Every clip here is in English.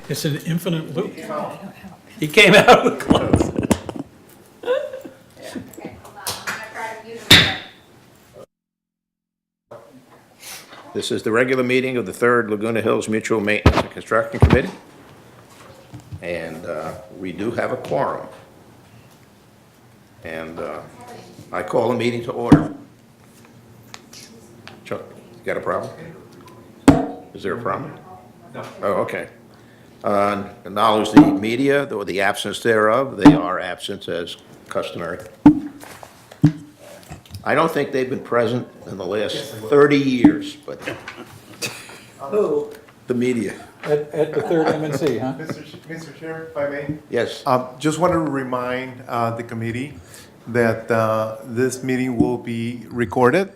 It's an infinite loop. He came out of the closet. Okay, hold on, I'm gonna try to use it. This is the regular meeting of the Third Laguna Hills Mutual Maintenance and Construction Committee. And we do have a quorum. And I call the meeting to order. Chuck, you got a problem? Is there a problem? No. Oh, okay. Acknowledge the media, or the absence thereof. They are absent as customary. I don't think they've been present in the last 30 years, but Who? the media. At the third MNC, huh? Mr. Chair, if I may, Yes. just wanted to remind the committee that this meeting will be recorded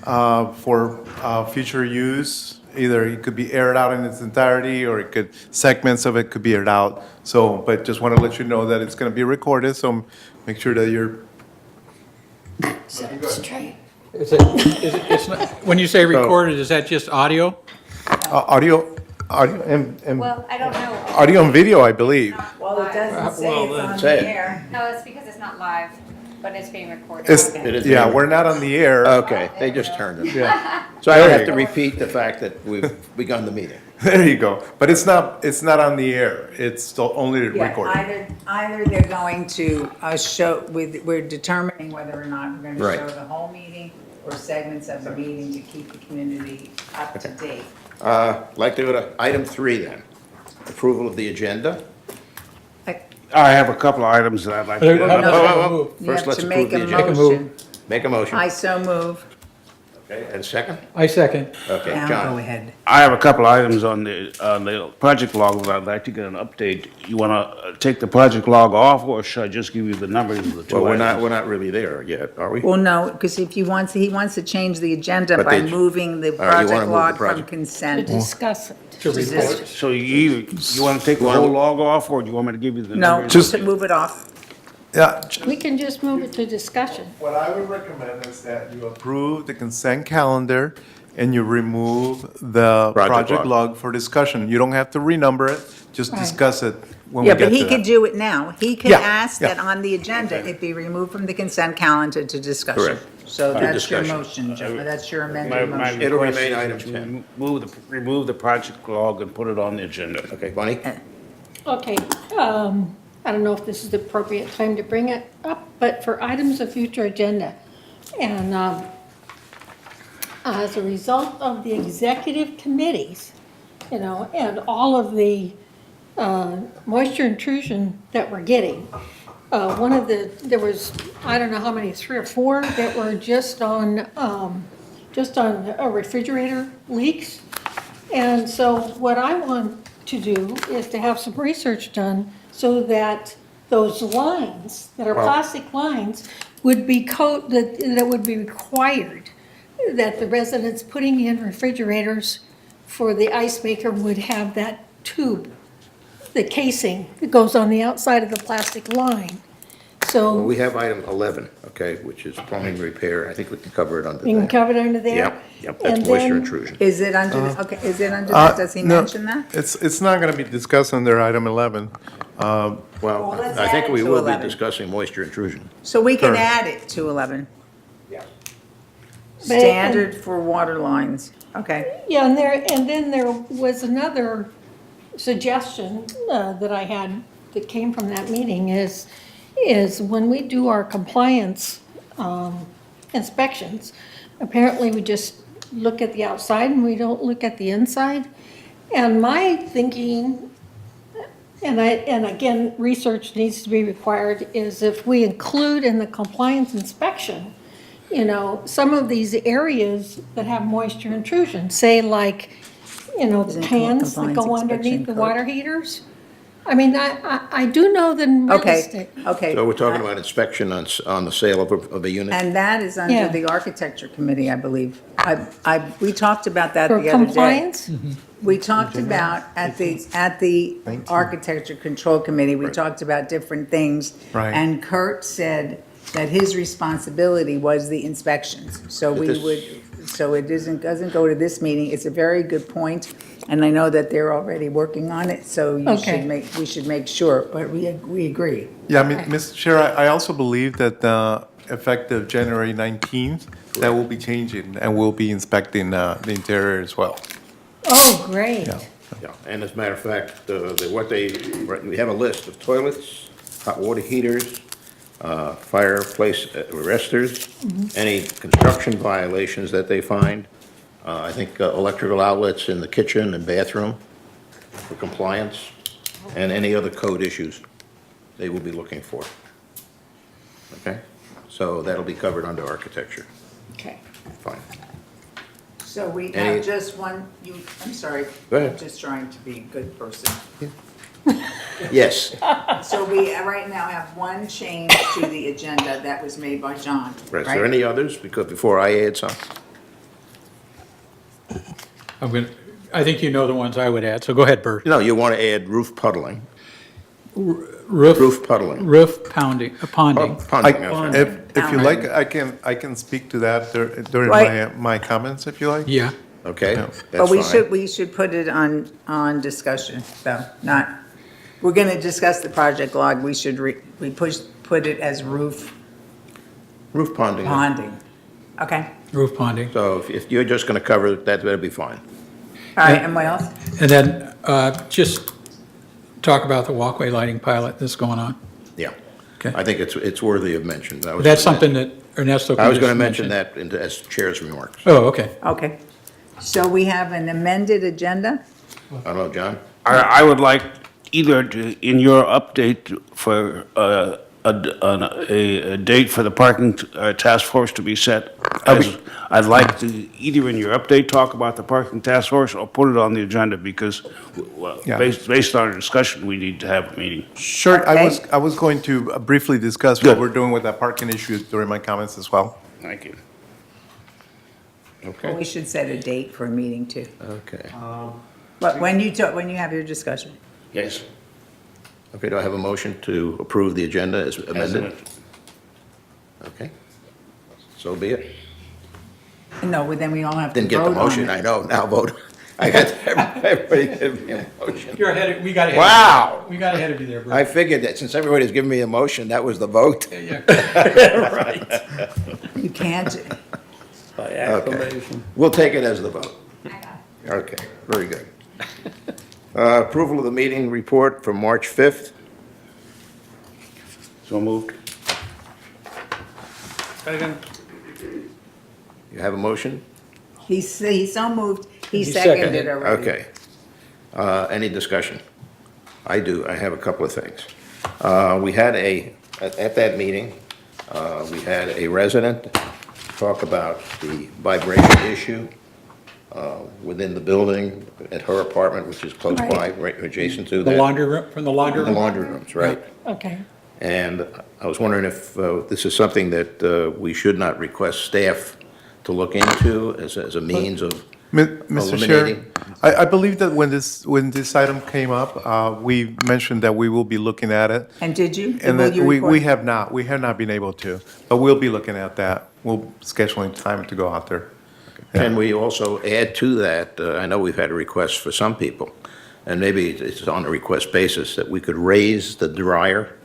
for future use. Either it could be aired out in its entirety, or segments of it could be aired out. So, but just want to let you know that it's going to be recorded, so make sure that you're. It's not, when you say recorded, is that just audio? Audio and Well, I don't know. audio and video, I believe. Well, it doesn't say Well, it's then on say the it. air. No, it's because it's not live, but it's being recorded. It's, It is yeah, being- we're not on the air. Okay, they just turned it. Yeah, So I don't have to repeat the fact that we've begun the meeting. there you go. But it's not on the air. It's still only Yeah, recorded. either they're going to show, we're determining whether or not we're going to Right. show the whole meeting or segments of the meeting to keep the community up to date. Like to go to item 3 then. Approval of the agenda. I have a couple of items that I'd like How to. about whoa. a move? You First, have let's to approve make the a agenda. motion. Make a motion. I so move. Okay, and second? I second. Okay, Now, go John. ahead. I have a couple of items on the project log that I'd like to get an update. You want to take the project log off, or should I just give you the numbers of the two Well, items? we're not really there yet, are we? Well, no, because if he wants to change the agenda But by they- moving the All right, you wanna project move the log from project. consent. Discuss it. To report. So you want to take the whole log off, or do you want me to give you the No, numbers? just to move it off. Yeah, We can just move it to discussion. what I would recommend is that you approve the consent calendar and you remove the Project project log. log for discussion. You don't have to renumber it, just Right. discuss it when we Yeah, get but he to could that. do it now. He could Yeah, ask yeah. that on the agenda, it be removed from the consent calendar to discussion. Correct. So that's your discussion. motion, Joe. That's your My- amended my motion. It'll request remain is item to 10. remove the project log and put it on the agenda. Okay, Bonnie? Okay, I don't know if this is the appropriate time to bring it up, but for items of future agenda. And as a result of the executive committees, and all of the moisture intrusion that we're getting, there was, I don't know how many, 3 or 4 that were just on refrigerator leaks. And so what I want to do is to have some research done so that those lines, that are plastic lines, would be that would be required, that the residents putting in refrigerators for the ice maker would have that tube, the casing that goes on the outside of the plastic line. Well, So we have item 11, okay, which is plumbing repair. I think we can cover it under we can that. cover it under there. Yep, that's And moisture then- intrusion. Is it under, okay, is it under that? Does he No, mention that? It's not gonna be discussed under item 11. Well, let's I think add it we to will be 11. discussing moisture intrusion. So we can Sure. add it to 11. Yeah. Standard for water lines. Okay. Yeah, and then there was another suggestion that I had that came from that meeting is when we do our compliance inspections, apparently we just look at the outside and we don't look at the inside. And my thinking, and again, research needs to be required, is if we include in the compliance inspection, some of these areas that have moisture intrusion, say like, the Isn't pans that compliance go inspection underneath the code? water heaters. I mean, I do know that in real Okay, estate. okay. So we're talking about inspection on the sale of a unit? And that is under Yeah. the architecture committee, I believe. we talked about that For the other day. compliance? We talked about at the architecture control committee, we talked about different things. Right. And Kurt said that his responsibility was the inspections. So But we this- would, so it doesn't go to this meeting. It's a very good point. And I know that they're already working on it, so Okay. we should make sure, but we agree. Yeah, I mean, Mr. Chair, I also believe that effective January 19th, that will be changing, and we'll be inspecting the interior as well. Oh, great. Yeah. Yeah, and as a matter of fact, we have a list of toilets, hot water heaters, fireplace arresters, any construction violations that they find. I think electrical outlets in the kitchen and bathroom for compliance, and any other code issues they will be looking for. Okay? So that'll be covered under architecture. Okay. Fine. So we Any- have just one, I'm sorry. Go ahead. I'm just trying to be a good person. Yes, So we right now have one change to the agenda that was made by John, right. Is there right? any others? Because before I add some. I think you know the ones I would add, so go ahead, Bert. No, you want to add roof puddling. Roof Roof puddling. pounding, ponding. Ponding, that's right. If you like, I can speak to that during Right. my comments, if you like. Yeah, Okay, Yeah. that's But fine. we should put it on discussion, though, not, we're gonna discuss the project log, we should put it as roof Roof ponding. ponding. Okay, roof ponding. So if you're just going to cover it, that'll be fine. all right, and what else? And then just talk about the walkway lighting pilot that's going on. Yeah. Okay. I think it's worthy of mention. That's something that Ernesto I was can going to just mention that as chair's remarks. Oh, okay. Okay, so we have an amended agenda? I don't know, John? I would like either to, in your update for a date for the parking task force to be set. I'd like to, either in your update, talk about the parking task force or put it on the agenda because, well, Yeah. based on our discussion, we need to have a meeting. Sure, Okay. I was going to briefly discuss Good. what we're doing with that parking issue during my comments as well. Thank you. Well, Okay. we should set a date for a meeting too. Okay. But when you have your discussion. Yes. Okay, do I have a motion to approve the agenda as amended? Okay. So be it. No, but then we all have to Didn't get the vote on motion, it. I know, now vote. I got everybody give me a motion. You're ahead, we got ahead. Wow. We got ahead of you there, Bert. I figured that since everybody's given me a motion, that was the vote. Right. You can't, Okay. We'll take it as the vote. I got it. Okay, very good. Approval of the meeting report from March 5th. So moved. You have a motion? he's so moved, he He seconded seconded. already. Okay. Any discussion? I do, I have a couple of things. We had at that meeting, we had a resident talk about the vibration issue within the building at her apartment, which is close by, right adjacent to The that. laundry room, from the laundry The room? laundry rooms, right. Okay. And I was wondering if this is something that we should not request staff to look into as a means of Mr. Chair, eliminating. I believe that when this item came up, we mentioned that we will be looking at it. And did you? And Will that you we report? have not been able to, but we'll be looking at that. We'll scheduling time to go out there. Can we also add to that, I know we've had a request for some people, and maybe it's on a request basis, that we could raise the dryer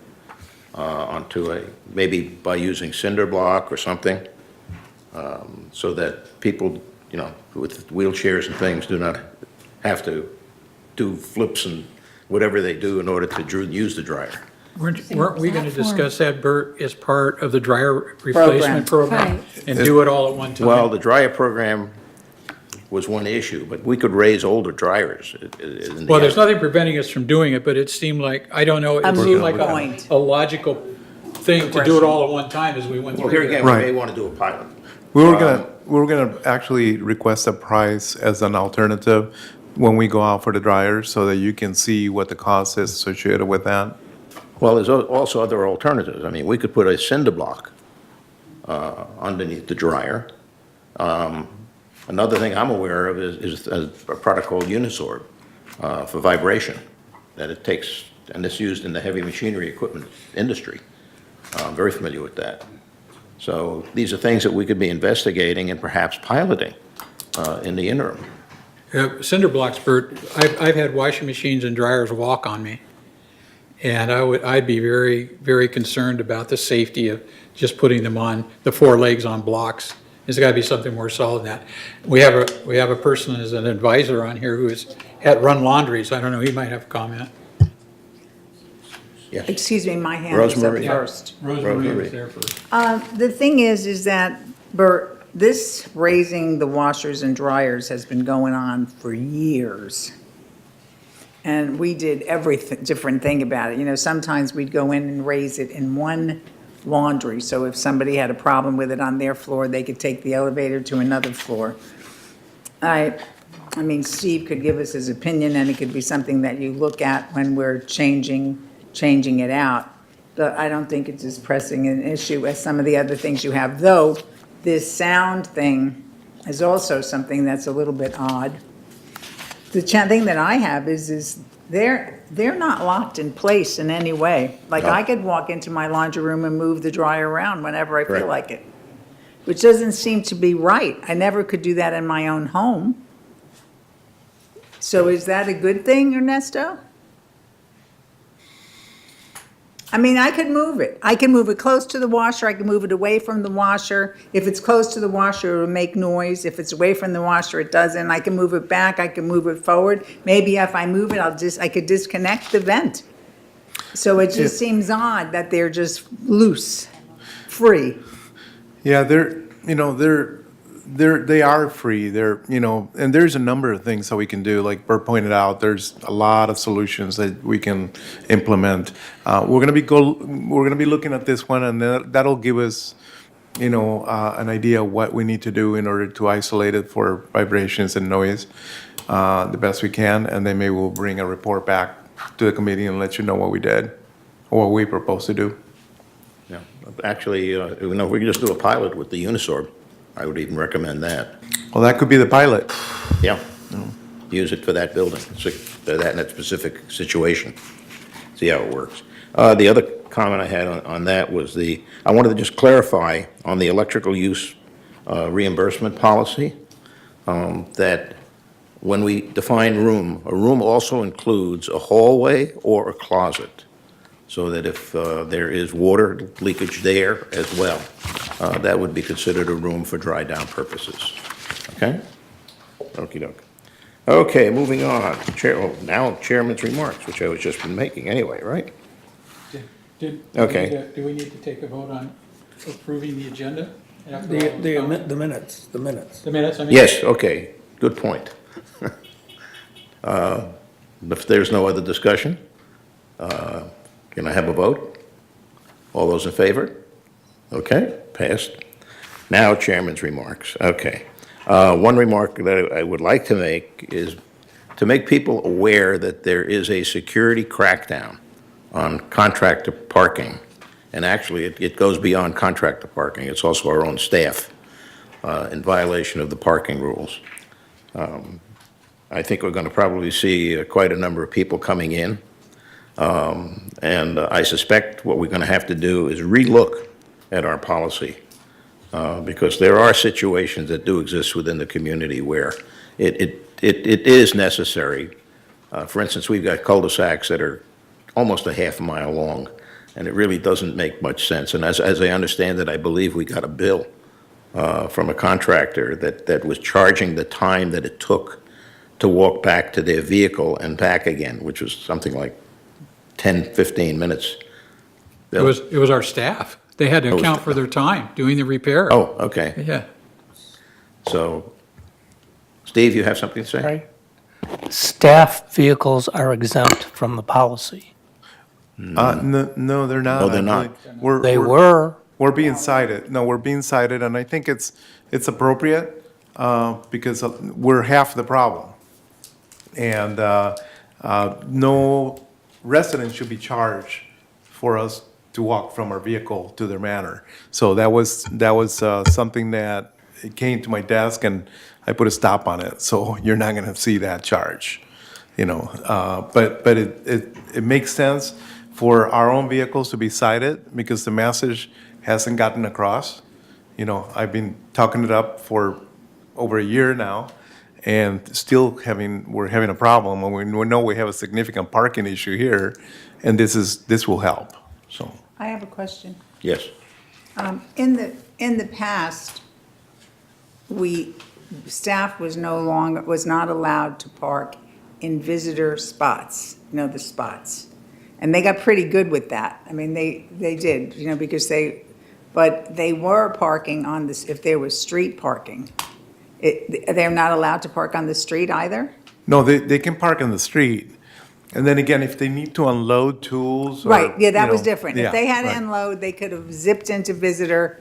onto maybe by using cinder block or something, so that people, with wheelchairs and things do not have to do flips and whatever they do in order to use the dryer. Weren't we gonna discuss that, Bert, as part of the dryer Program. replacement program? Right. And do it all at one time? Well, the dryer program was one issue, but we could raise older dryers. in the Well, there's attic. nothing preventing us from doing it, but it seemed like, I don't know, A it moot seemed like point. a logical thing to do it all at one time as we went Well, through here that. again, we Right. may want to do a pilot. We were gonna actually request a price as an alternative when we go out for the dryers, so that you can see what the cost is associated with that. Well, there's also other alternatives. I mean, we could put a cinder block underneath the dryer. Another thing I'm aware of is a product called Unisorb for vibration, that it takes, and it's used in the heavy machinery equipment industry. I'm very familiar with that. So these are things that we could be investigating and perhaps piloting in the interim. Cinder blocks, Bert, I've had washing machines and dryers walk on me. And I'd be very, very concerned about the safety of just putting them on, the four legs on blocks. There's gotta be something more solid than that. We have a person as an advisor on here who has had run laundries. I don't know, he might have a comment. Yes. Excuse me, my hand was up Rosemary. first. Rosemary was there first. The thing is that, Bert, this raising the washers and dryers has been going on for years. And we did every different thing about it. You know, sometimes we'd go in and raise it in one laundry. So if somebody had a problem with it on their floor, they could take the elevator to another floor. I mean, Steve could give us his opinion, and it could be something that you look at when we're changing it out. But I don't think it's as pressing an issue as some of the other things you have, though this sound thing is also something that's a little bit odd. The thing that I have is they're not locked in place in any way. Like, No. I could walk into my laundry room and move the dryer around whenever I feel Correct. like it, which doesn't seem to be right. I never could do that in my own home. So is that a good thing, Ernesto? I mean, I could move it. I can move it close to the washer, I can move it away from the washer. If it's close to the washer, it'll make noise. If it's away from the washer, it doesn't. I can move it back, I can move it forward. Maybe if I move it, I could disconnect the vent. So it just seems odd that they're just loose, free. Yeah, they are free. And there's a number of things that we can do. Like Bert pointed out, there's a lot of solutions that we can implement. We're gonna be looking at this one, and that'll give us, an idea of what we need to do in order to isolate it for vibrations and noise the best we can, and then maybe we'll bring a report back to the committee and let you know what we did or what we propose to do. Yeah. Actually, if we could just do a pilot with the Unisorb, I would even recommend that. Well, that could be the pilot. Yeah. Use it for that building, for that in that specific situation. See how it works. The other comment I had on that was I wanted to just clarify on the electrical use reimbursement policy, that when we define room, a room also includes a hallway or a closet, so that if there is water leakage there as well, that would be considered a room for dry down purposes. Okay? Okey-doke. Okay, moving on. Now Chairman's remarks, which I was just been making anyway, right? Okay. Do we need to take a vote on approving the agenda? after The, all the, the ami- the minutes, the minutes. The minutes, I mean? Yes, okay, good point. If there's no other discussion, can I have a vote? All those in favor? Okay, passed. Now Chairman's remarks, okay. One remark that I would like to make is to make people aware that there is a security crackdown on contractor parking. And actually, it goes beyond contractor parking. It's also our own staff in violation of the parking rules. I think we're going to probably see quite a number of people coming in. And I suspect what we're going to have to do is relook at our policy, because there are situations that do exist within the community where it is necessary. For instance, we've got cul-de-sacs that are almost a half mile long, and it really doesn't make much sense. And as I understand it, I believe we got a bill from a contractor that was charging the time that it took to walk back to their vehicle and back again, which was something like 10, 15 minutes. It was our staff. They had to Oh, account for their time doing the repair. Oh, okay. Yeah. So, Steve, you have something to say? Right. Staff vehicles are exempt from the policy. No, they're not. No, they're not. actually. We're- They we're- were, We're being cited. No, we're being cited, and I think it's appropriate because we're half the problem. And no resident should be charged for us to walk from our vehicle to their manor. So that was something that it came to my desk, and I put a stop on it. So you're not going to see that charge, But it makes sense for our own vehicles to be cited because the message hasn't gotten across. I've been talking it up for over a year now, and still we're having a problem, and we know we have a significant parking issue here, and this will help, so. I have a question. Yes. In the past, staff was not allowed to park in visitor spots, the spots. And they got pretty good with that. I mean, they did, because but they were parking on this, if there was street parking. They're not allowed to park on the street either? No, they can park in the street, and then again, if they need to unload tools or, Right, yeah, that was you know, different. If yeah, they had to right. unload, they could have zipped into visitor,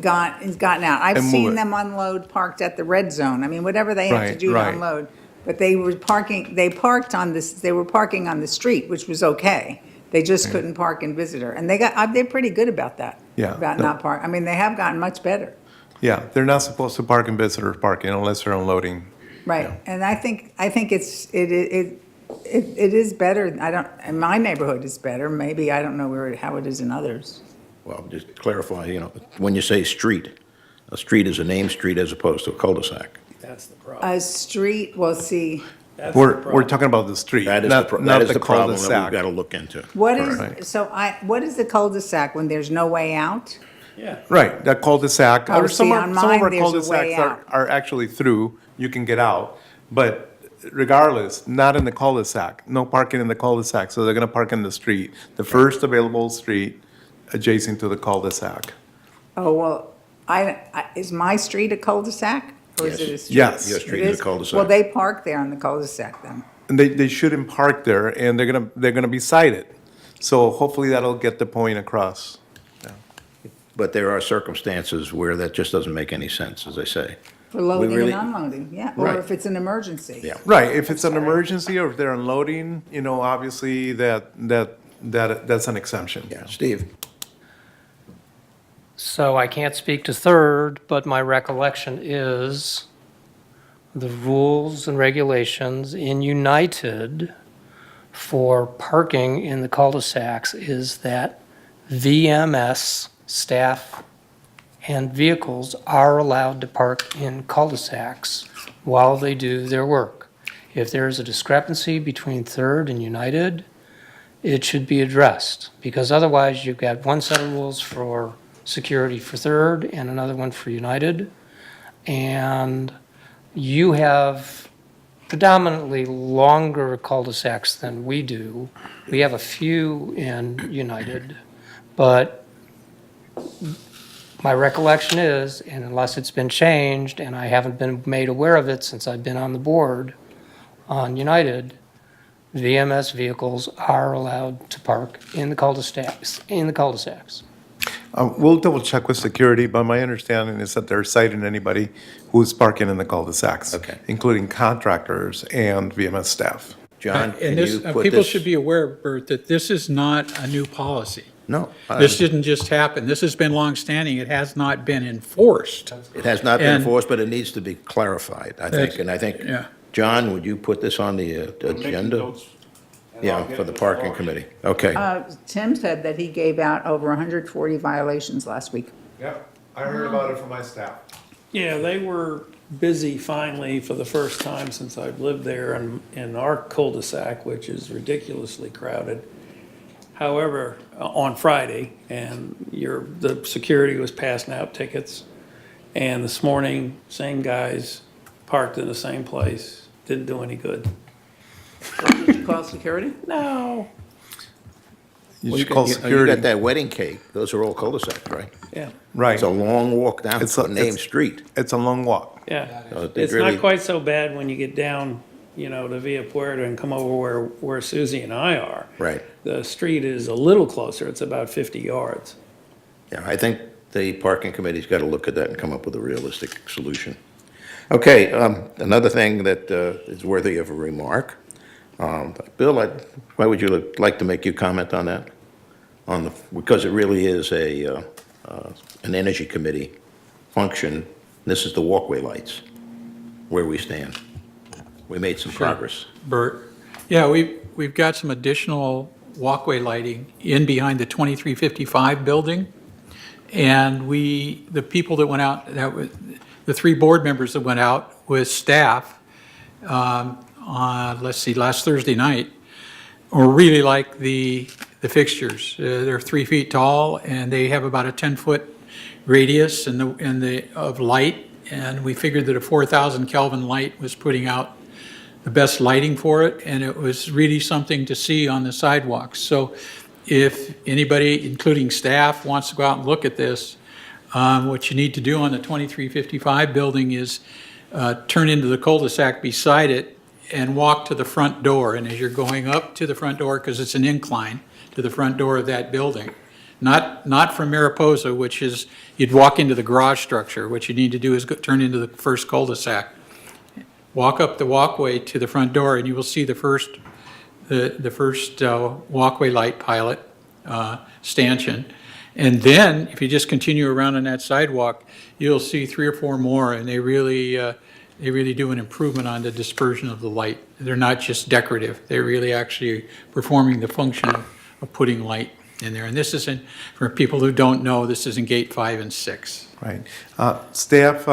gotten out. I've And move seen it. them unload parked at the red zone. I mean, whatever they had to Right, do to right. unload. But they were parking on the street, which was okay. They just couldn't park in visitor. And they're pretty good about that. Yeah. About not I mean, they have gotten much better. Yeah, they're not supposed to park in visitor parking unless they're unloading. Right, and I think it is better, in my neighborhood it's better, maybe, I don't know how it is in others. Well, just to clarify, when you say street, a street is a named street as opposed to a cul-de-sac. That's the problem. A street, well, see, That's the We're problem. talking about the street, That is not the problem that we've got to cul-de-sac. look into. what Right. what is the cul-de-sac when there's no way out? Yeah. Right, that cul-de-sac, Oh, or see, some on of mine, our there's a way cul-de-sacs out. are actually through, you can get out. But regardless, not in the cul-de-sac, no parking in the cul-de-sac, so they're gonna park in the street, the first available street adjacent to the cul-de-sac. Oh, well, is my street a cul-de-sac? Or is Yes. it a street? Yes. Your street It is a cul-de-sac. Well, they park there on the cul-de-sac then. And they shouldn't park there, and they're gonna be cited. So hopefully that'll get the point across. But there are circumstances where that just doesn't make any sense, as I say. For loading and really- unloading, yeah, or Right. if it's an emergency. Yeah. Right, if it's an emergency or if they're unloading, obviously that's an exemption. Yeah, Steve? So I can't speak to third, but my recollection is the rules and regulations in United for parking in the cul-de-sacs is that VMS staff and vehicles are allowed to park in cul-de-sacs while they do their work. If there is a discrepancy between Third and United, it should be addressed, because otherwise you've got one set of rules for security for Third and another one for United. And you have predominantly longer cul-de-sacs than we do. We have a few in United, but my recollection is, and unless it's been changed, and I haven't been made aware of it since I've been on the board on United, VMS vehicles are allowed to park in the cul-de-sacs, We'll double check with security, but my understanding is that they're citing anybody who's parking in the cul-de-sacs. Okay. Including contractors and VMS staff. John, can And this, you put people this? should be aware, Bert, that this is not a new policy. No. This didn't just happen. This has been longstanding. It has not been enforced. It has not been And- enforced, but it needs to be clarified, I think. And I think, Yeah. John, would you put this on the agenda? Yeah, for the parking committee. Okay. Tim said that he gave out over 140 violations last week. Yep, I heard about it from my staff. Yeah, they were busy finally for the first time since I've lived there in our cul-de-sac, which is ridiculously crowded. However, on Friday, and the security was passing out tickets. And this morning, same guys parked in the same place, didn't do any good. Did you call security? No, You Well, should call You security. got that wedding cake. Those are all cul-de-sacs, right? yeah, Right, It's a long walk down It's a a- named it's- street. it's a long walk. yeah. So they It's really- not quite so bad when you get down, to Villa Puerta and come over where Susie and I are. Right. The street is a little closer, it's about 50 yards. Yeah, I think the parking committee's got to look at that and come up with a realistic solution. Okay, another thing that is worthy of a remark. Bill, why would you like to make your comment on that? Because it really is an energy committee function. This is the walkway lights, where we stand. We made some progress. Bert? Yeah, we've got some additional walkway lighting in behind the 2355 building. And the people that went out, the 3 board members that went out with staff let's see, last Thursday night, or really like the fixtures. They're 3 feet tall, and they have about a 10-foot radius of light, and we figured that a 4,000 Kelvin light was putting out the best lighting for it, and it was really something to see on the sidewalks. So if anybody, including staff, wants to go out and look at this, what you need to do on the 2355 building is turn into the cul-de-sac beside it and walk to the front door. And as you're going up to the front door, because it's an incline to the front door of that building, not from Mariposa, which is, you'd walk into the garage structure. What you need to do is turn into the first cul-de-sac. Walk up the walkway to the front door, and you will see the first walkway light pilot stanchion. And then, if you just continue around on that sidewalk, you'll see 3 or 4 more, and they really do an improvement on the dispersion of the light. They're not just decorative; they're really actually performing the function of putting light in there. And this isn't, for people who don't know, this is in gate 5 and 6. Right. Staff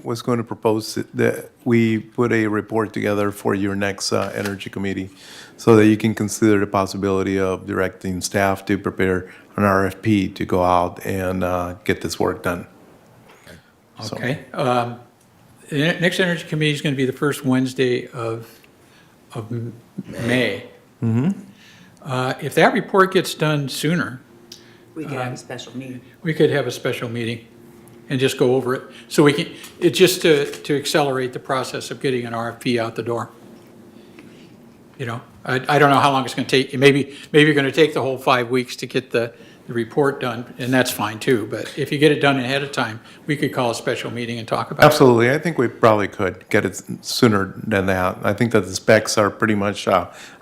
was going to propose that we put a report together for your next Energy Committee so that you can consider the possibility of directing staff to prepare an RFP to go out and get this work done. So- Okay. The next Energy Committee is going to be the first Wednesday of May. If that report gets done sooner, We could have a special meeting. we could have a special meeting and just go over it. So we can, it's just to accelerate the process of getting an RFP out the door. You know, I don't know how long it's going to take. Maybe you're going to take the whole 5 weeks to get the report done, and that's fine too. But if you get it done ahead of time, we could call a special meeting and talk about it. Absolutely. I think we probably could get it sooner than that. I think that the specs are pretty much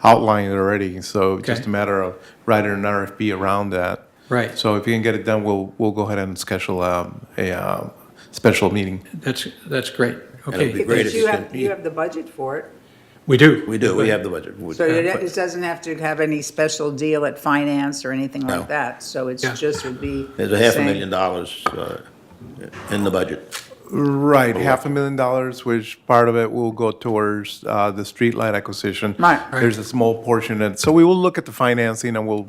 outlined already, so just Okay. a matter of writing an RFP around that. Right. So if you can get it done, we'll go ahead and schedule a special meeting. That's great. And it'd be Okay, great if Because you can. you have the budget for it. we do. We do, we have the budget. So it doesn't have to have any special deal at finance or anything No. like that. So it's Yeah. just would be. There's the same. $500,000 in the budget. Right, $500,000, which part of it will go towards the streetlight acquisition. Right. There's a small portion, and so we will look at the financing, and we'll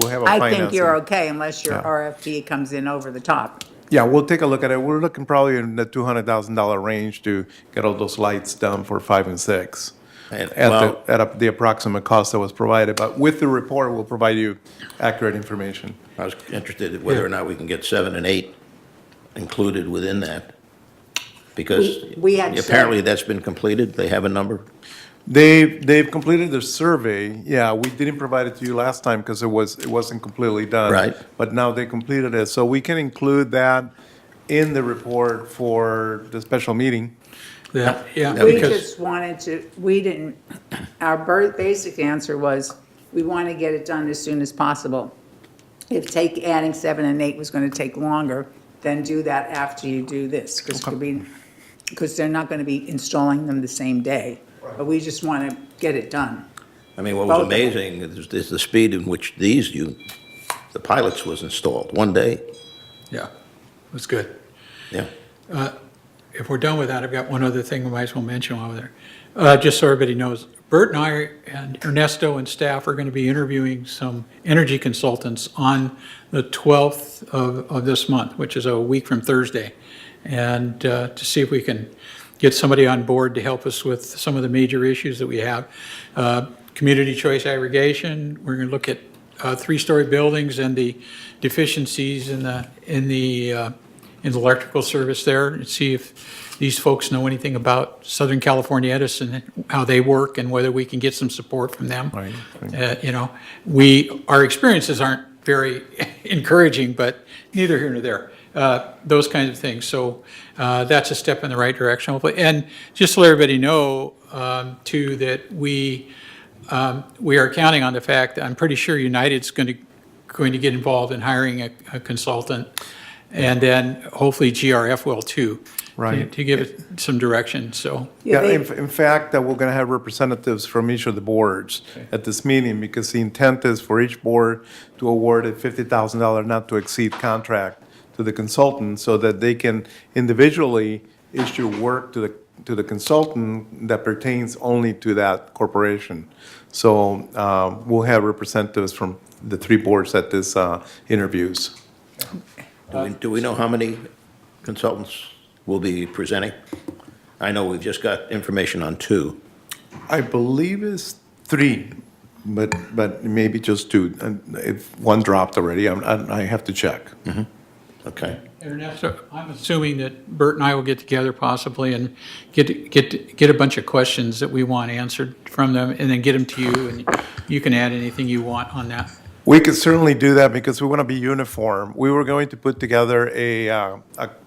have a I financing. think you're okay unless your Yeah. RFP comes in over the top. Yeah, we'll take a look at it. We're looking probably in the $200,000 range to get all those lights done for 5 and 6. And, At well, the approximate cost that was provided, but with the report, we'll provide you accurate information. I was interested in whether or not we can get 7 and 8 included within that. Because We had apparently that's been completed, they have a number. They've completed their survey. Yeah, we didn't provide it to you last time because it wasn't completely done. Right. But now they completed it, so we can include that in the report for the special meeting. Yeah, We because, just wanted to, our basic answer was, we want to get it done as soon as possible. If adding 7 and 8 was going to take longer, then do that after you do this, because they're not going to be installing them the same day. But we just want to get it done. I mean, what was Both of them. amazing is the speed in which the pilots was installed, one day. yeah, that's good. Yeah. If we're done with that, I've got one other thing we might as well mention while we're there. Just so everybody knows, Bert and I and Ernesto and staff are going to be interviewing some energy consultants on the 12th of this month, which is a week from Thursday, and to see if we can get somebody on board to help us with some of the major issues that we have. Community choice aggregation, we're going to look at 3-story buildings and the deficiencies in the electrical service there, and see if these folks know anything about Southern California Edison, how they work, and whether we can get some support from them. Right. Our experiences aren't very encouraging, but neither here nor there. Those kinds of things. So that's a step in the right direction, hopefully. And just to let everybody know, too, that we are counting on the fact that I'm pretty sure United's going to get involved in hiring a consultant, and then hopefully GRF will too. Right. To give it some direction, so. Yeah, they- in fact, we're going to have representatives from each of the boards at this meeting, because the intent is for each board to award a $50,000 not to exceed contract to the consultant, so that they can individually issue work to the consultant that pertains only to that corporation. So we'll have representatives from the three boards at this interviews. Do we know how many consultants will be presenting? I know we've just got information on 2. I believe it's 3, but maybe just 2. And if one dropped already, I have to check. Okay. Ernesto, I'm assuming that Bert and I will get together possibly and get a bunch of questions that we want answered from them, and then get them to you, and you can add anything you want on that. We could certainly do that because we want to be uniform. We were going to put together a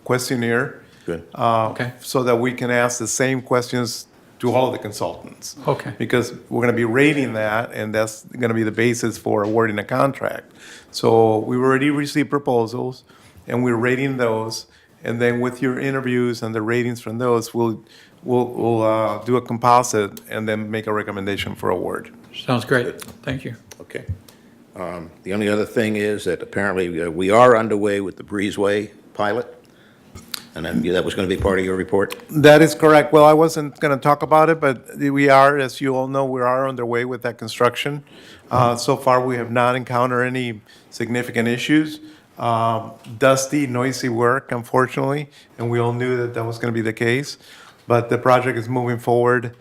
questionnaire. Good. Okay. So that we can ask the same questions to all of the consultants. Okay. Because we're going to be rating that, and that's going to be the basis for awarding a contract. So we already received proposals, and we're rating those. And then with your interviews and the ratings from those, we'll do a composite and then make a recommendation for award. Sounds great. Thank you. Okay. The only other thing is that apparently we are underway with the breezeway pilot, and then that was going to be part of your report? That is correct. Well, I wasn't going to talk about it, but we are, as you all know, we are underway with that construction. So far, we have not encountered any significant issues. Dusty, noisy work, unfortunately, and we all knew that that was going to be the case. But the project is moving forward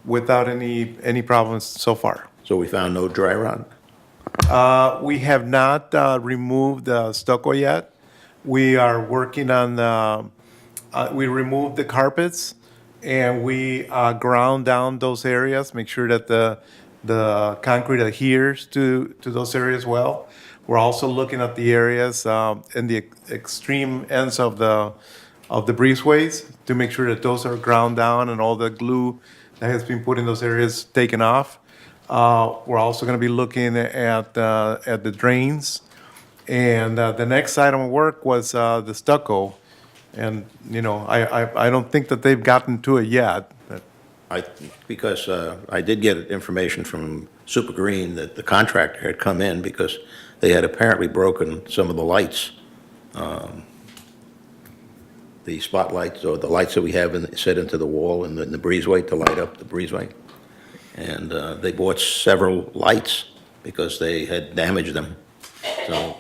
without any problems so far. So we found no dry rot? We have not removed the stucco yet. We are working on, we removed the carpets, and we ground down those areas, make sure that the concrete adheres to those areas well. We're also looking at the areas in the extreme ends of the breezeways to make sure that those are ground down and all the glue that has been put in those areas taken off. We're also going to be looking at the drains. And the next item of work was the stucco. And, you know, I don't think that they've gotten to it yet. But Because I did get information from Super Green that the contractor had come in because they had apparently broken some of the lights, the spotlights or the lights that we have set into the wall in the breezeway to light up the breezeway. And they bought several lights because they had damaged them. So,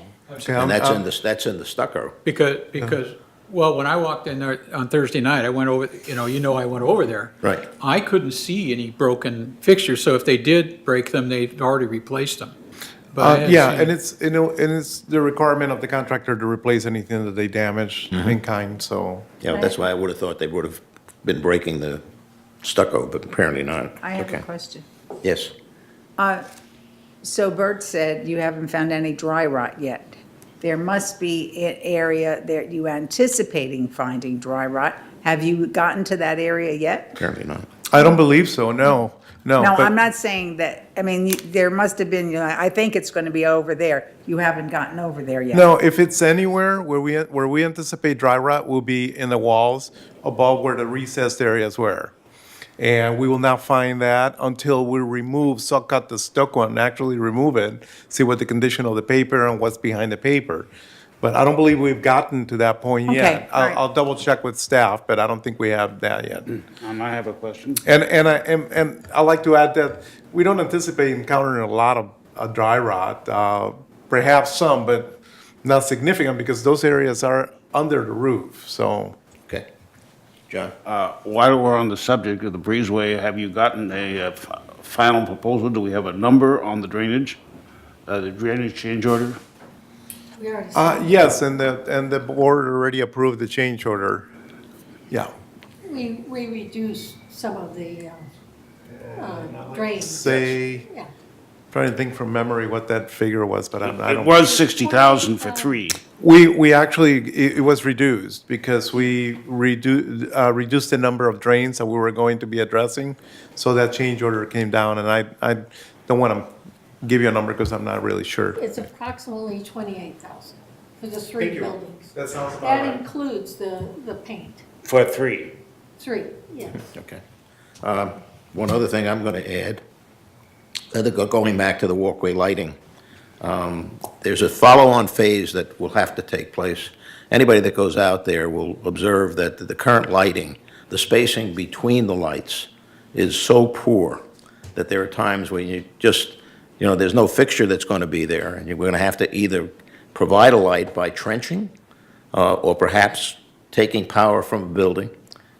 and that's in the stucco. Because, well, when I walked in there on Thursday night, I went over, I went over there. Right. I couldn't see any broken fixtures, so if they did break them, they'd already replaced them. But I hadn't yeah, seen- and it's, and it's the requirement of the contractor to replace anything that they damage in kind, so. Yeah, that's why I would have thought they would have been breaking the stucco, but apparently not. I have a Okay. question. Yes. So Bert said you haven't found any dry rot yet. There must be an area that you anticipating finding dry rot. Have you gotten to that area yet? Apparently not. I don't believe so, no. No, but- I'm not saying that, I mean, there must have been, I think it's going to be over there. You haven't gotten over there yet. No, if it's anywhere where we anticipate dry rot will be in the walls above where the recessed areas were. And we will not find that until we cut the stucco and actually remove it, see what the condition of the paper and what's behind the paper. But I don't believe we've gotten to that point Okay, yet. all right. I'll double check with staff, but I don't think we have that yet. I have a question. And I like to add that we don't anticipate encountering a lot of dry rot, perhaps some, but not significant because those areas are under the roof, so. Okay. John? While we're on the subject of the breezeway, have you gotten a final proposal? Do we have a number on the drainage change order? We already said, Yes, and the board already approved the change order. Yeah, we reduced some of the drains. say, Yeah. trying to think from memory what that figure was, but I It don't. was 60,000 for 3. We actually, it was reduced because we reduced the number of drains that we were going to be addressing. So that change order came down, and I don't want to give you a number because I'm not really sure. It's approximately 28,000 for the 3 buildings. That sounds about That right. includes the paint. For 3. 3, yes. Okay. One other thing I'm going to add, going back to the walkway lighting, there's a follow-on phase that will have to take place. Anybody that goes out there will observe that the current lighting the spacing between the lights is so poor that there are times when you just, there's no fixture that's going to be there, and you're going to have to either provide a light by trenching, or perhaps taking power from a building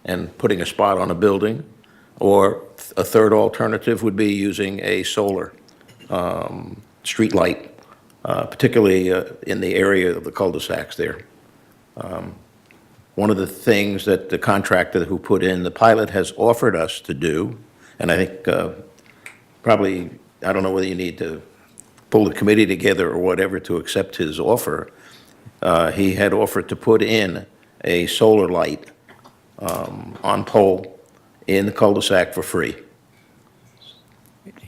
and putting a spot on a building, or a third alternative would be using a solar street light, particularly in the area of the cul-de-sacs there. One of the things that the contractor who put in the pilot has offered us to do, and I think probably, I don't know whether you need to pull the committee together or whatever to accept his offer, he had offered to put in a solar light on pole in the cul-de-sac for free.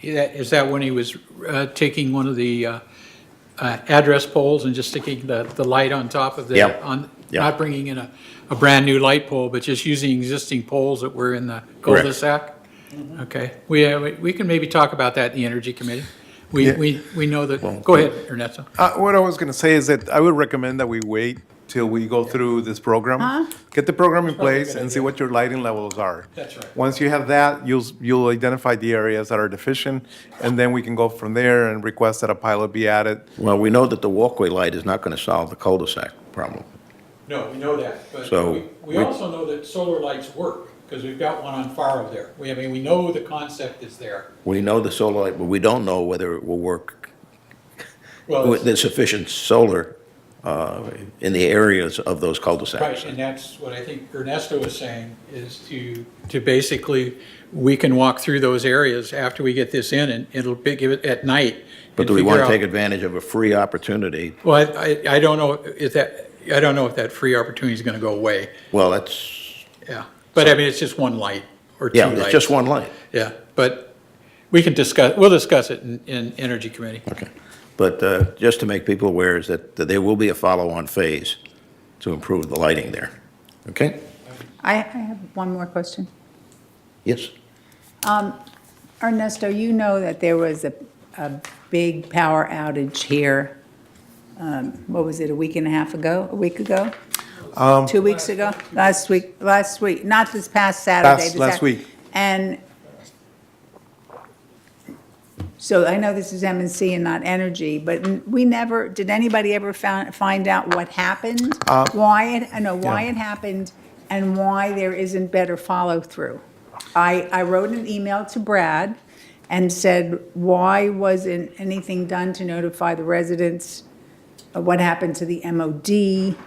Is that when he was taking one of the address poles and just sticking the light on top of the, Yep. Yep. not bringing in a brand-new light pole, but just using existing poles that were in the cul-de-sac? Okay, we can maybe talk about that in the Energy Committee. Yeah. We know that, go ahead, Ernesto. What I was going to say is that I would recommend that we wait till we go through this program. Get the program in place and see what your lighting levels are. That's right. Once you have that, you'll identify the areas that are deficient, and then we can go from there and request that a pilot be added. Well, we know that the walkway light is not going to solve the cul-de-sac problem. No, we know that, but So, we also know that solar lights work, because we've got one on Faro there. We know the concept is there. We know the solar light, but we don't know whether it will work Well, with the sufficient solar in the areas of those cul-de-sacs. right, and that's what I think Ernesto was saying, is to basically, we can walk through those areas after we get this in, and it'll give it at night. But and do we want to figure take out- advantage of a free opportunity? Well, I don't know if that free opportunity is gonna go away, Well, that's, yeah. But I mean, it's just one light, or two yeah, lights. it's just one light. Yeah, but we'll discuss it in Energy Committee. Okay. But just to make people aware is that there will be a follow-on phase to improve the lighting there. Okay? I have one more question. Yes? Ernesto, you know that there was a big power outage here, what was it, a week ago? 2 weeks ago? Last week, not this past Saturday. Last week. And so I know this is M&C and not Energy, but did anybody ever find out what happened? Why it happened and why there isn't better follow-through? I wrote an email to Brad and said, why wasn't anything done to notify the residents of what happened to the MOD?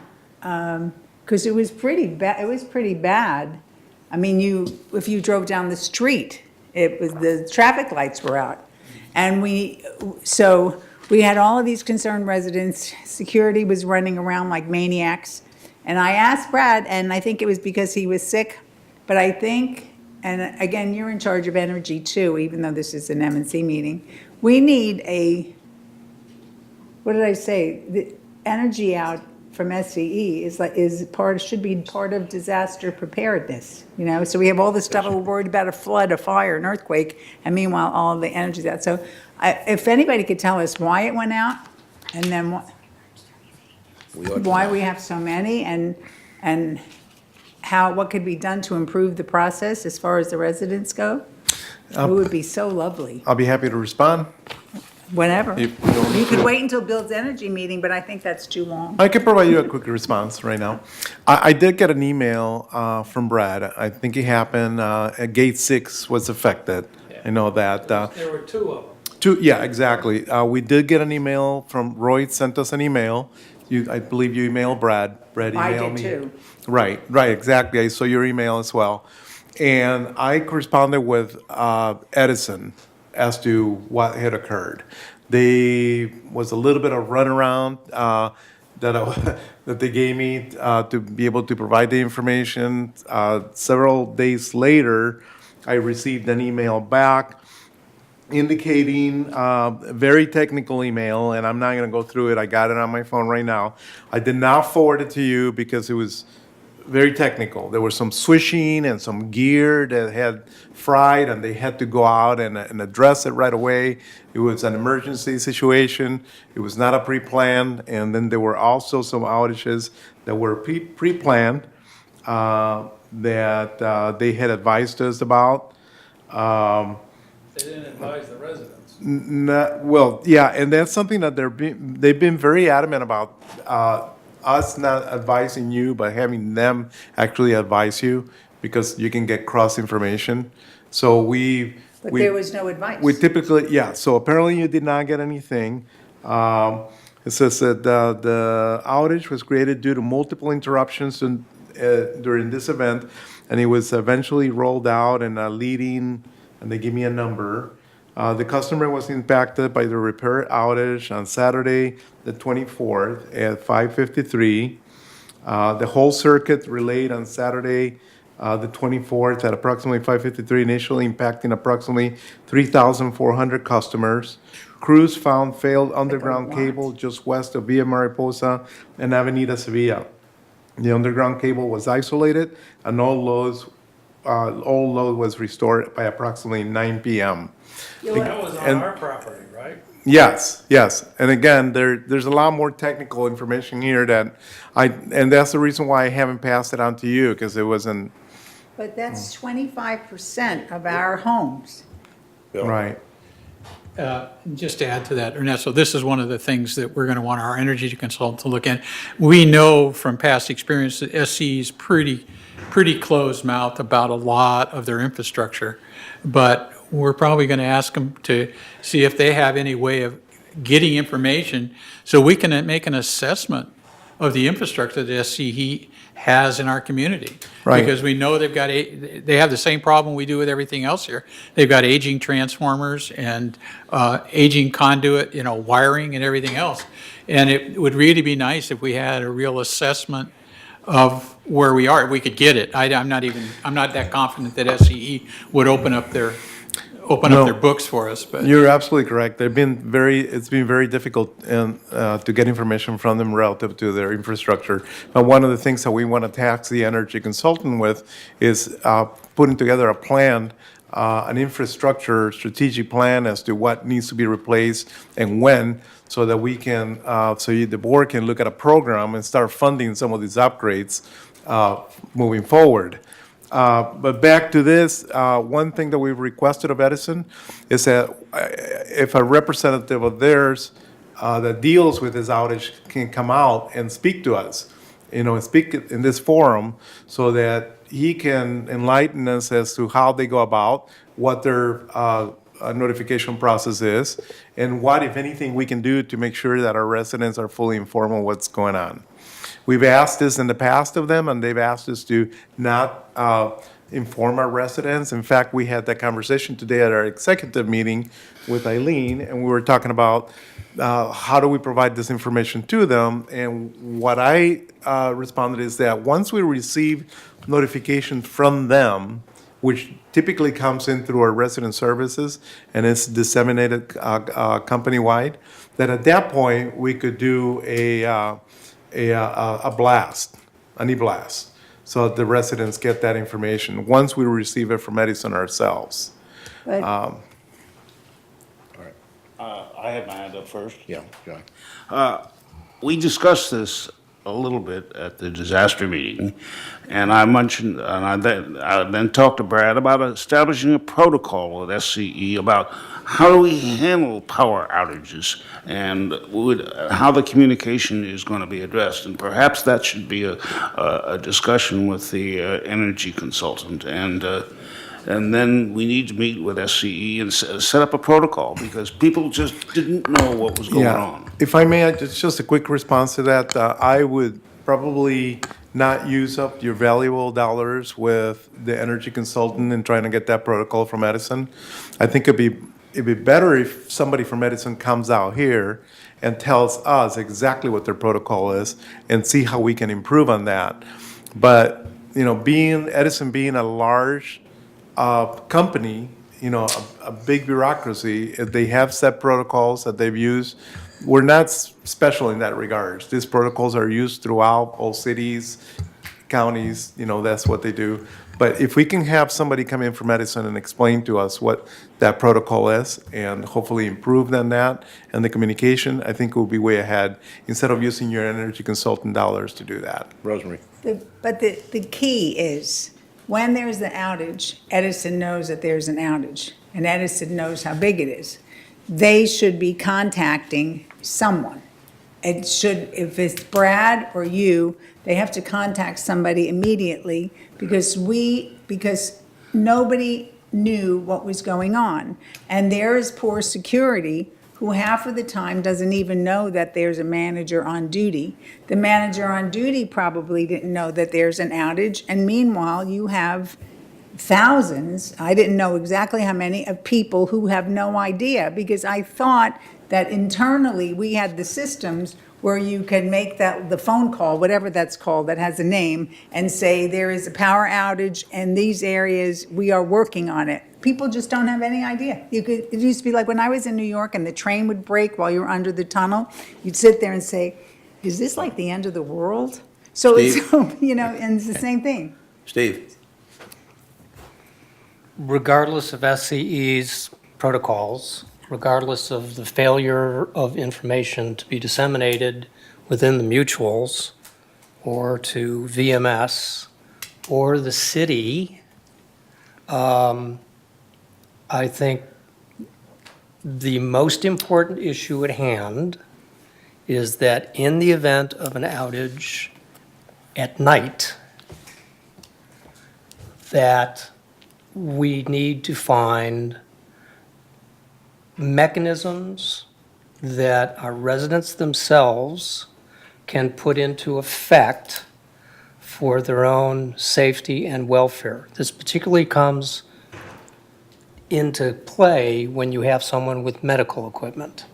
Because it was pretty bad. I mean, if you drove down the street, the traffic lights were out. And so we had all of these concerned residents, security was running around like maniacs. And I asked Brad, and I think it was because he was sick, but I think, and again, you're in charge of energy too, even though this is an M&C meeting, we need what did I say? The energy out from SCE should be part of disaster preparedness, So we have all this stuff, we're worried about a flood, a fire, an earthquake, and meanwhile, all the energy's out. So if anybody could tell us why it went out, and then why we have so many, and what could be done to improve the process as far as the residents go, it would be so lovely. I'll be happy to respond. Whenever. If you don't- You could wait until Bill's energy meeting, but I think that's too long. I can provide you a quick response right now. I did get an email from Brad. I think it happened at Gate 6 was affected. I know that. There were two of them. Yeah, exactly. We did get an email from Roy, sent us an email. I believe you emailed Brad. Brad I emailed did me. too. Right, exactly. I saw your email as well. And I corresponded with Edison as to what had occurred. There was a little bit of runaround that they gave me to be able to provide the information. Several days later, I received an email back indicating a very technical email, and I'm not going to go through it. I got it on my phone right now. I did not forward it to you because it was very technical. There was some swishing and some gear that had fried, and they had to go out and address it right away. It was an emergency situation. It was not a pre-planned, and then there were also some outages that were pre-planned. that they had advised us about. They didn't advise the residents. Well, yeah, and that's something that they've been very adamant about, us not advising you, but having them actually advise you, because you can get cross information. So But there was no advice. we typically, yeah, so apparently you did not get anything. It says that the outage was created due to multiple interruptions during this event, and it was eventually rolled out and leading, and they give me a number. The customer was impacted by the repair outage on Saturday, the 24th at 5:53. The whole circuit relayed on Saturday, the 24th at approximately 5:53, initially impacting approximately 3,400 customers. Crews found failed underground cable just west of Villa Mariposa and Avenida Sevilla. The underground cable was isolated, and all load was restored by approximately 9 p.m. That was on And- our property, right? Yes, yes. And again, there's a lot more technical information here and that's the reason why I haven't passed it on to you, because it wasn't, But that's 25% of our homes. right. Just to add to that, Ernesto, this is one of the things that we're going to want our energy consultant to look at. We know from past experience that SCE is pretty closed-mouthed about a lot of their infrastructure, but we're probably going to ask them to see if they have any way of getting information so we can make an assessment of the infrastructure that SCE has in our community. Right. Because we know they have the same problem we do with everything else here. They've got aging transformers and aging conduit, wiring and everything else. And it would really be nice if we had a real assessment of where we are, if we could get it. I'm not that confident that SCE would open up their books for us, but. You're absolutely correct. It's been very difficult to get information from them relative to their infrastructure. But one of the things that we want to task the energy consultant with is putting together a plan, an infrastructure strategic plan as to what needs to be replaced and when, so that we can, the board can look at a program and start funding some of these upgrades moving forward. But back to this, one thing that we've requested of Edison is that if a representative of theirs that deals with this outage can come out and speak to us, and speak in this forum, so that he can enlighten us as to how they go about, what their notification process is, and what, if anything, we can do to make sure that our residents are fully informed on what's going on. We've asked this in the past of them, and they've asked us to not inform our residents. In fact, we had that conversation today at our executive meeting with Eileen, and we were talking about how do we provide this information to them. And what I responded is that once we receive notification from them, which typically comes in through our resident services and is disseminated company-wide, that at that point, we could do a blast, an e-blast, so that the residents get that information once we receive it from Edison ourselves. But I had my hand up first. Yeah, John. We discussed this a little bit at the disaster meeting, and I mentioned, and I then talked to Brad about establishing a protocol with SCE about how do we handle power outages and how the communication is going to be addressed. And perhaps that should be a discussion with the energy consultant. And then we need to meet with SCE and set up a protocol, because people just didn't know what was going on. If I may, just a quick response to that. I would probably not use up your valuable dollars with the energy consultant and trying to get that protocol from Edison. I think it'd be better if somebody from Edison comes out here and tells us exactly what their protocol is and see how we can improve on that. But, Edison being a large company, a big bureaucracy, they have set protocols that they've used. We're not special in that regard. These protocols are used throughout all cities, counties, that's what they do. But if we can have somebody come in from Edison and explain to us what that protocol is and hopefully improve on that and the communication, I think we'll be way ahead instead of using your energy consultant dollars to do that. Rosemary. But the key is when there's an outage, Edison knows that there's an outage, and Edison knows how big it is. They should be contacting someone. It should, if it's Brad or you, they have to contact somebody immediately because nobody knew what was going on. And there is poor security who half of the time doesn't even know that there's a manager on duty. The manager on duty probably didn't know that there's an outage, and meanwhile, you have thousands, I didn't know exactly how many, of people who have no idea, because I thought that internally, we had the systems where you can make the phone call, whatever that's called, that has a name, and say, there is a power outage in these areas, we are working on it. People just don't have any idea. It used to be like when I was in New York and the train would break while you were under the tunnel, you'd sit there and say, is this like the end of the world? So it's, Steve? and it's the same thing. Steve? Regardless of SCE's protocols, regardless of the failure of information to be disseminated within the mutuals or to VMS or the city, I think the most important issue at hand is that in the event of an outage at night, that we need to find mechanisms that our residents themselves can put into effect for their own safety and welfare. This particularly comes into play when you have someone with medical equipment.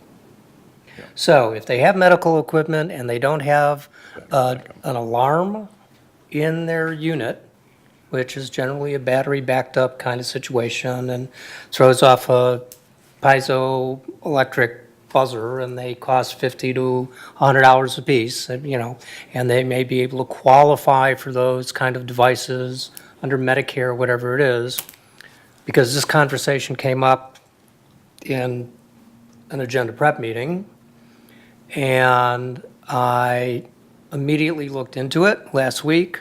So if they have medical equipment and they don't have an alarm in their unit, which is generally a battery backed up kind of situation and throws off a piezoelectric buzzer and they cost $50 to $100 a piece, and they may be able to qualify for those kind of devices under Medicare, whatever it is, because this conversation came up in an agenda prep meeting, and I immediately looked into it last week,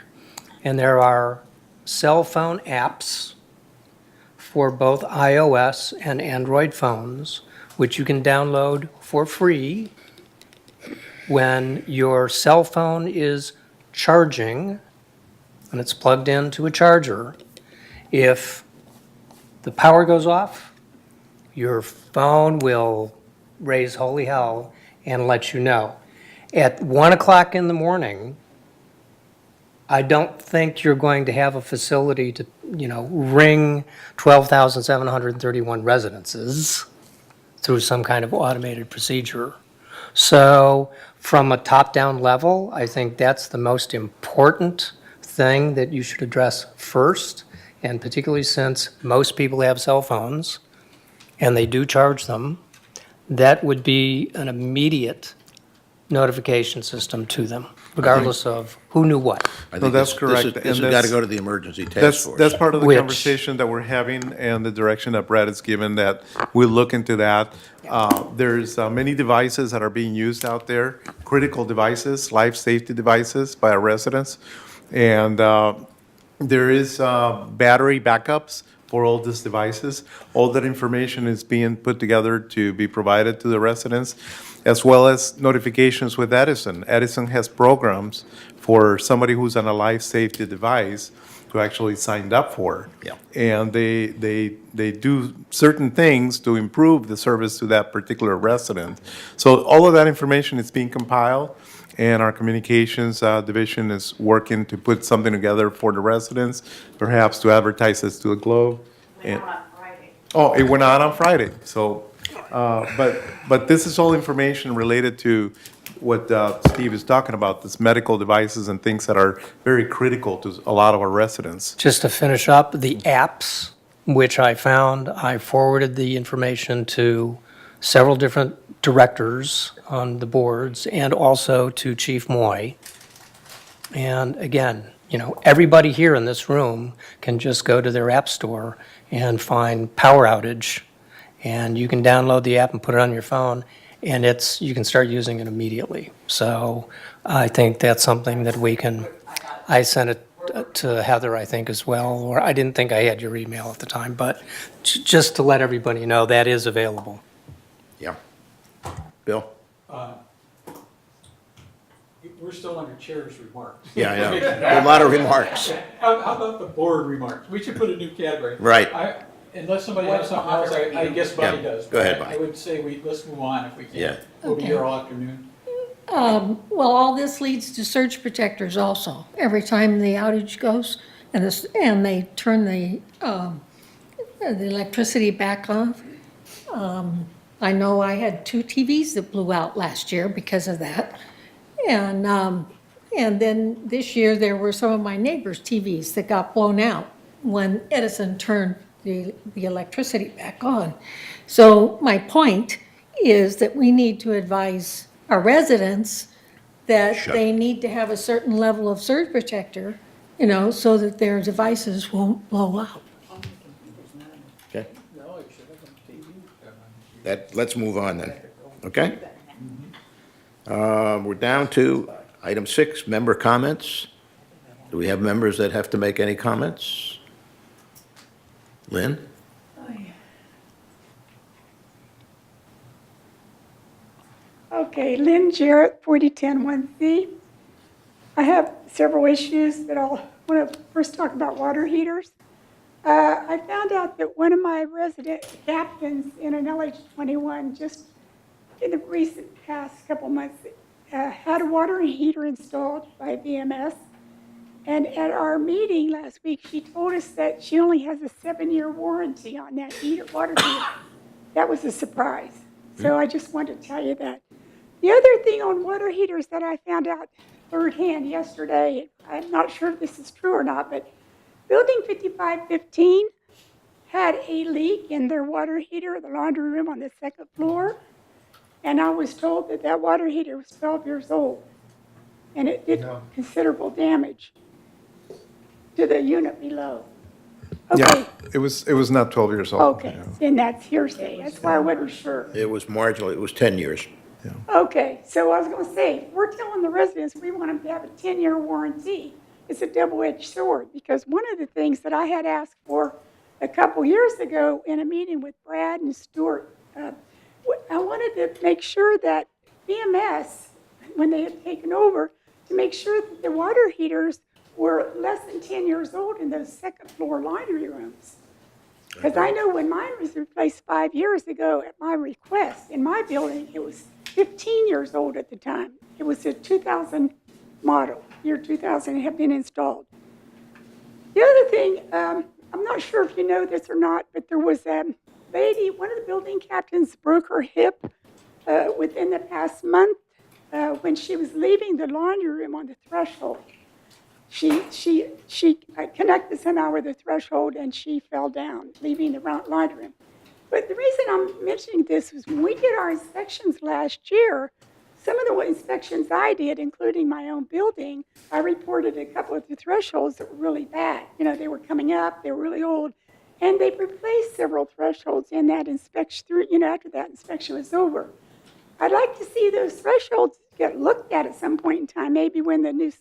and there are cell phone apps for both iOS and Android phones, which you can download for free when your cell phone is charging and it's plugged into a charger. If the power goes off, your phone will raise holy hell and let you know. At 1 o'clock in the morning, I don't think you're going to have a facility to, ring 12,731 residences through some kind of automated procedure. So from a top-down level, I think that's the most important thing that you should address first, and particularly since most people have cell phones and they do charge them, that would be an immediate notification system to them, regardless of who knew what. I No, think that's this- correct, This and has got to that's- go to the emergency task That's force. part of the Which- conversation that we're having and the direction that Brad has given, that we'll look into that. There's many devices that are being used out there, critical devices, life safety devices by our residents. And there is battery backups for all these devices. All that information is being put together to be provided to the residents, as well as notifications with Edison. Edison has programs for somebody who's on a life safety device to actually signed up for. Yeah. And they do certain things to improve the service to that particular resident. So all of that information is being compiled, and our communications division is working to put something together for the residents, perhaps to advertise this to the Globe. And- Oh, it went out on Friday, so, but this is all information related to what Steve is talking about, this medical devices and things that are very critical to a lot of our residents. Just to finish up, the apps, which I found, I forwarded the information to several different directors on the boards and also to Chief Moy. And again, everybody here in this room can just go to their app store and find power outage, and you can download the app and put it on your phone, and you can start using it immediately. So I think that's something that I sent it to Heather, I think, as well, or I didn't think I had your email at the time, but just to let everybody know, that is available. Yeah. Bill? We're still under chair's remarks. Yeah, I know. A lot of remarks. How about the board remarks? We should put a new category. Right. Unless somebody has something else, I guess Buddy Yeah. does. Go ahead, I Buddy. would say let's move on if we can. Yeah. We'll be Okay. here all afternoon. Well, all this leads to surge protectors also. Every time the outage goes and they turn the electricity back off. I know I had 2 TVs that blew out last year because of that. And then this year, there were some of my neighbors' TVs that got blown out when Edison turned the electricity back on. So my point is that we need to advise our residents that Shut. they need to have a certain level of surge protector, so that their devices won't blow out. Okay. Let's move on then, okay? We're down to item 6, member comments. Do we have members that have to make any comments? Lynn? Okay, Lynn Jarrett, 40101C. I have several issues that I'll want to first talk about water heaters. I found out that one of my resident captains in an LH21 just in the recent past couple months had a water heater installed by VMS. And at our meeting last week, she told us that she only has a 7-year warranty on that water heater. That was a surprise. So I just wanted to tell you that. The other thing on water heaters that I found out third hand yesterday, I'm not sure if this is true or not, but Building 5515 had a leak in their water heater, the laundry room on the 2nd floor. And I was told that that water heater was 12 years old. And it did considerable damage to the unit below. Okay, Yeah, it was not 12 years old. okay, then that's hearsay. That's why I wasn't sure. It was marginal, it was 10 years. Okay, so I was gonna say, we're telling the residents we want them to have a 10-year warranty. It's a double-edged sword, because one of the things that I had asked for a couple years ago in a meeting with Brad and Stuart, I wanted to make sure that BMS, when they had taken over, to make sure that the water heaters were less than 10 years old in those 2nd floor laundry rooms. Because I know when mine was replaced 5 years ago at my request, in my building, it was 15 years old at the time. It was a 2000 model, year 2000, it had been installed. The other thing, I'm not sure if you know this or not, but there was a lady, one of the building captains broke her hip within the past month when she was leaving the laundry room on the threshold. She connected somehow with the threshold and she fell down, leaving the laundry room. But the reason I'm mentioning this is when we did our inspections last year, some of the inspections I did, including my own building, I reported a couple of the thresholds that were really bad. They were coming up, they were really old, and they replaced several thresholds in that inspection, after that inspection was over. I'd like to see those thresholds get looked at some point in time, maybe when the new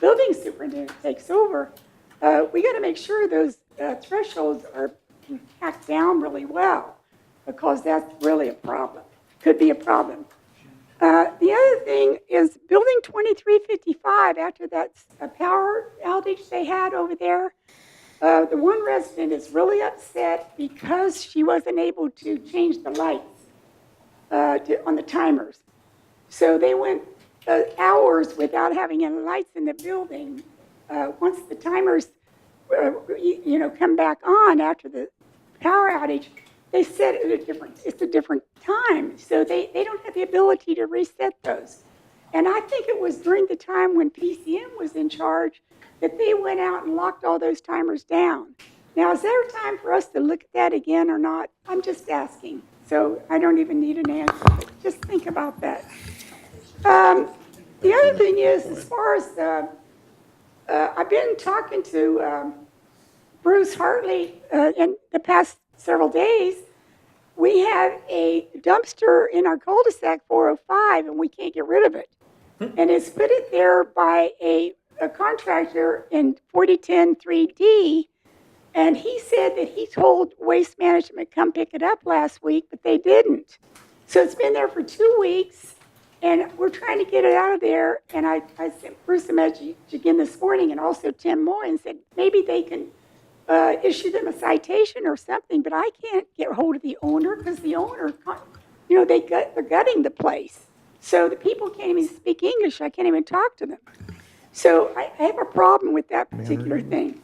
building superintendent takes over. We got to make sure those thresholds are hacked down really well, because that's really a problem, could be a problem. The other thing is Building 2355, after that power outage they had over there, the one resident is really upset because she wasn't able to change the lights on the timers. So they went hours without having any lights in the building. Once the timers, come back on after the power outage, they set it it's a different time. So they don't have the ability to reset those. And I think it was during the time when PCM was in charge that they went out and locked all those timers down. Now, is there time for us to look at that again or not? I'm just asking. So I don't even need an answer, but just think about that. The other thing is, as far as, I've been talking to Bruce Hartley in the past several days. We have a dumpster in our cul-de-sac 405, and we can't get rid of it. And it's put it there by a a contractor in 4010 3D, and he said that he told Waste Management come pick it up last week, but they didn't. So it's been there for 2 weeks, and we're trying to get it out of there. And I sent Bruce a message again this morning, and also Tim Moy, and said maybe they can issue them a citation or something, but I can't get hold of the owner because the owner, they're gutting the place. So the people can't even speak English. I can't even talk to them. So I have a problem with that particular thing.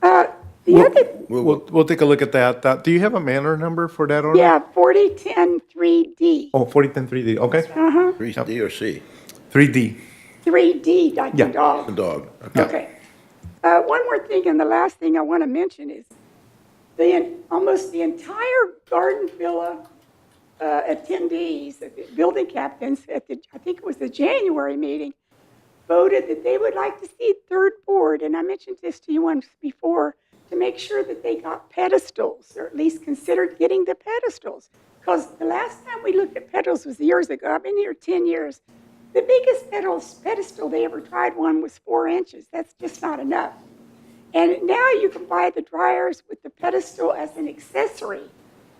The other, We'll take a look at that. Do you have a manor number for that order? yeah, 4010 3D. Oh, 4010 3D, okay. 3D or C? 3D. 3D, like Yeah. the dog. The dog. Okay. Okay. One more thing, and the last thing I want to mention is almost the entire garden villa attendees, the building captains I think it was the January meeting, voted that they would like to see third board, and I mentioned this to you once before, to make sure that they got pedestals, or at least considered getting the pedestals. Because the last time we looked at pedestals was years ago. I've been here 10 years. The biggest pedestal they ever tried one was 4 inches. That's just not enough. And now you can buy the dryers with the pedestal as an accessory.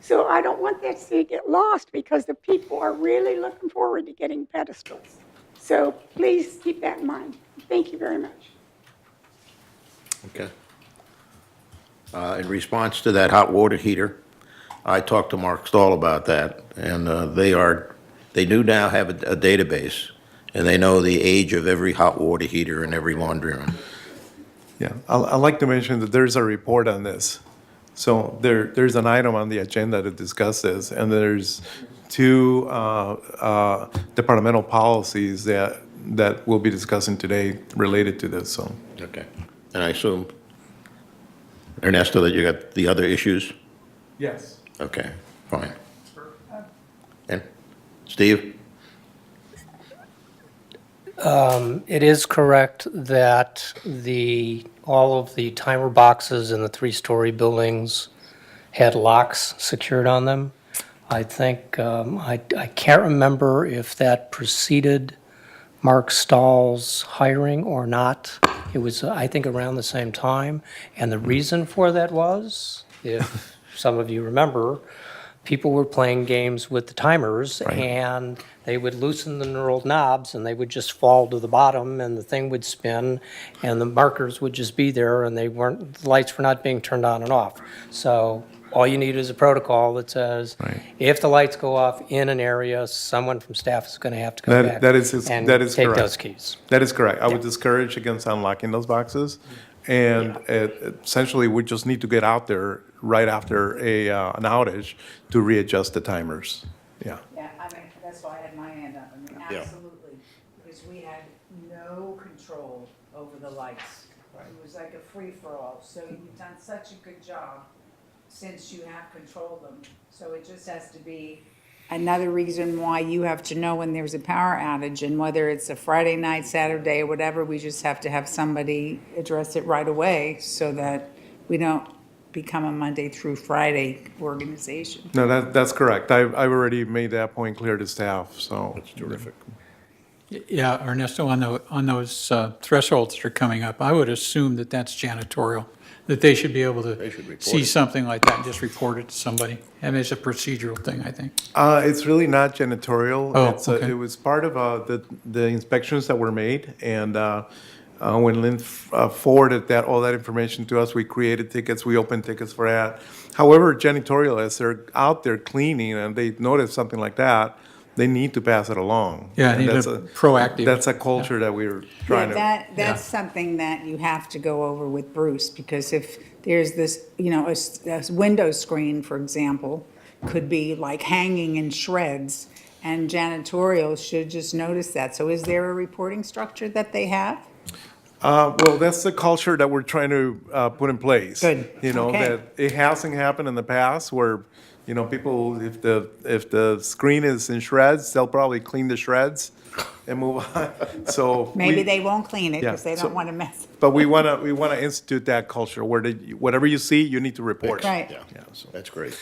So I don't want that to get lost because the people are really looking forward to getting pedestals. So please keep that in mind. Thank you very much. Okay. In response to that hot water heater, I talked to Mark Stahl about that, and they do now have a database, and they know the age of every hot water heater in every laundry room. Yeah, I'd like to mention that there's a report on this. So there's an item on the agenda to discuss this, and there's 2 departmental policies that we'll be discussing today related to this, so. Okay. And I assume, Ernesto, that you got the other issues? Yes. Okay, fine. And Steve? It is correct that all of the timer boxes in the 3-story buildings had locks secured on them. I think, I can't remember if that preceded Mark Stahl's hiring or not. It was, I think, around the same time. And the reason for that was, if some of you remember, people were playing games with the timers, and they would loosen the knurled knobs, and they would just fall to the bottom, and the thing would spin, and the markers would just be there, and the lights were not being turned on and off. So all you need is a protocol that says, if the lights go off in an area, someone from staff is going to have to come back That is and correct. take those keys. That is correct. I would discourage against unlocking those boxes. And essentially, we just need to get out there right after an outage to readjust the timers. Yeah. Yeah, I mean, that's why I had my hand up. I mean, Yeah. absolutely, because we had no control over the lights. It was like a free-for-all, so you've done such a good job since you have controlled them. So it just has to be another reason why you have to know when there's a power outage, and whether it's a Friday night, Saturday, or whatever, we just have to have somebody address it right away so that we don't become a Monday through Friday organization. No, that's correct. I've already made that point clear to staff, so. That's terrific. Yeah, Ernesto, on those thresholds that are coming up, I would assume that that's janitorial, that they should be able They to should report see it. something like that and just report it to somebody. And it's a procedural thing, I think. It's really not janitorial. Oh, It's, okay. It was part of the inspections that were made, and when Lynn forwarded all that information to us, we created tickets, we opened tickets for that. However, janitorial, as they're out there cleaning and they notice something like that, they need to pass it along. Yeah, And need that's a proactive. That's a culture that we're trying to. That's something that you have to go over with Bruce, because if there's this, a window screen, for example, could be like hanging in shreds, and janitorial should just notice that. So is there a reporting structure that they have? Well, that's the culture that we're trying to put in place. Good. Okay. That it hasn't happened in the past where, people, if the screen is in shreds, they'll probably clean the shreds and move on. So Maybe they won't clean it Yeah, because they so- don't want to mess. But we want to institute that culture where whatever you see, you need to report. Right. Yeah, that's great.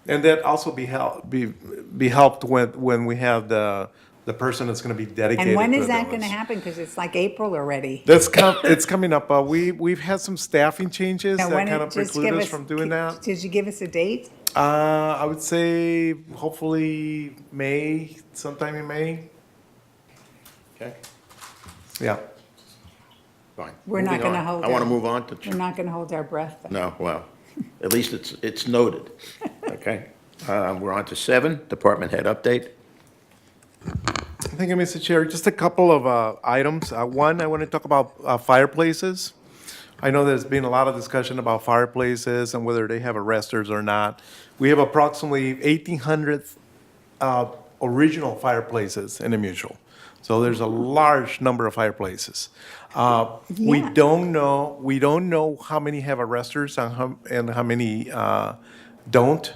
And that also be helped when we have the the person that's going to be dedicated And when to is that those. gonna happen? Because it's like April already. It's coming up. We've had some staffing changes Now, that when kind it- of just preclude give us from doing that. Did you give us a date? I would say hopefully May, sometime in May. Okay, Yeah. fine. We're not Moving gonna on. hold I want to our- move on to, We're not gonna hold our breath, though. no, well, at least it's noted. Okay. We're on to 7, department head update. Thank you, Mr. Chair. Just a couple of items. One, I want to talk about fireplaces. I know there's been a lot of discussion about fireplaces and whether they have arresters or not. We have approximately 1,800 original fireplaces in the mutual. So there's a large number of fireplaces. We Yeah. don't know how many have arresters and how many don't.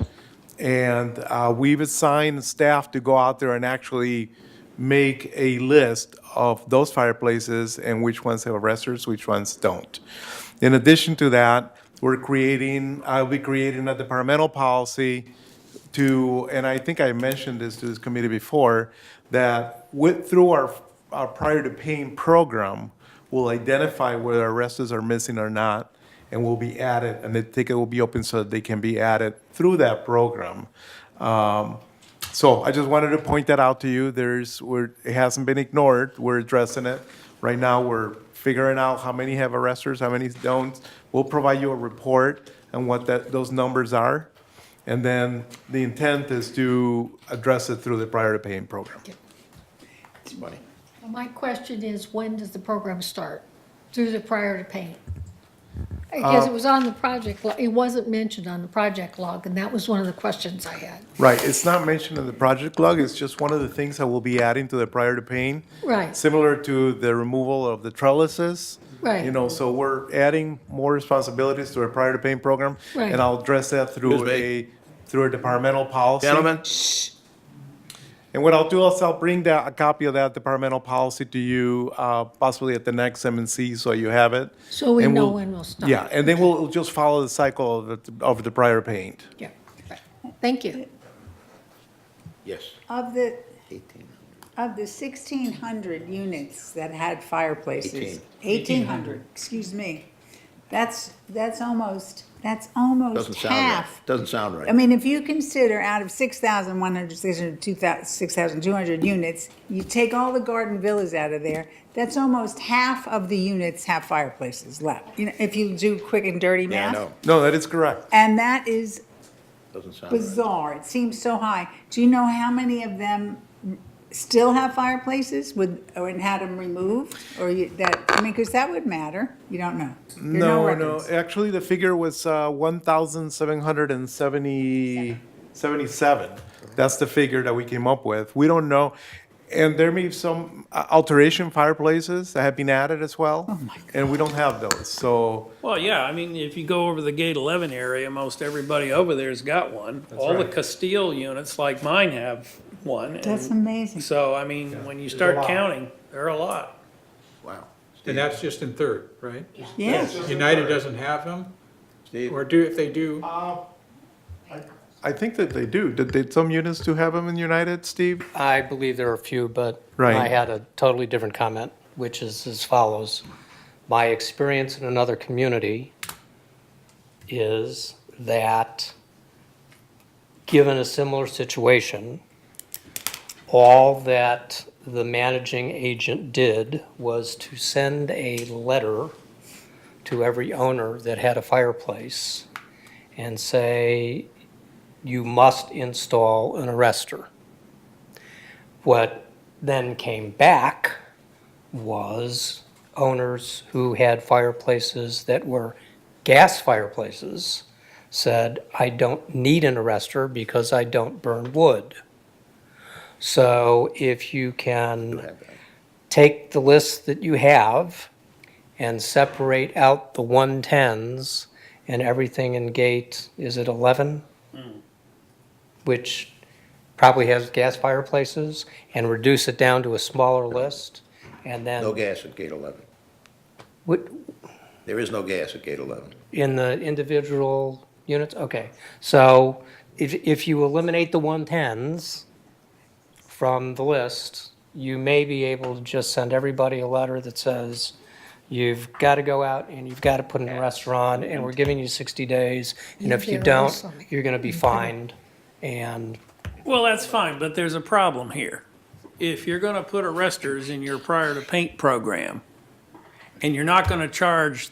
And we've assigned staff to go out there and actually make a list of those fireplaces and which ones have arresters, which ones don't. In addition to that, I'll be creating a departmental policy to, and I think I mentioned this to this committee before, that through our prior to paying program, we'll identify whether arrests are missing or not, and will be added, and the ticket will be open so that they can be added through that program. So I just wanted to point that out to you. It hasn't been ignored. We're addressing it. Right now, we're figuring out how many have arresters, how many don't. We'll provide you a report on what those numbers are. And then the intent is to address it through the prior to paying program. Buddy. My question is, when does the program start? Through the prior to paying? Because it was on the project, it wasn't mentioned on the project log, and that was one of the questions I had. Right, it's not mentioned in the project log, it's just one of the things that we'll be adding to the prior to paying. Right. Similar to the removal of the trellises. Right. You know, so we're adding more responsibilities to our prior to paying program. Right. And I'll address that through Excuse a departmental policy. Gentlemen, And what I'll do is I'll bring a copy of that departmental policy to you, possibly at the next M&C, so you have it. So we And know we'll- when we'll start. Yeah, and then we'll just follow the cycle of the prior paint. Yeah, right. Thank you. yes, Of the 18. 1,600 units that had fireplaces. 18. 1,800, excuse me. That's almost Doesn't sound right. half. Doesn't sound I right. mean, if you consider out of 6,100, 6,200 units, you take all the garden villas out of there, that's almost half of the units have fireplaces left. You know, if you do quick and dirty Yeah, math. I know, No, that is correct. And that is doesn't sound right. bizarre. It seems so high. Do you know how many of them still have fireplaces or had them removed? Or because that would matter. You don't know. There are No, records. actually, the figure was 1,777. That's the figure that we came up with. We don't know. And there may be some alteration fireplaces that have been added as well. Oh, my And we don't have those, so, Well, yeah, I mean, if you go over the Gate 11 area, most everybody over there's got one. All the right. Castile units, like mine, have one. and That's amazing. So, I mean, when you There's a start lot. counting, there are a lot. Wow. And that's just in Third, right? Yeah. United doesn't have them? Steve? Or if they do, I think that they do. Did some units do have them in United, Steve? I believe there are a few, but Right. I had a totally different comment, which is as follows. My experience in another community is that, given a similar situation, all that the managing agent did was to send a letter to every owner that had a fireplace and say, you must install an arrestor. What then came back was owners who had fireplaces that were gas fireplaces said, I don't need an arrestor because I don't burn wood. So if you can take the list that you have and separate out the 110s and everything in gate, is it 11? Which probably has gas fireplaces, and reduce it down to a smaller list, and then. No gas at gate 11. What, There is no gas at gate 11. in the individual units? Okay, so if you eliminate the 110s from the list, you may be able to just send everybody a letter that says, you've got to go out and you've got to put in a restaurant, and we're giving you 60 days, and if you There don't, also. you're going to be fined. And Well, that's fine, but there's a problem here. If you're gonna put arresters in your prior to paint program, and you're not gonna charge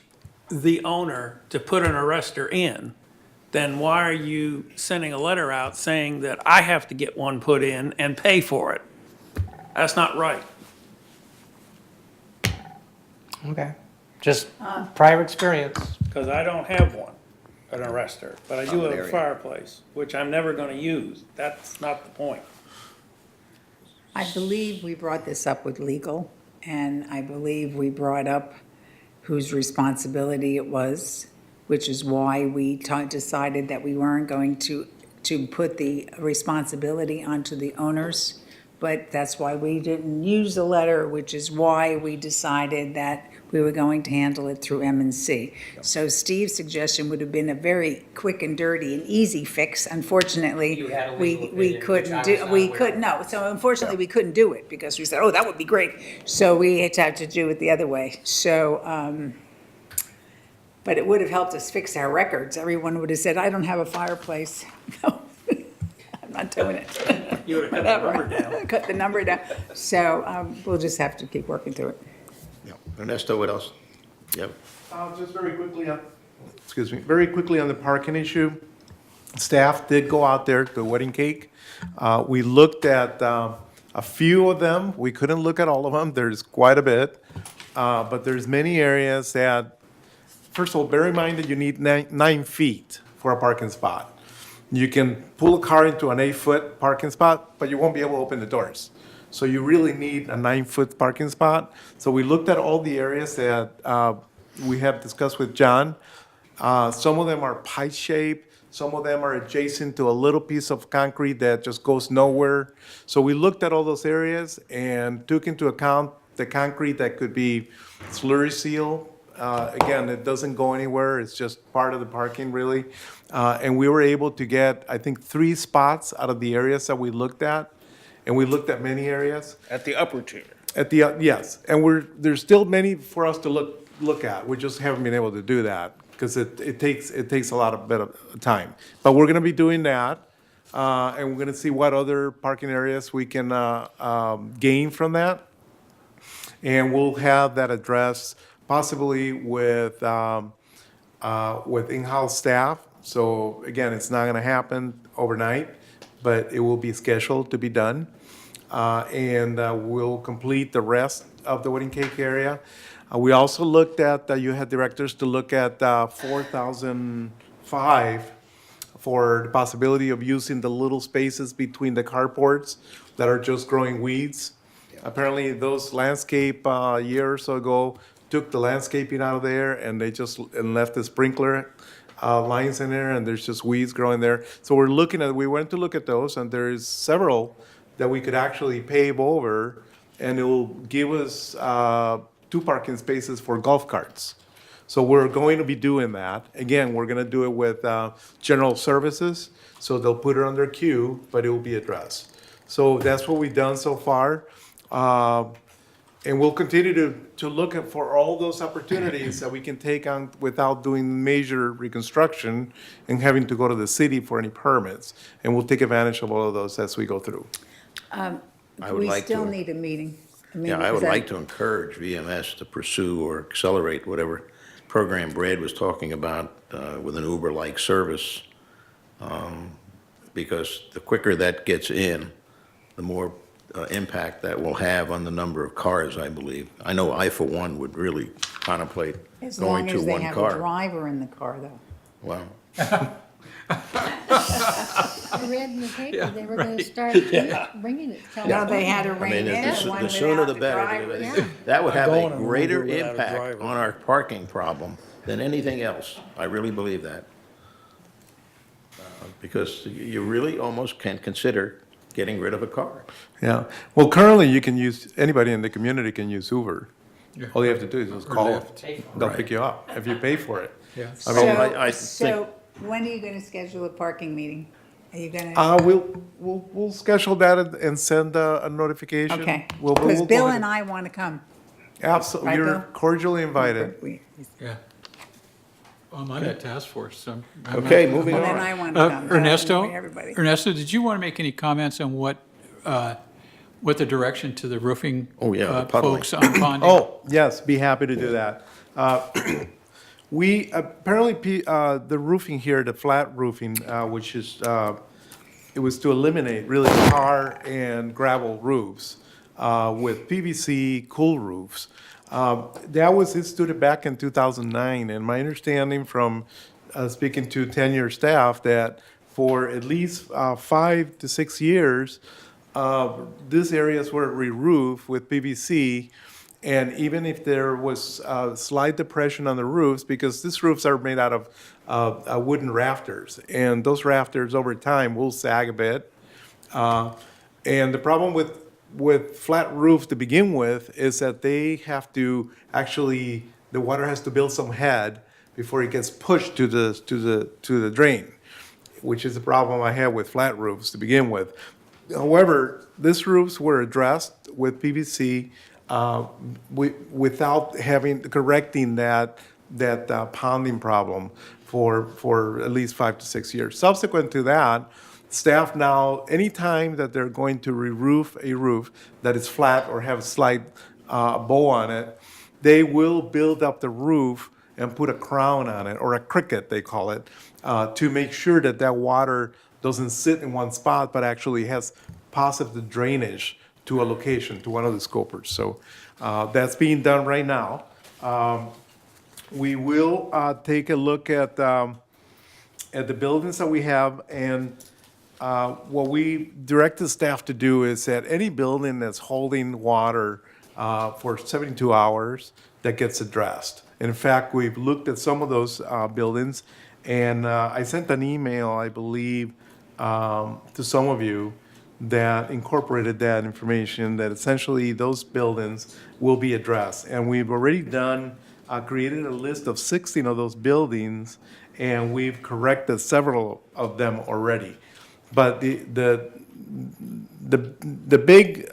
the owner to put an arrestor in, then why are you sending a letter out saying that I have to get one put in and pay for it? That's not right. Okay. Just prior experience. Because I don't have one, an arrestor, but I do have a area. fireplace, which I'm never gonna use. That's not the point. I believe we brought this up with legal, and I believe we brought up whose responsibility it was, which is why we decided that we weren't going to put the responsibility onto the owners. But that's why we didn't use the letter, which is why we decided that we were going to handle it through M&C. So Steve's suggestion would have been a very quick and dirty and easy fix. Unfortunately, You had a we legal we opinion, couldn't which I do, was not we aware couldn't, of. no. So unfortunately, we couldn't do it because we said, oh, that would be great. So we had to do it the other way. So, but it would have helped us fix our records. Everyone would have said, I don't have a fireplace. No, I'm not doing it. You would have cut the number down. Cut the number down. So we'll just have to keep working through it. Yeah. Ernesto, what else? Yep. Just very quickly very quickly on the parking issue. Staff did go out there to Wedding Cake. We looked at a few of them. We couldn't look at all of them. There's quite a bit. But there's many areas that, first of all, bear in mind that you need 9 feet for a parking spot. You can pull a car into an 8-foot parking spot, but you won't be able to open the doors. So you really need a 9-foot parking spot. So we looked at all the areas that we have discussed with John. Some of them are pie-shaped. Some of them are adjacent to a little piece of concrete that just goes nowhere. So we looked at all those areas and took into account the concrete that could be slurry seal. Again, it doesn't go anywhere. It's just part of the parking, really. And we were able to get, I think, 3 spots out of the areas that we looked at. And we looked at many areas. At the upper tier. At the, yes, and there's still many for us to look at. We just haven't been able to do that because it takes a lot of bit of time. But we're gonna be doing that, and we're gonna see what other parking areas we can gain from that. And we'll have that addressed possibly with in-house staff. So again, it's not gonna happen overnight, but it will be scheduled to be done. And we'll complete the rest of the Wedding Cake area. We also looked at, you had directors to look at 4005 for the possibility of using the little spaces between the carports that are just growing weeds. Apparently, those landscape, a year or so ago, took the landscaping out of there and they just left the sprinkler lines in there, and there's just weeds growing there. So we went to look at those, and there's several that we could actually pave over, and it will give us 2 parking spaces for golf carts. So we're going to be doing that. Again, we're gonna do it with general services, so they'll put it on their queue, but it will be addressed. So that's what we've done so far. And we'll continue to look for all those opportunities that we can take on without doing major reconstruction and having to go to the city for any permits. And we'll take advantage of all of those as we go through. I would We like still to- need a meeting. Yeah, I would like to encourage VMS to pursue or accelerate whatever program Brad was talking about with an Uber-like service, because the quicker that gets in, the more impact that will have on the number of cars, I believe. I know I, for one, would really contemplate As going long to as they one have a car. driver in the car, though. Well, I read in the paper, they were gonna start bringing it to No, California. they had to I rein mean, in the one the sooner without the the better. driver. Yeah. That would have going a on an greater Uber without a impact driver. on our parking problem than anything else. I really believe that. Because you really almost can consider getting rid of a car. Yeah, well, currently you can anybody in the community can use Uber. All you have to do is just call them. They'll pick you up if you pay for it. Yeah. I mean, So, I so think, when are you gonna schedule a parking meeting? Are you gonna? We'll schedule that and send a notification. Okay, We'll because go Bill ahead and I want to come. Absolutely, Right, you're Bill? cordially invited. Yeah. I'm on that task force, so. I'm Okay, not- moving Well, then on. I want to come. Ernesto, Everybody. did you want to make any comments on what the direction to the roofing Oh, yeah, the puddling. folks on Ponding? Oh, yes, be happy to do that. We, apparently, the roofing here, the flat roofing, which is, it was to eliminate really tar and gravel roofs with PVC cool roofs. That was instituted back in 2009, and my understanding from speaking to tenured staff that for at least 5 to 6 years, these areas were re-roofed with PVC, and even if there was slight depression on the roofs, because these roofs are made out of wooden rafters, and those rafters over time will sag a bit. And the problem with flat roofs to begin with is that they have to actually, the water has to build some head before it gets pushed to the drain, which is the problem I have with flat roofs to begin with. However, these roofs were addressed with PVC without correcting that ponding problem for at least 5 to 6 years. Subsequent to that, staff now, anytime that they're going to re-roof a roof that is flat or have a slight bow on it, they will build up the roof and put a crown on it, or a cricket, they call it, to make sure that that water doesn't sit in one spot, but actually has positive drainage to a location, to one of the scopers. So that's being done right now. We will take a look at the buildings that we have, and what we direct the staff to do is that any building that's holding water for 72 hours, that gets addressed. In fact, we've looked at some of those buildings, and I sent an email, I believe, to some of you that incorporated that information, that essentially those buildings will be addressed. And we've already created a list of 16 of those buildings, and we've corrected several of them already. But the big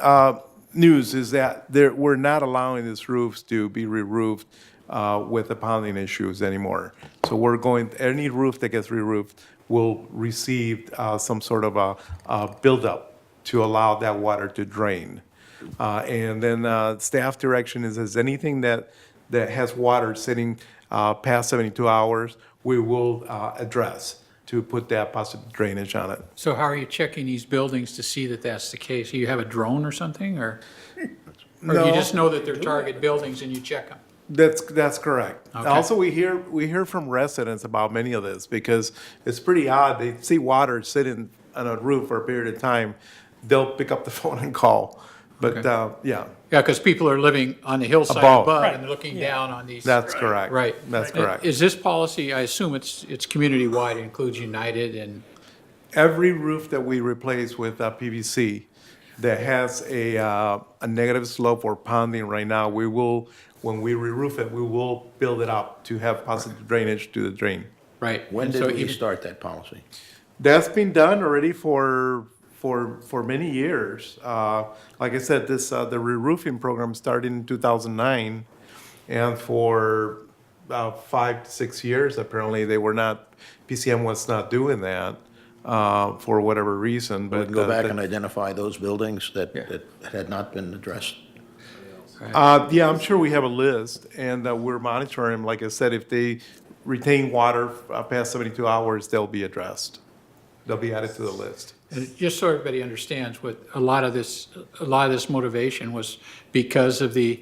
news is that we're not allowing these roofs to be re-roofed with the ponding issues anymore. So any roof that gets re-roofed will receive some sort of a buildup to allow that water to drain. And then staff direction is anything that has water sitting past 72 hours, we will address to put that positive drainage on it. So how are you checking these buildings to see that that's the case? You have a drone or something, or you No. just know that they're target buildings and you check them? That's correct. Okay. Also, we hear from residents about many of this, because it's pretty odd. They see water sitting on a roof for a period of time, they'll pick up the phone and call. But, Okay. yeah, Yeah, because people are living on the hillside Above. above Right. and they're looking down on these. that's correct. Right. That's correct. Is this policy, I assume it's community-wide, it includes United and, Every roof that we replace with PVC that has a negative slope or ponding right now, when we re-roof it, we will build it up to have positive drainage to the drain. right? When And did so we even- start that policy? That's been done already for many years. Like I said, the re-roofing program started in 2009, and for about 5 to 6 years, apparently, PCM was not doing that for whatever reason, We but. can go back and identify those buildings that had not been addressed. Yeah, I'm sure we have a list, and we're monitoring them. Like I said, if they retain water past 72 hours, they'll be addressed. They'll be added to the list. And just so everybody understands, what a lot of this motivation was because of the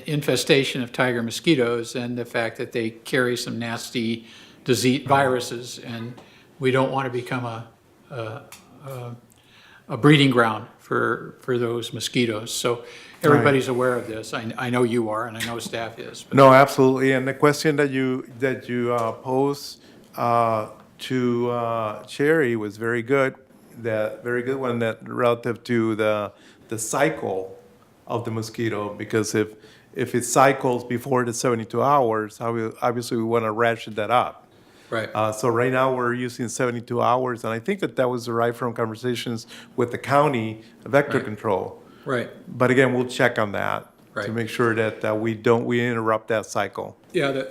infestation of tiger mosquitoes and the fact that they carry some nasty disease, viruses, and we don't want to become a breeding ground for those mosquitoes. So everybody's aware of this. I know you are, and I know staff is. But No, absolutely. And the question that you posed to Cherry was very good. That very good one, that relative to the cycle of the mosquito, because if it cycles before the 72 hours, obviously we want to ratchet that up. Right. So right now, we're using 72 hours, and I think that was derived from conversations with the county vector Right. control. Right. But again, we'll check on that to Right. make sure that we interrupt that cycle. Yeah,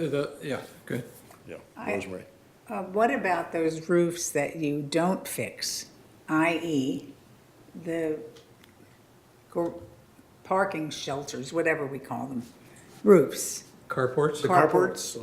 yeah, good. Yeah, I- Rosemary. What about those roofs that you don't fix, i.e. the parking shelters, whatever we call them, roofs? Carports? Carports?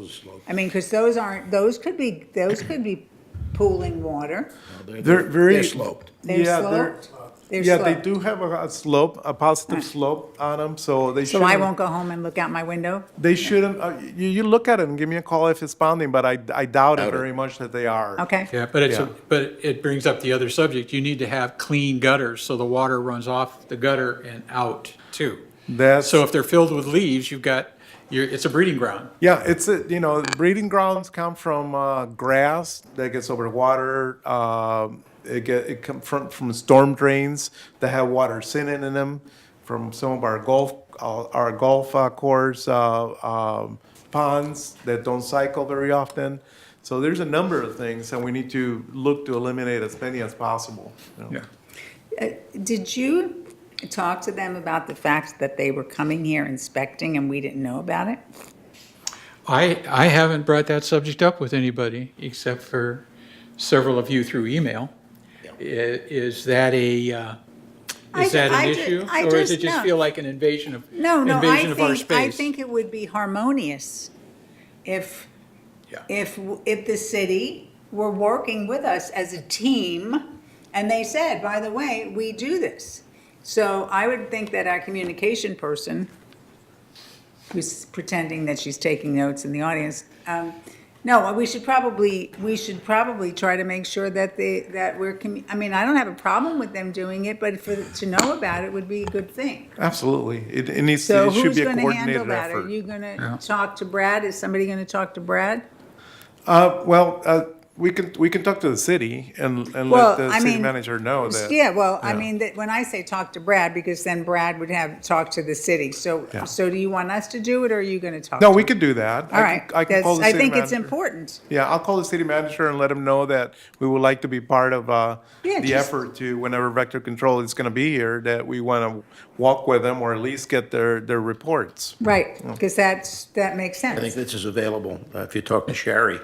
I mean, because those could be pooling water. They're very. They're sloped. They're Yeah, sloped? They're Yeah, they sloped. do have a slope, a positive slope on them, so they So shouldn't. I won't go home and look out my window? They shouldn't, you look at it and give me a call if it's bounding, but I doubt it Doubt it. very much that they are. Okay. Yeah, but Yeah. but it brings up the other subject. You need to have clean gutters so the water runs off the gutter and out too. That's, So if they're filled with leaves, it's a breeding ground. yeah, breeding grounds come from grass that gets over water. It comes from storm drains that have water sitting in them, from some of our golf course ponds that don't cycle very often. So there's a number of things, and we need to look to eliminate as many as possible. You know. Yeah. Did you talk to them about the fact that they were coming here inspecting and we didn't know about it? I haven't brought that subject up with anybody except for several of you through email. Is that an issue? I Or does it just- just no. feel like an invasion of our space? I think it would be harmonious if, Yeah. if the city were working with us as a team and they said, by the way, we do this. So I would think that our communication person, who's pretending that she's taking notes in the audience, no, we should probably try to make sure that I mean, I don't have a problem with them doing it, but to know about it would be a good thing. Absolutely. It needs So to, it should who's be a gonna handle coordinated that? Are effort. you gonna talk to Brad? Is somebody gonna talk to Brad? We can talk to the city and Well, let the I city mean, manager know that. Yeah, well, I yeah. mean, that when I say talk to Brad, because then Brad would have talked to the city. So do you want us to do it, or are you gonna talk? No, to we him? could do that. All right, I can call the I city think it's manager. important. Yeah, I'll call the city manager and let him know that we would like to be part of Yeah, the just- effort to, whenever vector control is gonna be here, that we wanna walk with them or at least get their reports. Right, because that makes I think sense. this is available if you talk to Sherry.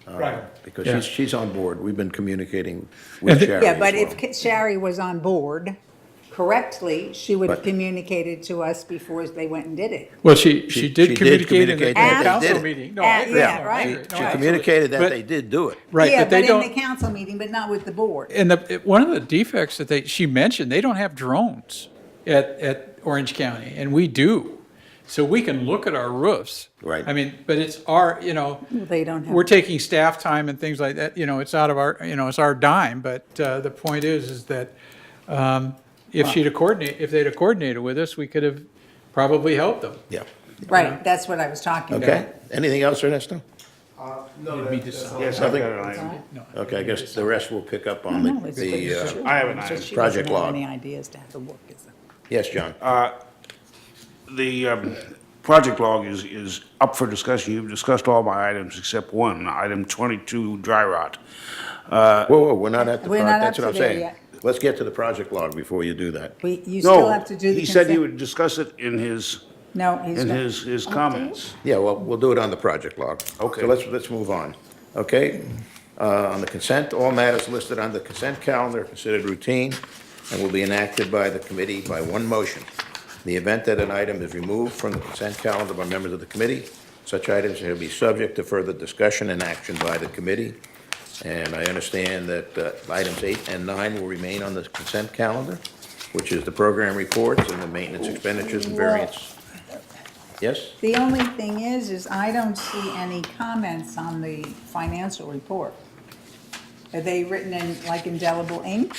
Right. Because Yeah. she's on board. We've been communicating with And the- Sherry. Yeah, but as well. if Shari was on board correctly, she would have But- communicated to us before they went and did it. Well, she She did did communicate in the communicate that they council did it. meeting. No, I agree. Yeah, No, I right. agree. No, She absolutely. communicated that But- they did do it. Right, Yeah, but they in the don't, council meeting, but not with the board. and one of the defects that she mentioned, they don't have drones at Orange County, and we do. So we can look at our roofs. Right. I mean, but it's our, They don't have. we're taking staff time and things like that, it's out of our, it's our dime, but the point is that if they'd have coordinated with us, we could have probably helped them. Yeah. Right, that's what I was talking about. Okay. Anything else, Ernesto? No, Didn't mean to sound- Yes, I've got an item. Okay, I guess the rest will pick up on No, it's the good. I have an So item. she Project doesn't have log. any ideas to how to work this. yes, John. The project log is up for discussion. You've discussed all my items except one, item 22, dry rot. Whoa, we're not at the, We're not that's up what I'm to there saying. yet. Let's get to the project log before you do that. You still No, have to do the he said he consent. would discuss it in his No, he's in not. his comments. Yeah, well, we'll do it on the project log. Okay. So let's move on. Okay? On the consent, all matters listed on the consent calendar are considered routine and will be enacted by the committee by one motion. In the event that an item is removed from the consent calendar by members of the committee, such items shall be subject to further discussion and action by the committee. And I understand that items 8 and 9 will remain on the consent calendar, which is the program reports and the maintenance expenditures and variance. Yes? The only thing is I don't see any comments on the financial report. Are they written in like indelible ink?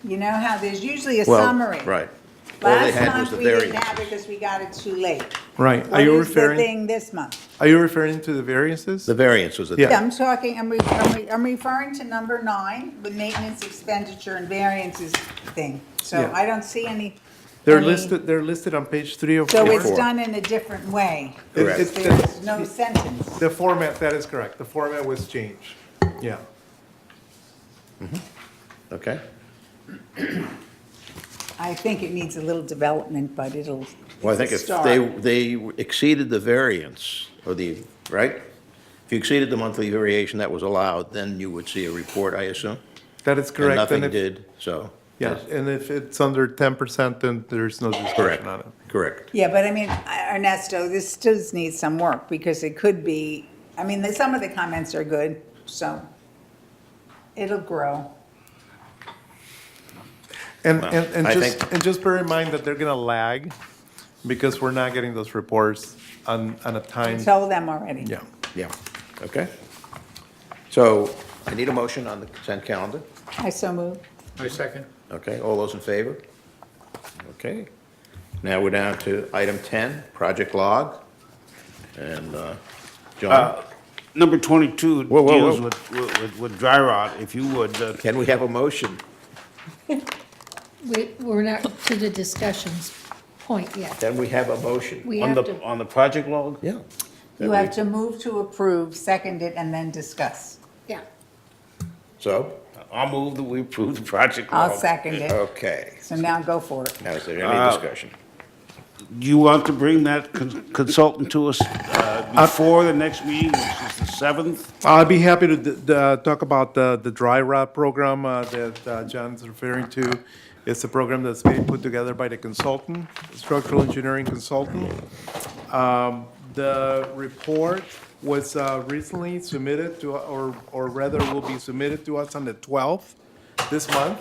You know how there's usually a Well, summary. right. All they Last had was month the we didn't variance. have it because we got it too late. Right. What is the thing this month? Are you referring to the variances? The variance was the. Yeah. Yeah, I'm referring to number 9, the maintenance expenditure and variances thing. So Yeah. I don't see any They're mean- listed on page 3 or 4. So it's Four. done in a different way. Correct. There's no sentence. The format, that is correct. The format was changed. Yeah. Okay? I think it needs a little development, but it'll, Well, I think it's if a they start. exceeded the variance, or the, right? If you exceeded the monthly variation that was allowed, then you would see a report, I assume? That is And correct. nothing if- did, so. Yeah, and if it's under 10%, then there's no Correct, discussion on it. correct. Yeah, but I mean, Ernesto, this does need some work because it could be, I mean, some of the comments are good, so it'll grow. And, Well, and I just, think- and just bear in mind that they're gonna lag because we're not getting those reports on a time. Told them already. Yeah. Yeah, okay. So I need a motion on the consent calendar. I so move. I second. Okay, all those in favor? Okay. Now we're down to item 10, project log. And, John, Number 22 Whoa, whoa, deals whoa. with dry rot, if you would. can we have a motion? We're not to the discussions point yet. Can we have a motion? We On have to, on the project log? Yeah. You have to move to approve, second it, and then discuss. yeah. So, I'll move that we approve the project log. I'll second it. okay. So now go for it. Now, is there any discussion? Do you want to bring that consultant to us before the next meeting, which is the 7th? I'd be happy to talk about the dry rot program that John's referring to. It's a program that's being put together by the consultant, structural engineering consultant. The report was recently submitted to, or rather will be submitted to us on the 12th this month.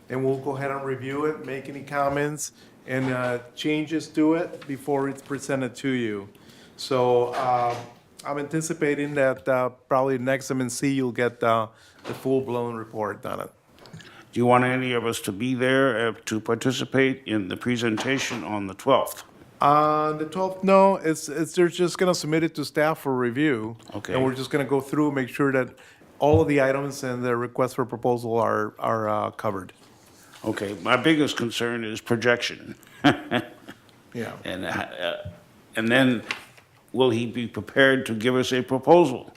And we'll go ahead and review it, make any comments and changes to it before it's presented to you. So I'm anticipating that probably next MNC you'll get the full-blown report on it. Do you want any of us to be there to participate in the presentation on the 12th? On the 12th, no, they're just gonna submit it to staff for review. Okay. And we're just gonna go through, make sure that all of the items and the request for proposal are covered. Okay, my biggest concern is projection. Yeah. And then, will he be prepared to give us a proposal?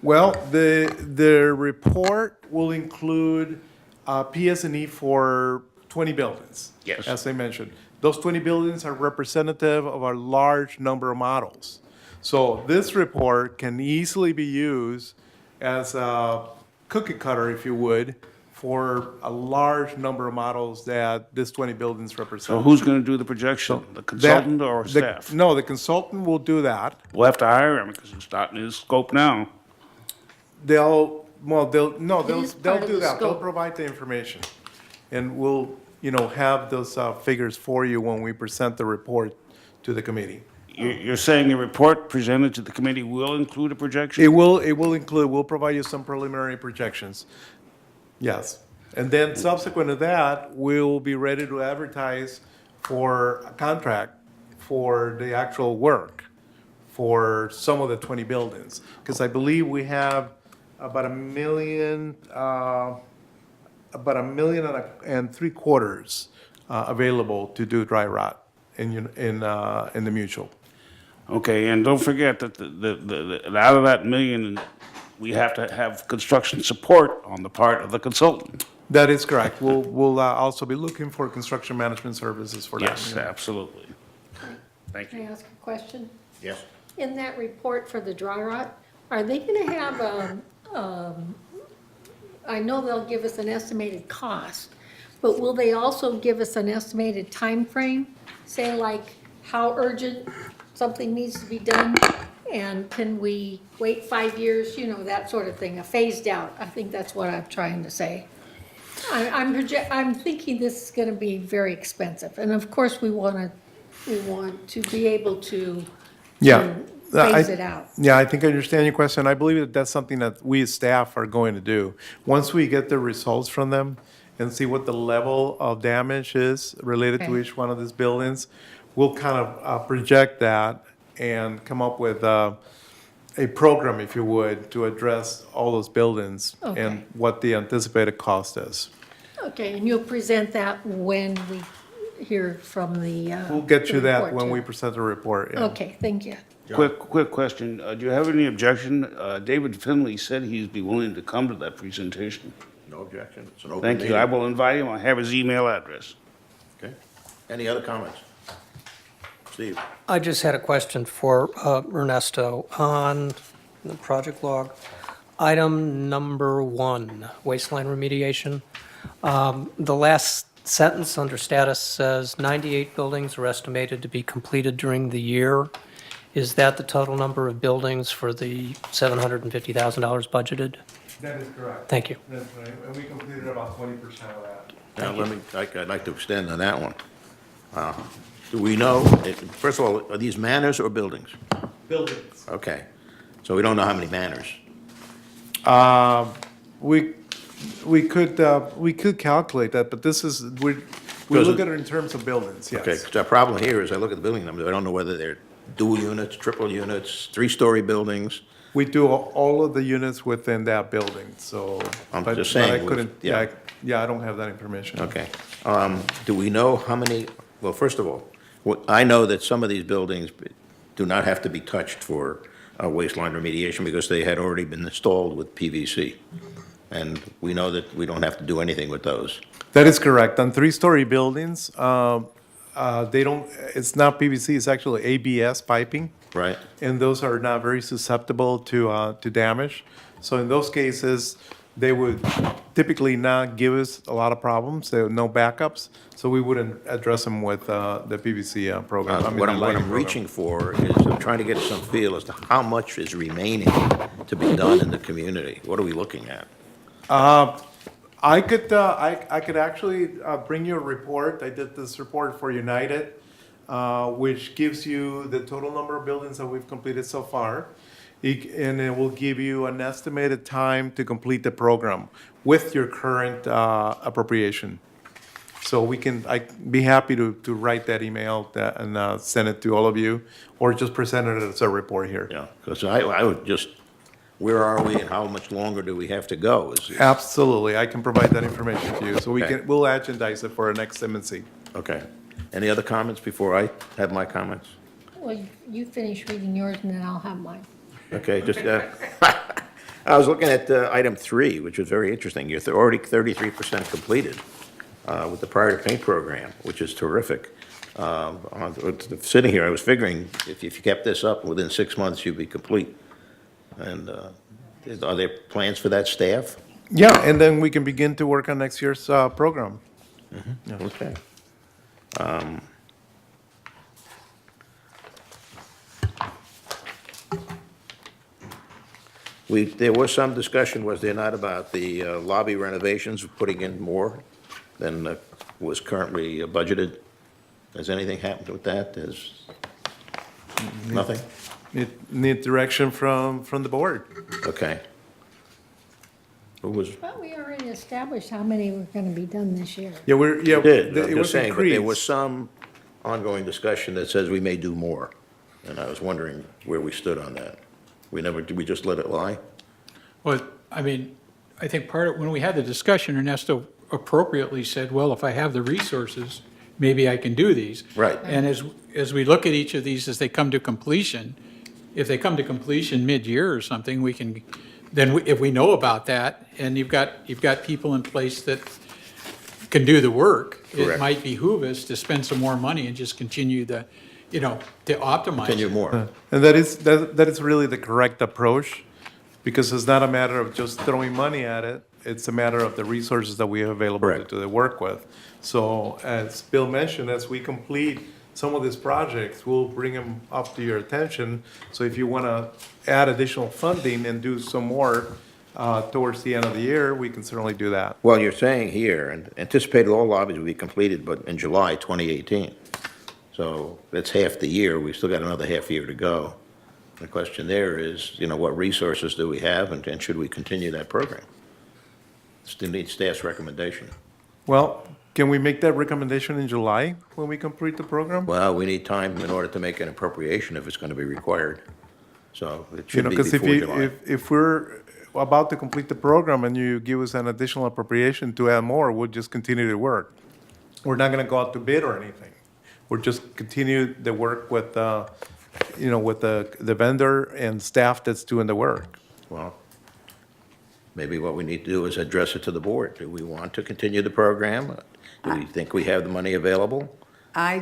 Well, the report will include PS&E for 20 buildings. Yes. As I mentioned. Those 20 buildings are representative of a large number of models. So this report can easily be used as a cookie cutter, if you would, for a large number of models that this 20 buildings So represent. who's going to do the projection, the consultant or The- staff? No, the consultant will do that. We'll have to hire him because it's not in his scope now. They'll is part do of that. the They'll scope. provide the information. And we'll, have those figures for you when we present the report to the committee. You're saying the report presented to the committee will include a projection? It will include, we'll provide you some preliminary projections. Yes. And then subsequent to that, we'll be ready to advertise for a contract for the actual work for some of the 20 buildings. Because I believe we have about $1.3 million available to do dry rot in the mutual. Okay, and don't forget that out of that million, we have to have construction support on the part of the consultant. That is correct. We'll also be looking for construction management services for that. Yes, absolutely. Thank Can I you. ask a question? Yes. In that report for the dry rot, are they gonna have, I know they'll give us an estimated cost, but will they also give us an estimated time frame? Say like how urgent something needs to be done, and can we wait 5 years, that sort of thing, a phased out, I think that's what I'm trying to say. I'm thinking this is gonna be very expensive, and of course, we want to be able to Yeah. phase it out. Yeah, I think I understand your question. I believe that that's something that we as staff are going to do. Once we get the results from them and see what the level of damage is related to Okay. each one of these buildings, we'll kind of project that and come up with a program, if you would, to address all those buildings Okay. and what the anticipated cost is. Okay, and you'll present that when we hear from the. We'll get you the that report, when we too. present the report, yeah. Okay, thank you. Quick question. Do you have any objection? David Finley said he'd be willing to come to that presentation. No objection, it's an open Thank meeting. you. I will invite him. I have his email address. Okay. Any other comments? Steve? I just had a question for Ernesto on the project log. Item number 1, wasteline remediation. The last sentence under status says 98 buildings are estimated to be completed during the year. Is that the total number of buildings for the $750,000 budgeted? That is correct. Thank you. That's right, and we completed about 20% of that. Now, I'd like to extend on that one. Do we know, first of all, are these manors or buildings? Buildings. Okay, so we don't know how many manors. We could calculate that, but this is, we Because look it- at it in terms of buildings, yes. Okay, 'cause our problem here is I look at the building numbers, I don't know whether they're dual units, triple units, three-story buildings. We do all of the units within that building, so. I'm but- just but I saying, couldn't, yeah. yeah, I don't have that information. Okay. Do we know how many, well, first of all, I know that some of these buildings do not have to be touched for wasteline remediation because they had already been installed with PVC. And we know that we don't have to do anything with those. That is correct. On three-story buildings, they don't, it's not PVC, it's actually ABS piping. Right. And those are not very susceptible to damage. So in those cases, they would typically not give us a lot of problems, there are no backups, so we wouldn't address them with the PVC program. I mean, What the I'm lighting program. reaching for is I'm trying to get some feel as to how much is remaining to be done in the community. What are we looking at? I could actually bring you a report. I did this report for United, which gives you the total number of buildings that we've completed so far. And it will give you an estimated time to complete the program with your current appropriation. So I'd be happy to write that email and send it to all of you, or just present it as a report here. Yeah, because I would just, where are we and how much longer do we have to go? Absolutely, I can provide that information to you, so Okay. we'll agendize it for our next MNC. Okay. Any other comments before I have my comments? Well, you finish reading yours and then I'll have mine. Okay, just, I was looking at item 3, which was very interesting. You're already 33% completed with the prior to paint program, which is terrific. Sitting here, I was figuring if you kept this up, within 6 months, you'd be complete. And are there plans for that staff? Yeah, and then we can begin to work on next year's program. Okay. There was some discussion, was there not, about the lobby renovations, putting in more than was currently budgeted? Has anything happened with that? Nothing? Need direction from the board. Okay. Who was, But we already established how many were gonna be done this year. Yeah, you did, it I'm just was saying, but there was increased. some ongoing discussion that says we may do more. And I was wondering where we stood on that. Did we just let it lie? Well, I mean, I think when we had the discussion, Ernesto appropriately said, well, if I have the resources, maybe I can do these. Right. And as we look at each of these as they come to completion, if they come to completion mid-year or something, we can, if we know about that, and you've got people in place that can do the work, it Correct. might behoove us to spend some more money and just continue to optimize. Continue it. more. And that is really the correct approach, because it's not a matter of just throwing money at it, it's a matter of the resources that we have available Correct. to work with. So as Bill mentioned, as we complete some of these projects, we'll bring them up to your attention. So if you want to add additional funding and do some more towards the end of the year, we can certainly do that. Well, you're saying here, and anticipated all lobbies will be completed, but in July 2018. So that's half the year, we've still got another half year to go. The question there is, what resources do we have, and should we continue that program? Still need staff's recommendation. Well, can we make that recommendation in July when we complete the program? Well, we need time in order to make an appropriation if it's going to be required. So it should be Because before July. if we're, about to complete the program and you give us an additional appropriation to add more, we'll just continue to work. We're not gonna go out to bid or anything. We'll just continue the work with, with the vendor and staff that's doing the work. Well, maybe what we need to do is address it to the board. Do we want to continue the program? Do we think we have the money available? I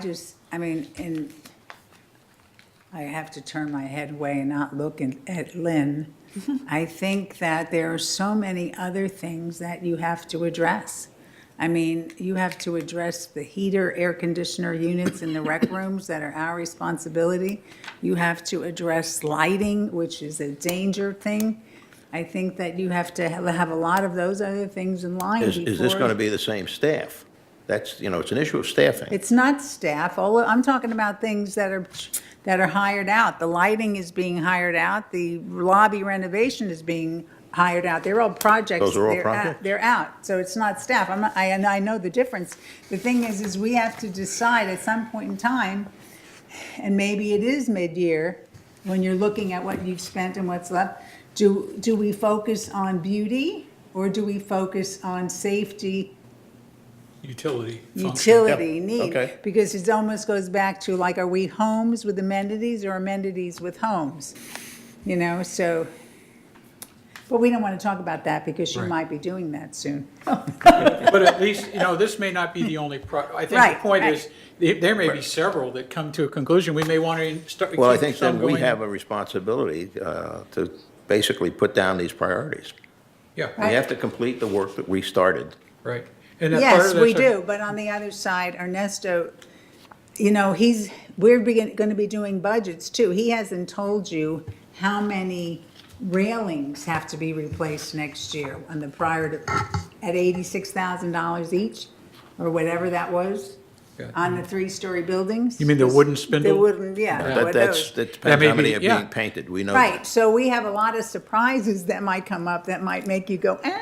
have to turn my head away and not look at Lynn. I think that there are so many other things that you have to address. I mean, you have to address the heater, air conditioner units in the rec rooms that are our responsibility. You have to address lighting, which is a danger thing. I think that you have to have a lot of those other things in line before. Is this going to be the same staff? That's, it's an issue of staffing. It's not staff. I'm talking about things that are hired out. The lighting is being hired out. The lobby renovation is being hired out. They're all projects. Those are all projects? They're out. So it's not staff. I know the difference. The thing is we have to decide at some point in time, and maybe it is mid-year, when you're looking at what you've spent and what's left, do we focus on beauty or do we focus on safety? Utility function. Utility Yep, need. okay. Because it almost goes back to like, are we homes with amenities or amenities with homes? So, but we don't want to talk about that because you Right. might be doing that soon. But at least, this may not be the only, I think Right, the point right. is, there may be several that come to a conclusion. We may want to start. Well, I keep think some then we going. have a responsibility to basically put down these priorities. Yeah, We have to complete the work that we started. right. And that part Yes, of we that's a- do, but on the other side, Ernesto, we're going to be doing budgets too. He hasn't told you how many railings have to be replaced next year on the at $86,000 each, or whatever that was, Yeah. on the 3-story buildings. You mean the wooden spindle? The wooden, yeah. That what that's, those. that That depends may how many be- are yeah. being painted. We know Right, that. so we have a lot of surprises that might come up that might make you go, ah.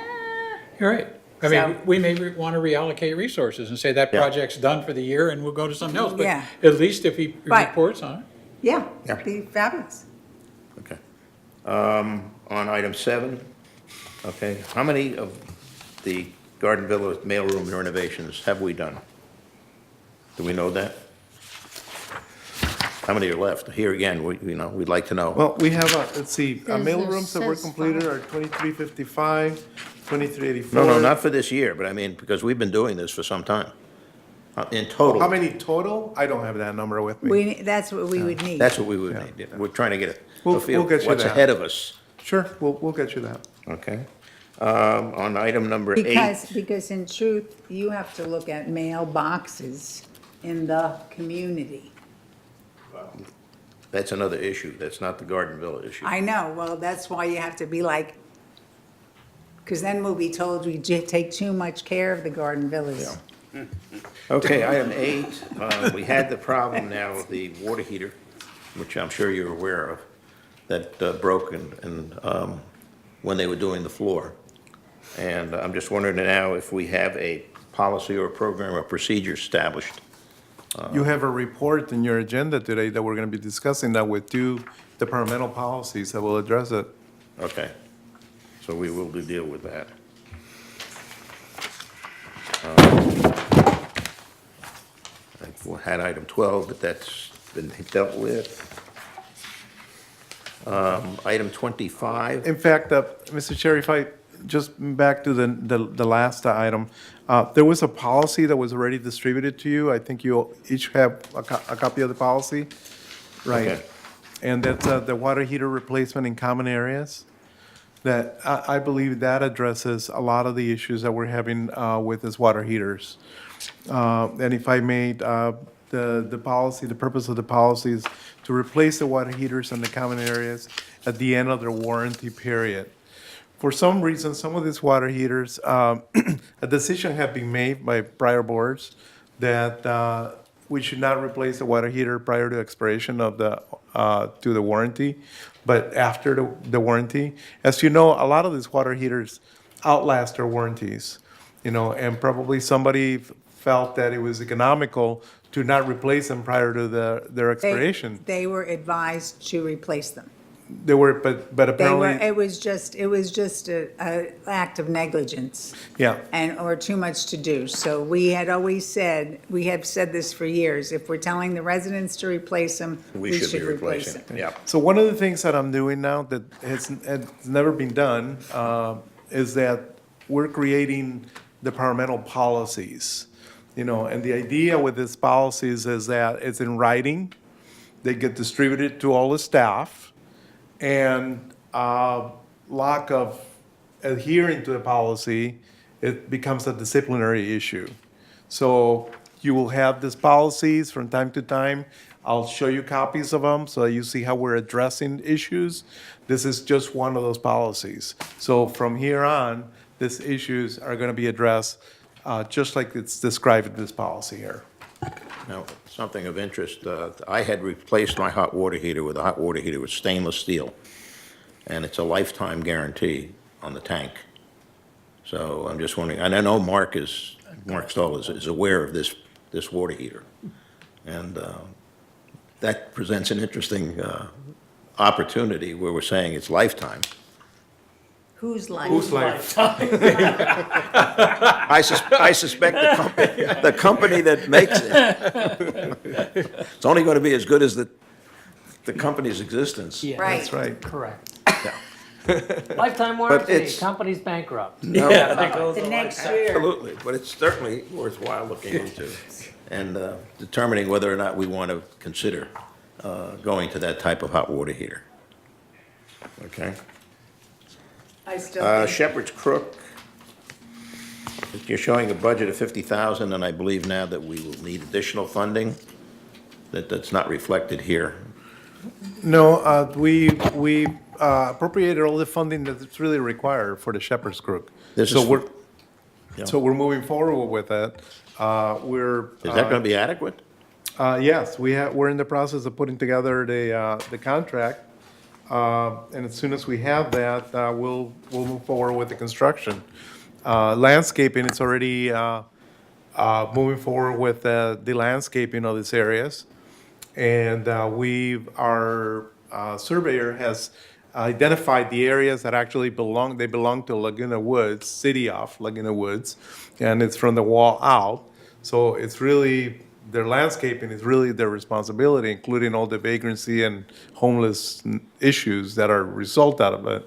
You're right. I mean, So- we may want to reallocate resources and say that Yeah. project's done for the year and we'll go to something else. But Yeah. at least if he Right. reports on it. Yeah, Yeah. be fabulous. Okay. On item 7, okay, how many of the Garden Villa mailroom renovations have we done? Do we know that? How many are left? Here again, we'd like to know. Well, we have, let's see, There's- mail there rooms that were says completed five. are 2355, 2384. No, not for this year, but I mean, because we've been doing this for some time. In total. How many total? I don't have that number with me. That's what we would need. That's what we would need. We're trying to get We'll a feel get you what's that. ahead of us, Sure, we'll get you that. okay? On item number 8. Because in truth, you have to look at mailboxes in the community. That's another issue. That's not the Garden Villa issue. I know, well, that's why you have to be like, because then we'll be told we take too much care of the garden villas. Okay, item 8, we had the problem now of the water heater, which I'm sure you're aware of, that broke when they were doing the floor. And I'm just wondering now if we have a policy or a program or procedure established. You have a report in your agenda today that we're going to be discussing that with 2 departmental policies that will address it. Okay, so we will deal with that. I think we had item 12, but that's been dealt with. Item 25. In fact, Mr. Chair, if I, just back to the last item, there was a policy that was already distributed to you. I think you each have a copy of the policy. Right. Okay. And that's the water heater replacement in common areas. That, I believe that addresses a lot of the issues that we're having with these water heaters. And if I made the policy, the purpose of the policy is to replace the water heaters in the common areas at the end of their warranty period. For some reason, some of these water heaters, a decision had been made by prior boards that we should not replace the water heater prior to expiration of to the warranty, but after the warranty. As you know, a lot of these water heaters outlast their warranties, and probably somebody felt that it was economical to not replace them prior to their expiration. They were advised to replace them. They were, but They were, apparently, it was just a act of negligence. yeah. Or too much to do. So we had always said, we have said this for years, if we're telling the residents to replace them, We should be replacing, yeah. So one of the things that I'm doing now that has never been done is that we're creating departmental policies, and the idea with these policies is that it's in writing, they get distributed to all the staff, and lack of adhering to the policy, it becomes a disciplinary issue. So you will have these policies from time to time. I'll show you copies of them so that you see how we're addressing issues. This is just one of those policies. So from here on, these issues are going to be addressed just like it's described in this policy here. Now, something of interest, I had replaced my hot water heater with a hot water heater with stainless steel, and it's a lifetime guarantee on the tank. So I'm just wondering, and I know Mark Stoll is aware of this water heater, and that presents an interesting opportunity where we're saying it's lifetime. Whose life? Who's life? I suspect the company that makes it. It's only going to be as good as the company's existence. Yeah, Right. That's right. correct. Yeah. Lifetime warranty, it's- company's bankrupt. No, The next year. absolutely, but it's certainly worthwhile looking into and determining whether or not we want to consider going to that type of hot water heater. Okay? I still think, Shepherd's Crook, you're showing a budget of 50,000, and I believe now that we will need additional funding, that's not reflected here. No, we appropriated all the funding that's really required for the Shepherd's Crook. This So is- we're, Yeah. so we're moving forward with that. We're. Is that going to be adequate? Yes, we're in the process of putting together the contract. And as soon as we have that, we'll move forward with the construction. Landscaping, it's already moving forward with the landscaping of these areas. And our surveyor has identified the areas that actually belong to Laguna Woods, city of Laguna Woods, and it's from the wall out. So it's really, their landscaping is really their responsibility, including all the vagrancy and homeless issues that are a result out of it.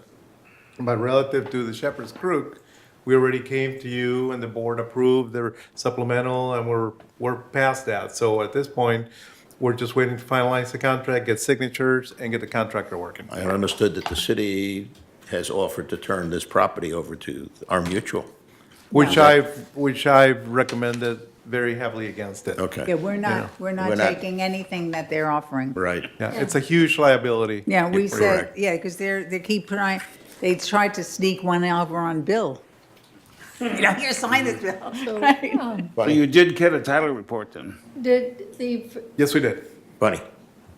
But relative to the Shepherd's Crook, we already came to you and the board approved their supplemental, and we're past that. So at this point, we're just waiting to finalize the contract, get signatures, and get the contractor working. I understood that the city has offered to turn this property over to our mutual. Which I've recommended very heavily against it. Okay. yeah, we're not We're not- taking anything that they're offering. Right. Yeah, it's a huge liability. Yeah, we said, Correct. yeah, because they keep trying, they tried to sneak one over on Bill. Here, sign this, Bill. Right. So you did get a title report then? Did the, Yes, we did. Bunny,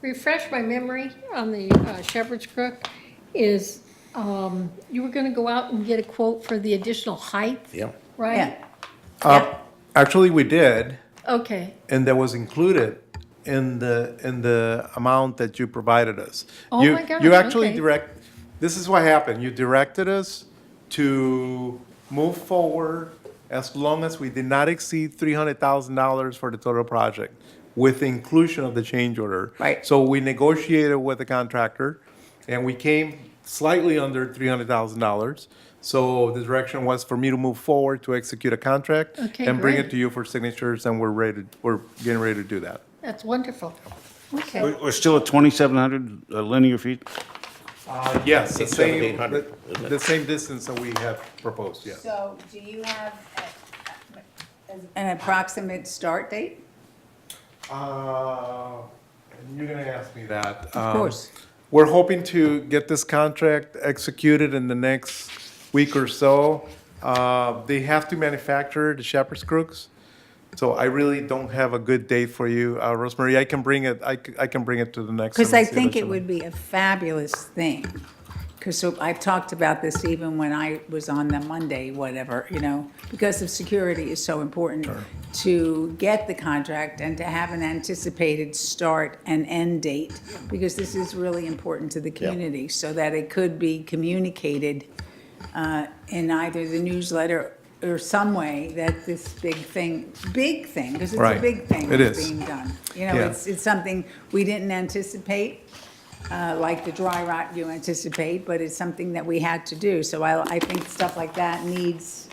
refresh my memory on the Shepherd's Crook, is you were gonna go out and get a quote for the additional height, yeah. right? Yeah. Actually, we did, Okay, and that was included in the amount that you provided us. Oh You- my gosh, You actually okay. this is what happened. You directed us to move forward as long as we did not exceed $300,000 for the total project, with the inclusion of the change order. Right. So we negotiated with the contractor, and we came slightly under $300,000. So the direction was for me to move forward to execute a contract Okay, and bring it great. to you for signatures, and we're getting ready to do that. that's wonderful. Okay, We're still at 2,700 linear feet? Yes, the It's same, 1,700, isn't it? the same distance that we have proposed, yes. So do you have an approximate start date? You're gonna ask me that. Of course. We're hoping to get this contract executed in the next week or so. They have to manufacture the Shepherd's Crooks, so I really don't have a good date for you, Rosemary. I can bring it to the next. Because I one, see think if it would be a fabulous thing Because so I've talked about this even when I was on the Monday, whatever, because of security is so important to get the contract and to have an anticipated start and end date, because this is really important to the community, so that it could be communicated in either the newsletter or some way that this big thing, because it's a Right. big thing It that's is. being done. Yeah. It's something we didn't anticipate, like the dry rot you anticipate, but it's something that we had to do. So I think stuff like that needs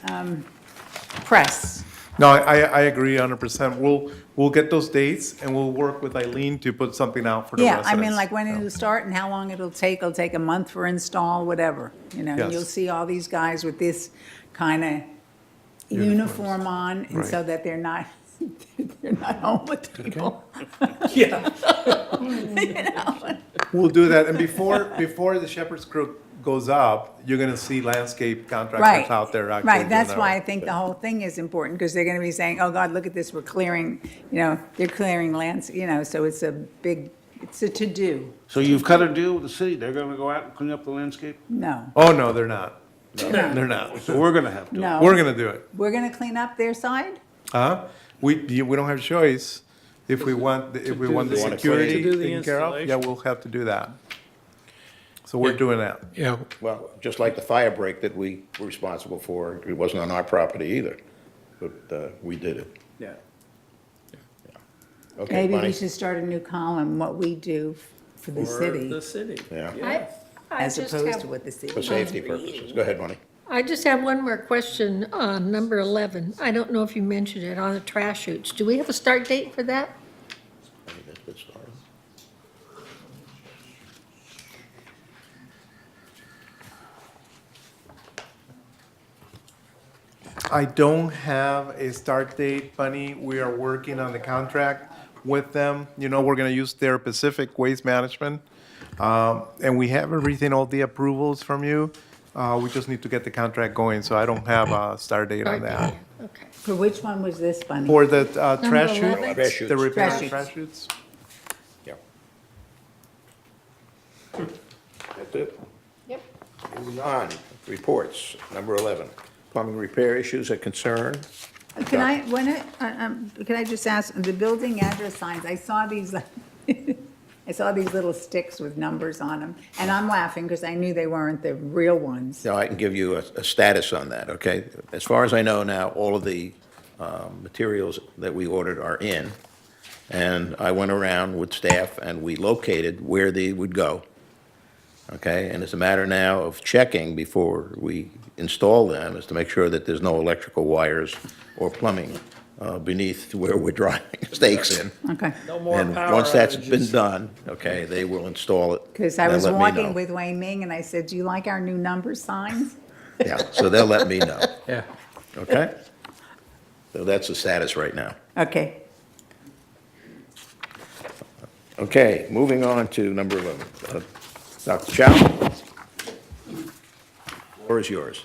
press. No, I agree 100%. We'll get those dates and we'll work with Eileen to put something out for the Yeah, residents. I mean, like when it'll start and how long it'll take a month for install, whatever, and Yes. you'll see all these guys with this kind of uniform on, and so that they're not homeless people. Yeah. We'll do that. And before the Shepherd's Crook goes up, you're gonna see landscape Right. contractors out there actually. Right, that's doing why their I work. think the whole thing is important, because they're gonna be saying, oh, God, look at this, we're clearing, they're clearing lands, so it's it's a to-do. So you've cut a deal with the city, they're gonna go out and clean up the landscape? No, Oh, no, they're not. They're not. So we're gonna have to. no. We're gonna do it. We're gonna clean up their side? Huh? We don't have a choice. If we want, the wanna security clean- To do the taken care of, yeah, installation. we'll have to do that. So we're doing that. Yeah, Well, just like the fire break that we were responsible for, it wasn't on our property either, but we did it. Yeah. Okay, Maybe Bonnie? we should start a new column, what we do for the For city, the city. Yeah. I as just opposed have- to what the city. For safety purposes. Go ahead, Bonnie. I just have one more question on number 11. I don't know if you mentioned it, on the trash chutes. Do we have a start date for that? I think that's a good start. I don't have a start date, Bunny. We are working on the contract with them. We're gonna use their Pacific Waste Management. And we have everything, all the approvals from you. We just need to get the contract going, so I don't have a start date on that. Okay. For which one was this, Bunny? For the trash 11. Trash chute, chutes. the repair Trash of trash chutes? Yeah. That's it. Yep. Moving on, reports, number 11. Plumbing repair issues of concern. Can I just ask, the building address signs, I saw these, I saw these little sticks with numbers on them, and I'm laughing because I knew they weren't the real ones. So I can give you a status on that, okay? As far as I know now, all of the materials that we ordered are in, and I went around with staff and we located where they would go, okay? And it's a matter now of checking before we install them, is to make sure that there's no electrical wires or plumbing beneath where we're driving stakes in. Okay, No more And power once that's been outages. done, okay, they will install it. because I They'll was let me know. walking with Wei Ming and I said, do you like our new number signs? Yeah, so they'll let me know, yeah. okay? So that's the status right now. Okay, Okay, moving on to number 11. Dr. Chow? Floor is yours.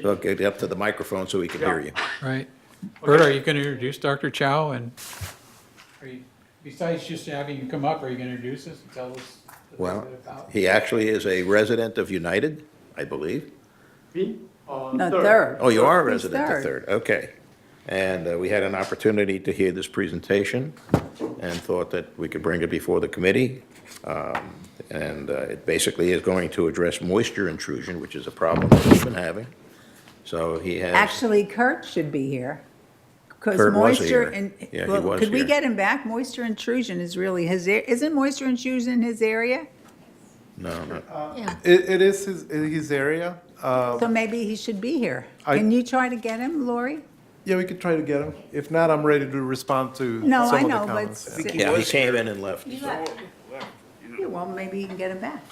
So get up to the microphone so we can hear you. Right. Bert, are you going to introduce Dr. Chow? And besides just having you come up, are you going to introduce us and tell us a little Well, bit about? he actually is a resident of United, I believe. no, third. Oh, you are a He's resident of Third, okay. And we had an opportunity to hear this presentation and thought that we could bring it before the committee. And it basically is going to address moisture intrusion, which is a problem that we've been having. So he has, Actually, Kurt should be here. Because Kurt was moisture here. and, Yeah, he well, was could we here. get him back? Moisture intrusion is really isn't moisture intrusion his area? no, no, Yeah. It is his area. So maybe he should be here. I- Can you try to get him, Lori? Yeah, we could try to get him. If not, I'm ready to respond to No, I some of the know, but comments. yeah, he came in and left. Yeah, well, maybe he can get him back.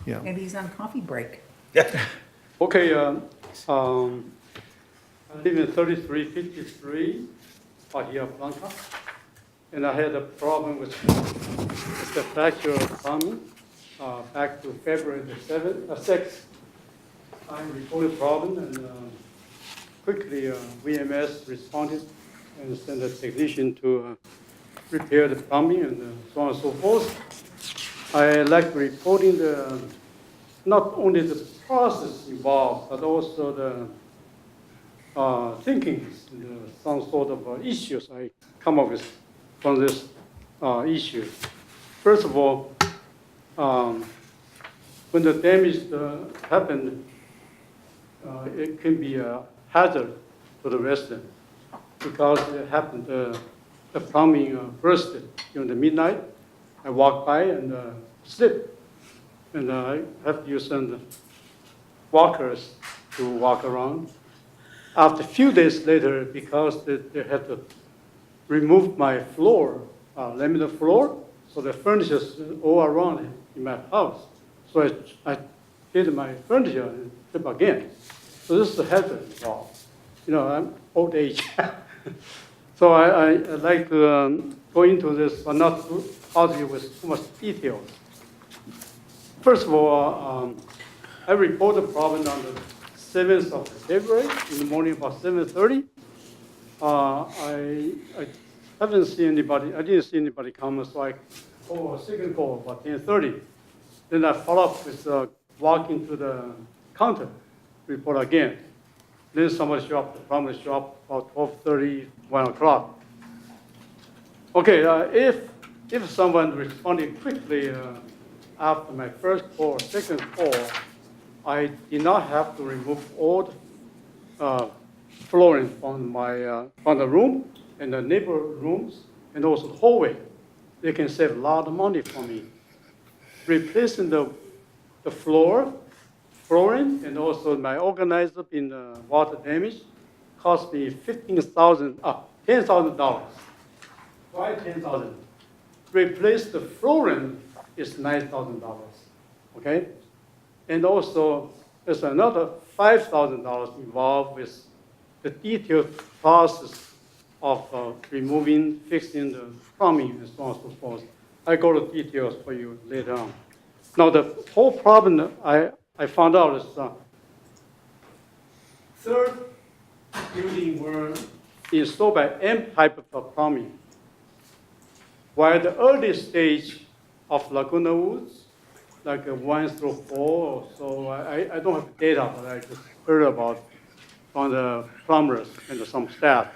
Yeah. Maybe he's on coffee break. Okay, I live in 3353 Bahia Blanca, and I had a problem with the fracture of plumbing back to February the 6th. I reported problem, and quickly VMS responded and sent a technician to repair the plumbing and so on and so forth. I like reporting not only the process involved, but also the thinking, some sort of issues I come up with from this issue. First of all, when the damage happened, it can be a hazard to the resident because it happened, the plumbing bursted during the midnight. I walked by and slipped, and I have to use some walkers to walk around. After a few days later, because they had to remove my floor, laminate floor, so the furniture is all around it in my house. So I did my furniture and flip again. So this is a hazard involved. You know, I'm old age. So I like to go into this, but not to argue with too much details. First of all, I reported the problem on the 7th of February in the morning about 7:30. I haven't seen anybody, I didn't see anybody come, so I called a second call about 10:30. Then I follow up with walking to the counter, report again. Then somebody show up, the plumber show up about 12:30, 1 o'clock. Okay, if someone responded quickly after my first call, second call, I did not have to remove all the flooring from from the room and the neighbor rooms and also the hallway. They can save a lot of money for me. Replacing the flooring and also my organizer in the water damage cost me $10,000. Why $10,000? Replace the flooring is $9,000. Okay, and also there's another $5,000 involved with the detailed process of removing, fixing the plumbing and so on and so forth. I go to details for you later on. Now the whole problem I found out is third building were installed by M type of plumbing. While the early stage of Laguna Woods, like 1 through 4, so I don't have data, but I just heard about from the plumbers and some staff.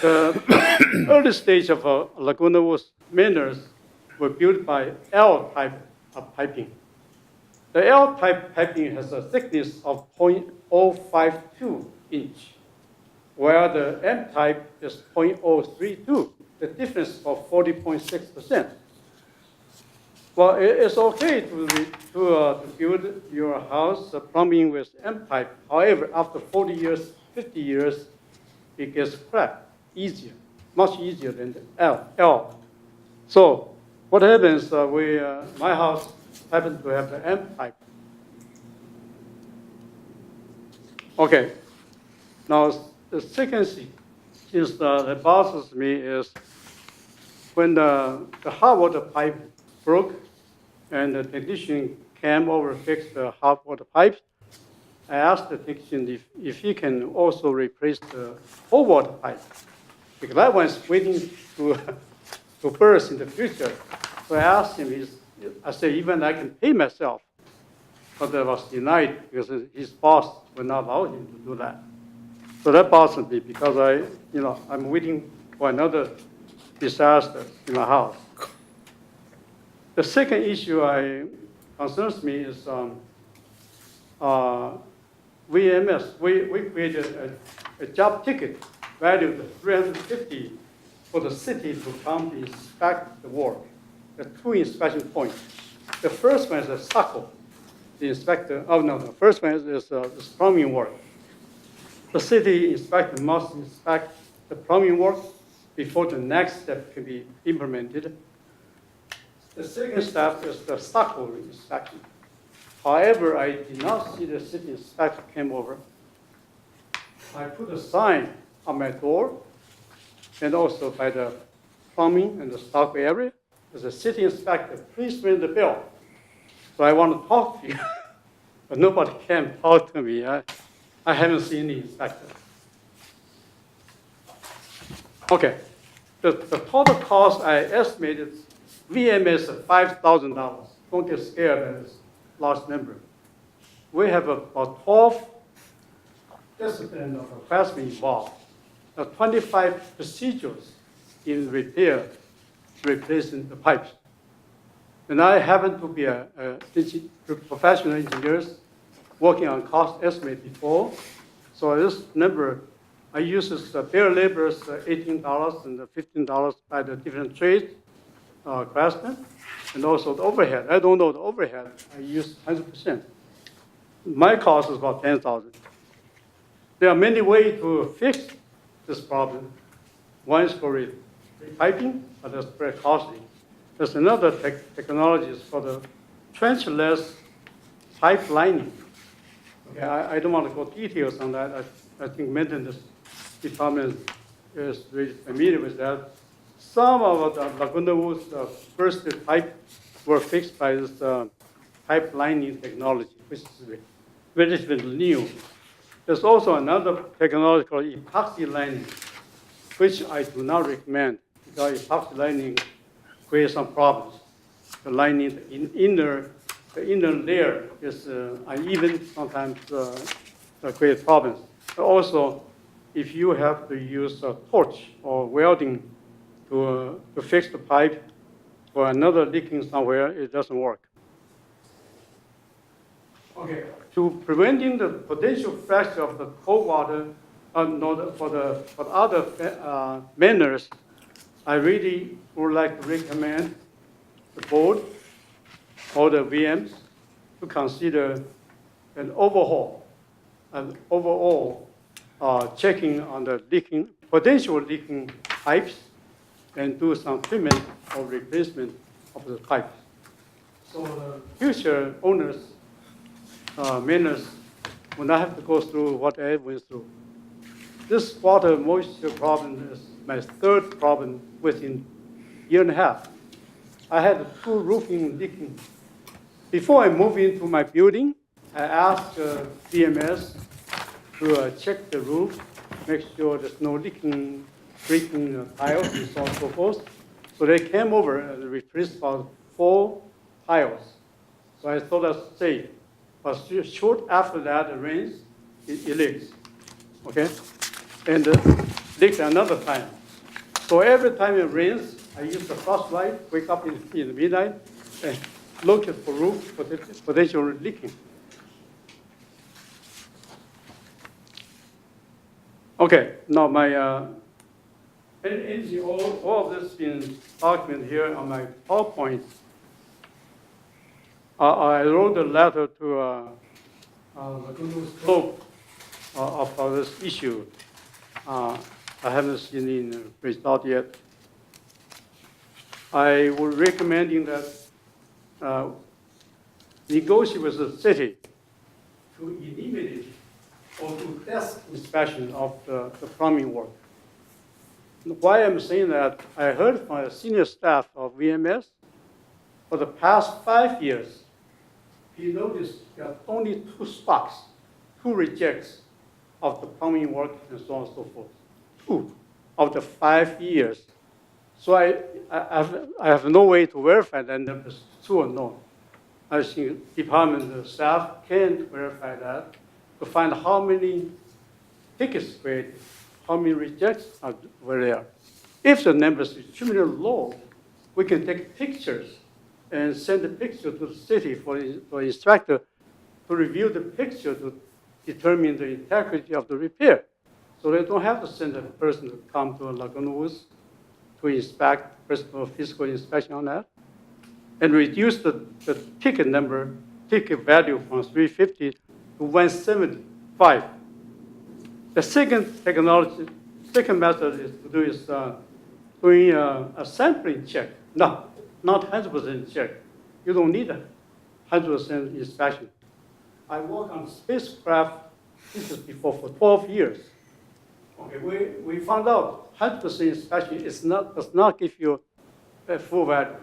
The early stage of Laguna Woods Manors were built by L type of piping. The L type piping has a thickness of 0.052 inch, while the M type is 0.032. The difference is of 40.6%. Well, it's okay to build your house plumbing with M type. However, after 40 years, 50 years, it gets cracked easier, much easier than the L. So what happens, my house happens to have the M type. Okay, now the second thing is that bothers me is when the hot water pipe broke and the technician came over to fix the hot water pipe. I asked the technician if he can also replace the cold water pipe, because that one's waiting to burst in the future. So I asked him, I said, even I can pay myself, but that was denied because his boss would not allow him to do that. So that bothers me because I'm waiting for another disaster in my house. The second issue concerns me is VMS. We created a job ticket valued at $350 for the city to come to inspect the work. There are 2 inspection points. The first one is a SACO, the inspector. Oh no, the first one is plumbing work. The city inspector must inspect the plumbing work before the next step can be implemented. The second step is the SACO inspection. However, I did not see the city inspector came over. I put a sign on my door and also by the plumbing and the SACO area. There's a city inspector, please ring the bell. So I want to talk to you, but nobody can talk to me. I haven't seen the inspector. Okay, the total cost I estimated, VMS $5,000. Don't get scared at this large number. We have about 12 disciplines of classmen involved. 25 procedures in repair, replacing the pipes. And I happen to be a professional engineer working on cost estimate before. So this number, I use this bare labor is $18 and $15 by the different trades, craftsmen, and also the overhead. I don't know the overhead. I use 100%. My cost is about $10,000. There are many ways to fix this problem. One is for repiping, but that's very costly. There's another technology for the trenchless pipe lining. Okay, I don't want to go details on that. I think maintenance department is really familiar with that. Some of the Laguna Woods first pipe were fixed by this pipe lining technology, which is relatively new. There's also another technology called epoxy lining, which I do not recommend because epoxy lining creates some problems. The lining, the inner layer is uneven, sometimes create problems. But also, if you have to use a torch or welding to fix the pipe or another leaking somewhere, it doesn't work. Okay, to preventing the potential fracture of the cold water, for other manners, I really would like to recommend the board or the VMs to consider an overhaul, an overall checking on the potential leaking pipes and do some treatment or replacement of the pipes. So the future owners, maintenance, will not have to go through what I went through. This water moisture problem is my third problem within a year and a half. I had 2 roofing leaking. Before I moved into my building, I asked DMS to check the roof, make sure there's no leaking tiles and so on and so forth. So they came over and replaced about 4 tiles. So I thought that's safe. But short after that, it rains, it leaks. Okay? And leaked another time. So every time it rains, I use the flashlight, wake up in the midnight, and look for roof potential leaking. Okay, now my all of this been documented here on my PowerPoint. I wrote a letter to Laguna Slope of this issue. I haven't seen the result yet. I would recommending that negotiate with the city to eliminate or to test inspection of the plumbing work. Why I'm saying that, I heard from a senior staff of VMS, for the past 5 years, he noticed that only 2 spots, 2 rejects of the plumbing work and so on and so forth. 2 of the 5 years. So I have no way to verify that number is true or not. I think department staff can verify that to find how many tickets created, how many rejects were there. If the number is extremely low, we can take pictures and send the picture to the city for inspector to review the picture to determine the integrity of the repair. So they don't have to send a person to come to Laguna Woods to inspect, personal physical inspection on that, and reduce the ticket value from 350 to 175. The second method is to do doing a sampling check. No, not 100% check. You don't need a 100% inspection. I worked on spacecraft systems before for 12 years. Okay, we found out 100% inspection does not give you a full value.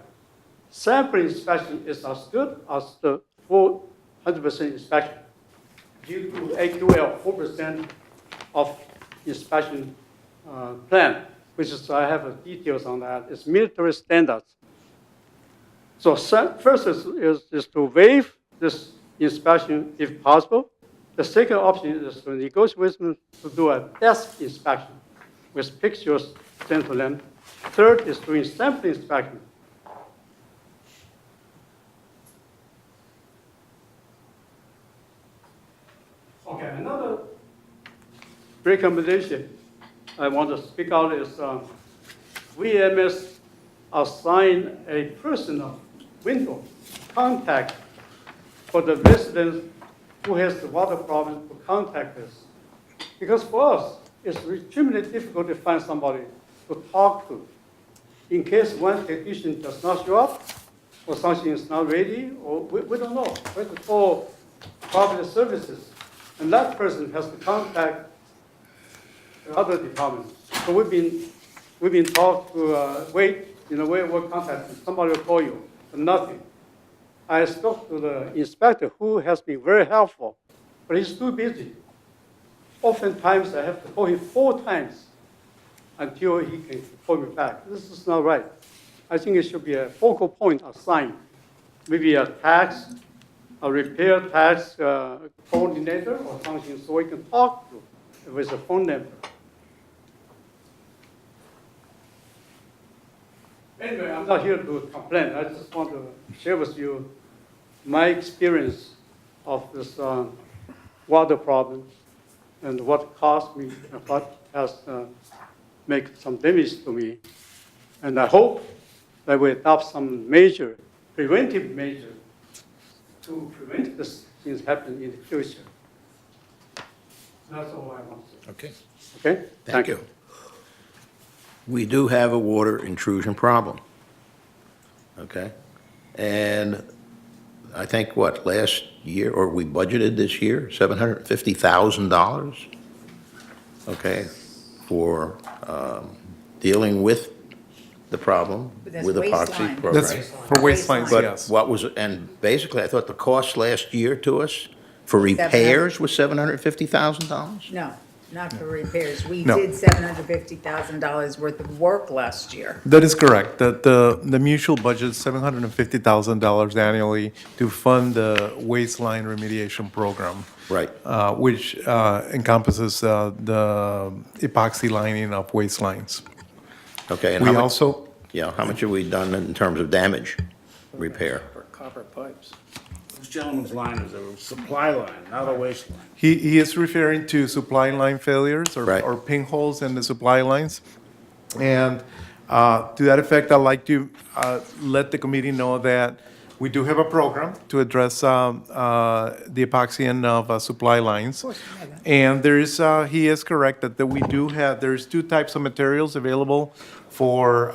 Sampling inspection is as good as the full 100% inspection due to AQL, 4% of inspection plan. which is, I have details on that, is military standards. So first is to waive this inspection if possible. The second option is to negotiate with them to do a desk inspection with pictures sent to them. Third is doing sample inspection. Okay, another recommendation I want to speak out is VMS assign a personal window contact for the residents who has the water problem to contact us. Because for us, it's extremely difficult to find somebody to talk to. In case one technician does not show up, or something is not ready, or we don't know where to call property services. And that person has to contact the other departments. So we've been taught to wait, we'll contact, somebody will call you, but nothing. I spoke to the inspector who has been very helpful, but he's too busy. Oftentimes I have to call him 4 times until he can call me back. This is not right. I think it should be a focal point assigned, maybe a tax, a repair tax coordinator or something, so we can talk to with a phone number. Anyway, I'm not here to complain. I just want to share with you my experience of this water problem and what caused me and what has made some damage to me. And I hope that we adopt some preventive measure to prevent these things happening in the future. That's all I want to say. Okay. Okay? Thank you. We do have a water intrusion problem. Okay? And I think, last year, or we budgeted this year, $750,000, okay, for dealing with the problem But that's with epoxy waistline. program. That's for waistlines, But yes. and basically, I thought the cost last year to us for repairs was $750,000? No, not for repairs. We No. did $750,000 worth of work last year. That is correct. The mutual budget is $750,000 annually to fund the waistline remediation program. Right. Which encompasses the epoxy lining of waistlines. Okay, and We how much, also, how much have we done in terms of damage repair? For copper pipes. This gentleman's line is a supply line, not a waistline. he is referring to supply line failures Right. or pinholes in the supply lines. And to that effect, I'd like to let the committee know that we do have a program to address the epoxy end of supply lines. And there is, he is correct that we do have, there's 2 types of materials available for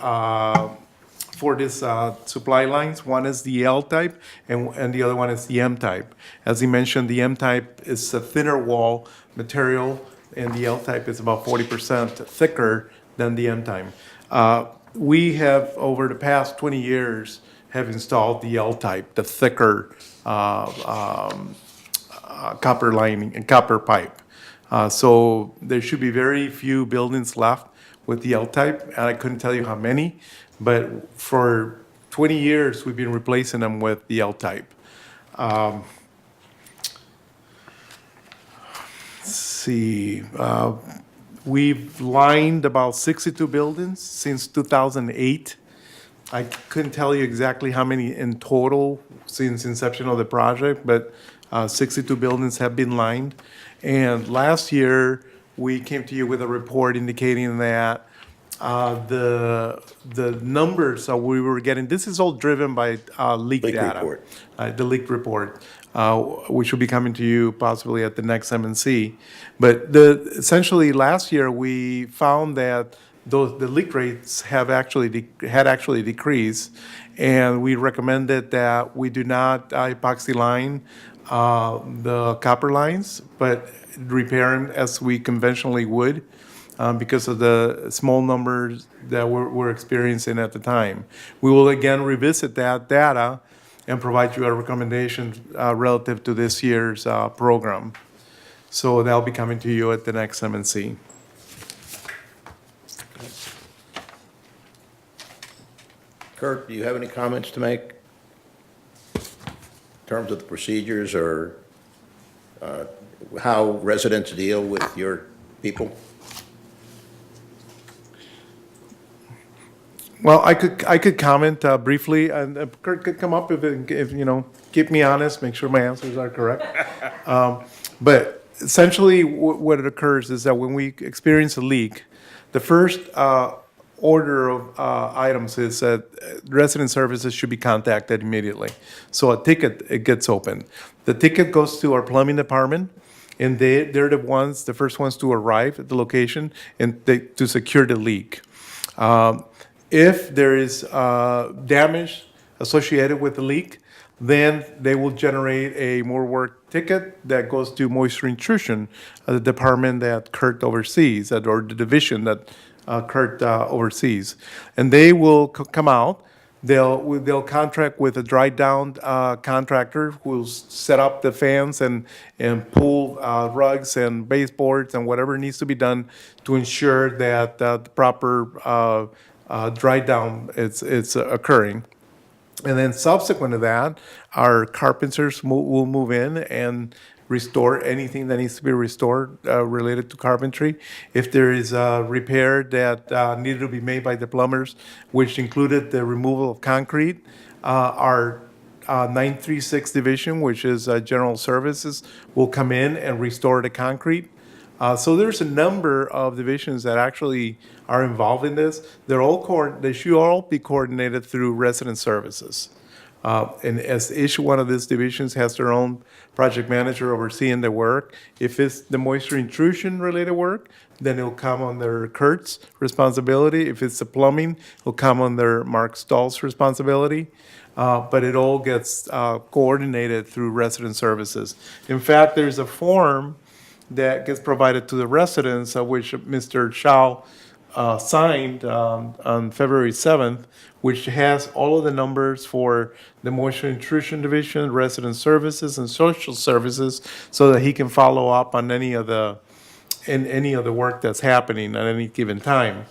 this supply lines. One is the L type and the other one is the M type. As he mentioned, the M type is a thinner wall material and the L type is about 40% thicker than the M type. We have, over the past 20 years, have installed the L type, the thicker copper lining and copper pipe. So there should be very few buildings left with the L type, and I couldn't tell you how many, but for 20 years we've been replacing them with the L type. Let's see. We've lined about 62 buildings since 2008. I couldn't tell you exactly how many in total since inception of the project, but 62 buildings have been lined. And last year, we came to you with a report indicating that the numbers that we were getting, this is all driven by leak Leak data. report. The leak report, which will be coming to you possibly at the next MNC. But essentially, last year, we found that the leak rates had actually decreased, and we recommended that we do not epoxy line the copper lines, but repair them as we conventionally would, because of the small numbers that we're experiencing at the time. We will again revisit that data and provide you a recommendation relative to this year's program. So that'll be coming to you at the next MNC. Kurt, do you have any comments to make? In terms of the procedures or how residents deal with your people? Well, I could comment briefly, and Kurt could come up if keep me honest, make sure my answers are correct. But essentially, what it occurs is that when we experience a leak, the first order of items is that resident services should be contacted immediately. So a ticket, it gets opened. The ticket goes to our plumbing department, and they're the first ones to arrive at the location and to secure the leak. If there is damage associated with the leak, then they will generate a more work ticket that goes to moisture intrusion, the department that Kurt oversees, or the division that Kurt oversees. And they will come out. They'll contract with a dry down contractor who will set up the fans and pull rugs and baseboards and whatever needs to be done to ensure that the proper dry down is occurring. And then subsequent to that, our carpenters will move in and restore anything that needs to be restored related to carpentry. If there is a repair that needed to be made by the plumbers, which included the removal of concrete, our 936 division, which is general services, will come in and restore the concrete. So there's a number of divisions that actually are involved in this. They should all be coordinated through resident services. And as each one of these divisions has their own project manager overseeing the work, if it's the moisture intrusion related work, then it'll come under Kurt's responsibility. If it's the plumbing, it'll come under Mark Stahl's responsibility. But it all gets coordinated through resident services. In fact, there's a form that gets provided to the residents, which Mr. Shao signed on February 7th, which has all of the numbers for the moisture intrusion division, resident services, and social services, so that he can follow up on any of the work that's happening at any given time.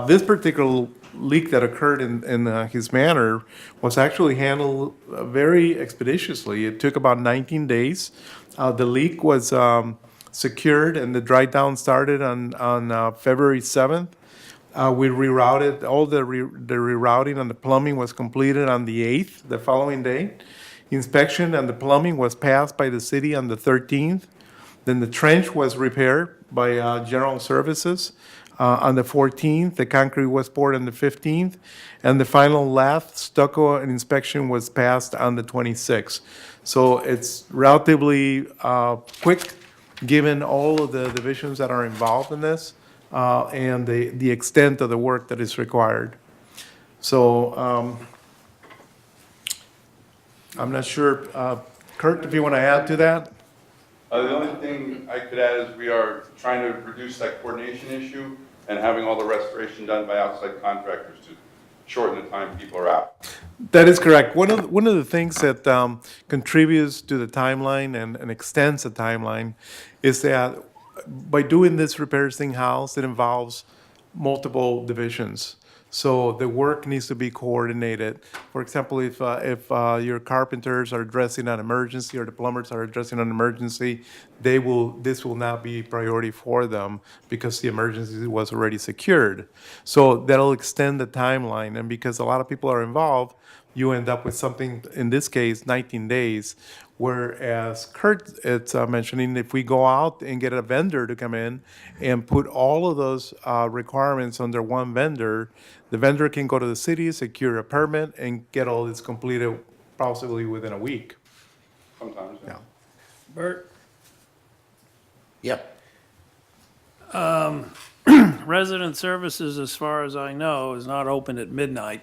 This particular leak that occurred in his manor was actually handled very expeditiously. It took about 19 days. The leak was secured and the dry down started on February 7th. We rerouted, all the rerouting and the plumbing was completed on the 8th, the following day. Inspection and the plumbing was passed by the city on the 13th. Then the trench was repaired by general services. On the 14th, the concrete was poured on the 15th, and the final lath, stucco, and inspection was passed on the 26th. So it's relatively quick, given all of the divisions that are involved in this, and the extent of the work that is required. So I'm not sure, Kurt, if you want to add to that? The only thing I could add is we are trying to reduce that coordination issue and having all the restoration done by outside contractors to shorten the time people are out. That is correct. One of the things that contributes to the timeline and extends the timeline is that by doing this repairs in-house, it involves multiple divisions. So the work needs to be coordinated. For example, if your carpenters are addressing an emergency or the plumbers are addressing an emergency, this will not be a priority for them because the emergency was already secured. So that'll extend the timeline, and because a lot of people are involved, you end up with something, in this case, 19 days, whereas Kurt is mentioning, if we go out and get a vendor to come in and put all of those requirements under one vendor, the vendor can go to the city, secure a permit, and get all this completed possibly within a week. Sometimes, yeah. Bert, Yep. resident services, as far as I know, is not open at midnight.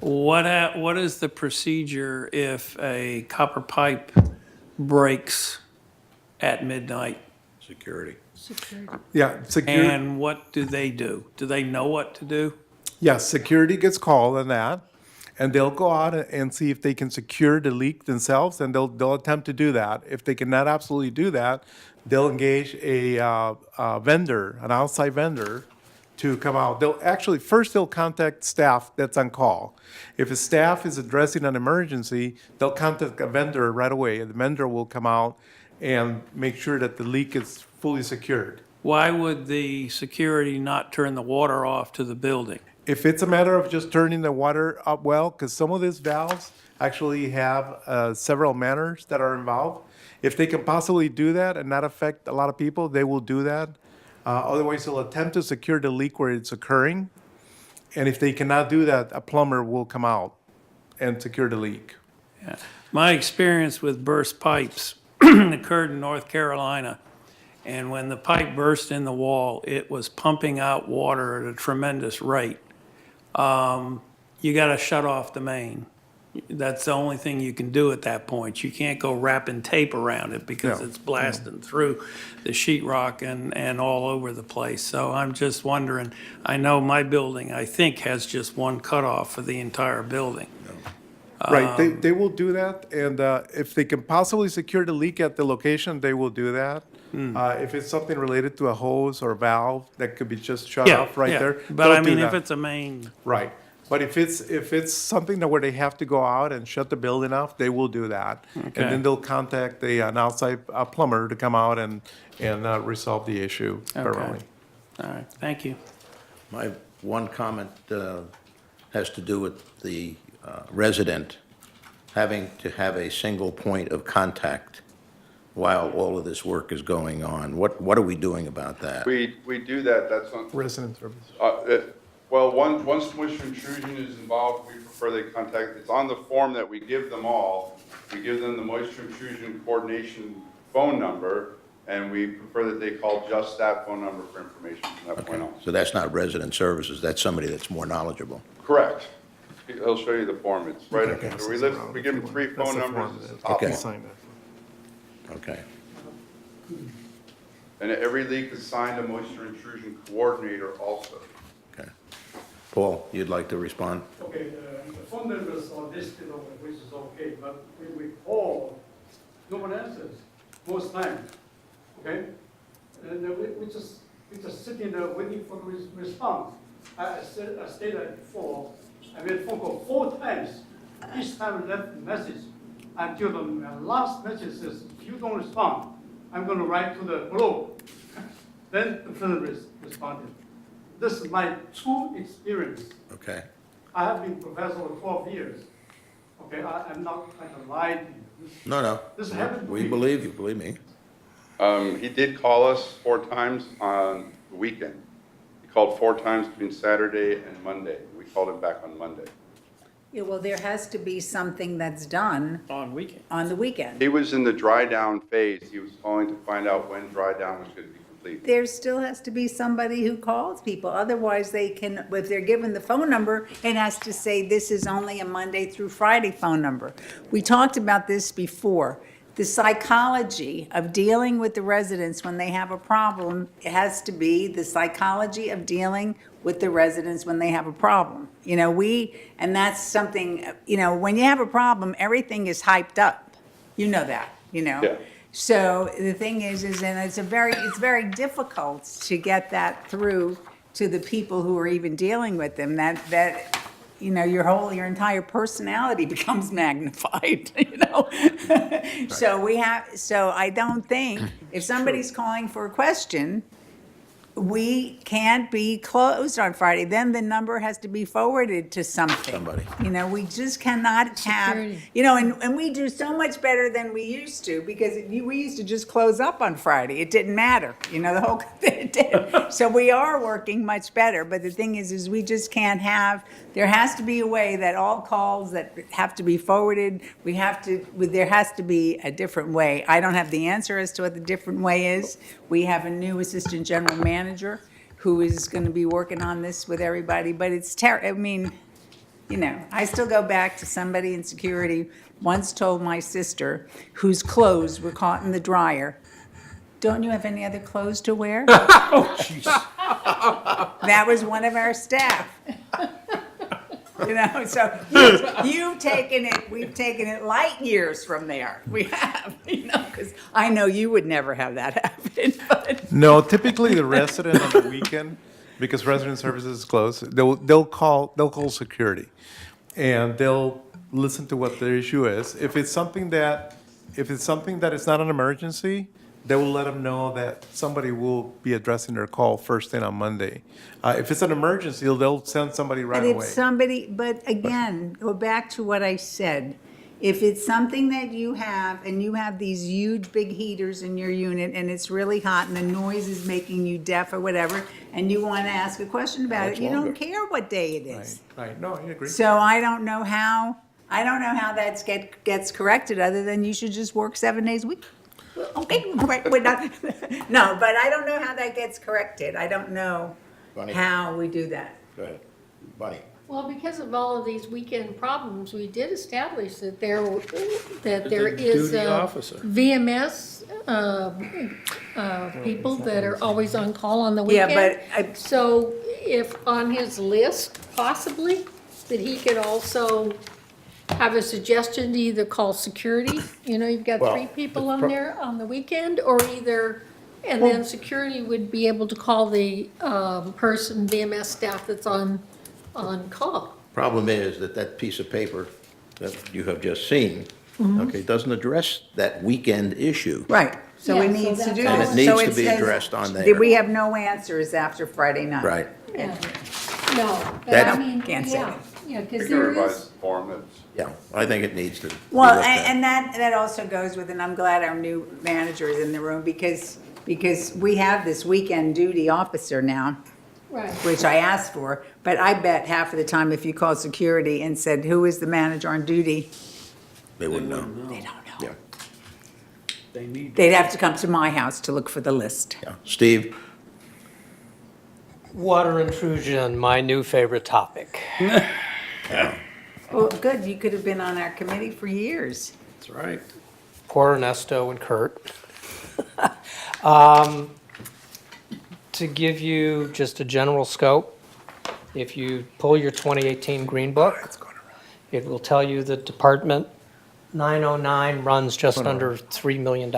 What is the procedure if a copper pipe breaks at midnight? Security. Yeah, security. And what do they do? Do they know what to do? Yes, security gets called on that, and they'll go out and see if they can secure the leak themselves, and they'll attempt to do that. If they cannot absolutely do that, they'll engage a vendor, an outside vendor, to come out. First they'll contact staff that's on call. If a staff is addressing an emergency, they'll contact a vendor right away. The vendor will come out and make sure that the leak is fully secured. Why would the security not turn the water off to the building? If it's a matter of just turning the water up well, because some of these valves actually have several manners that are involved. If they can possibly do that and not affect a lot of people, they will do that. Otherwise, they'll attempt to secure the leak where it's occurring. And if they cannot do that, a plumber will come out and secure the leak. My experience with burst pipes occurred in North Carolina. And when the pipe burst in the wall, it was pumping out water at a tremendous rate. You got to shut off the main. That's the only thing you can do at that point. You can't go wrapping tape around it because No. it's blasting through the sheetrock and all over the place. So I'm just wondering, I know my building, I think, has just one cutoff for the entire building. Right, they will do that, and if they can possibly secure the leak at the location, they will do that. If it's something related to a hose or valve that could be just shut Yeah, off right yeah. there, But they'll I do mean, if that. it's a main, Right, but if it's something that where they have to go out and shut the building off, they will do that. And Okay. then they'll contact an outside plumber to come out and resolve the issue permanently. all right, thank you. My one comment has to do with the resident having to have a single point of contact while all of this work is going on. What are we doing about that? We do that, that's on, Resident service. well, once moisture intrusion is involved, we prefer they contact, it's on the form that we give them all. We give them the moisture intrusion coordination phone number, and we prefer that they call just that phone number for information from that point on. So that's not resident services, that's somebody that's more knowledgeable. Correct. He'll show you the form, it's right, Okay. we give them 3 That's phone the numbers, form it's the that- top Okay. one. Sign that. Okay. And every leak is signed a moisture intrusion coordinator also. Okay. Paul, you'd like to respond? Okay, the phone numbers are listed over, which is okay, but when we call, no one answers most times, okay? And we just sitting there waiting for the response. I stated before, I made a phone call 4 times. Each time I left a message until the last message says, if you don't respond, I'm going to write to the globe. Then the person responded. This is my true experience. Okay. I have been professor for 12 years. Okay, I'm not trying to lie to you. No, This happened to we me. believe you, believe me. He did call us 4 times on the weekend. He called 4 times between Saturday and Monday. We called him back on Monday. Yeah, well, there has to be something that's done On weekend. on the weekend. He was in the dry down phase. He was calling to find out when dry down was going to be complete. There still has to be somebody who calls people, otherwise they can, if they're given the phone number, it has to say this is only a Monday through Friday phone number. We talked about this before. The psychology of dealing with the residents when they have a problem, it has to be the psychology of dealing with the residents when they have a problem. You know, and that's something, you know, when you have a problem, everything is hyped up. You know that, you know? Yeah. So the thing is and it's very difficult to get that through to the people who are even dealing with them, that, you know, your entire personality becomes magnified, you know? So I don't think, if somebody's calling for a question, we can't be closed on Friday, then the number has to be forwarded to something. Somebody. You know, we just cannot have, Security. you know, and we do so much better than we used to, because we used to just close up on Friday. It didn't matter, you know, the whole, it did. So we are working much better, but the thing is we just can't have, there has to be a way that all calls that have to be forwarded, there has to be a different way. I don't have the answer as to what the different way is. We have a new assistant general manager who is going to be working on this with everybody, but it's I mean, you know, I still go back to somebody in security once told my sister, whose clothes were caught in the dryer, "Don't you have any other clothes to wear?" That was one of our staff. You know, so we've taken it light years from there. We have, you know, because I know you would never have that happen, but. No, typically the resident on the weekend, because resident services is closed, they'll call security, and they'll listen to what the issue is. If it's something that is not an emergency, they will let them know that somebody will be addressing their call first thing on Monday. If it's an emergency, they'll send somebody right But if away. somebody, but again, go back to what I said. If it's something that you have, and you have these huge big heaters in your unit, and it's really hot, and the noise is making you deaf or whatever, and you want to ask a question about it, it's you longer. don't care what day it is. Right, no, I agree. So I don't know how that gets corrected, other than you should just work 7 days a week. Okay, right, we're not, no, but I don't know how that gets corrected. I don't know Bonnie? how we do that. Go ahead. Bonnie? Well, because of all of these weekend problems, we did establish that there There's a is duty officer. VMS people that are always on call on the Yeah, weekend. but So if on his list, possibly, that he could also have a suggestion to either call security, you've got Well, 3 people the on pro- there on the weekend, or either, and then security would be able to call the person, VMS staff that's on call. Problem is that piece of paper that you have just seen, Mm-hmm. okay, doesn't address that weekend issue. Right, so Yeah, it so needs to that's do all this. And it So needs to be says addressed on that there. we have no answers after Friday night. Right. Yeah, no, but That- I mean, Can't say yeah, that. yeah, We because can there revise is, the form that's. Yeah, I think it needs to be Well, looked at. and that also goes with, and I'm glad our new manager is in the room, because we have this weekend duty officer now, right, which I asked for, but I bet half of the time if you called security and said, who is the manager on duty? They wouldn't know. They don't know. Yeah, They need. They'd have to come to my house to look for the list. yeah. Steve? Water intrusion, my new favorite topic. Well, good, you could have been on our committee for years. That's right. Poor Ernesto and Kurt. To give you just a general scope, if you pull your 2018 Green Book, it will tell you that Department 909 runs just under $3 million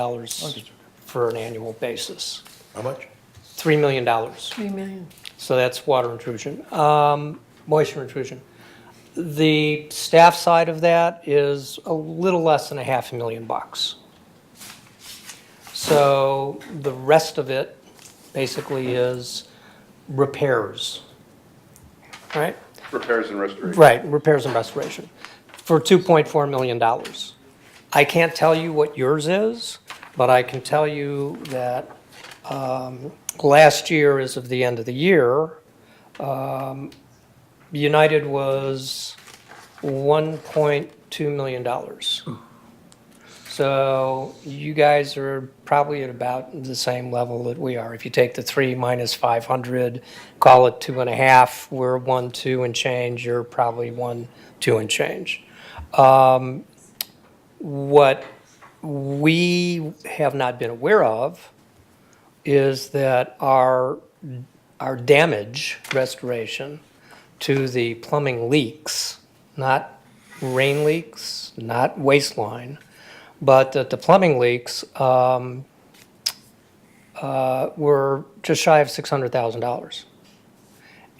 for an annual basis. How much? $3 million. 3 million. So that's water intrusion. Moisture intrusion. The staff side of that is a little less than $500,000. So the rest of it basically is repairs, right? Repairs and restoration. Right, repairs and restoration for $2.4 million. I can't tell you what yours is, but I can tell you that last year, as of the end of the year, United was $1.2 million. So you guys are probably at about the same level that we are. If you take the 3 minus 500, call it 2.5, we're 1, 2 and change, you're probably 1, 2 and change. What we have not been aware of is that our damage restoration to the plumbing leaks, not rain leaks, not waistline, but that the plumbing leaks were just shy of $600,000.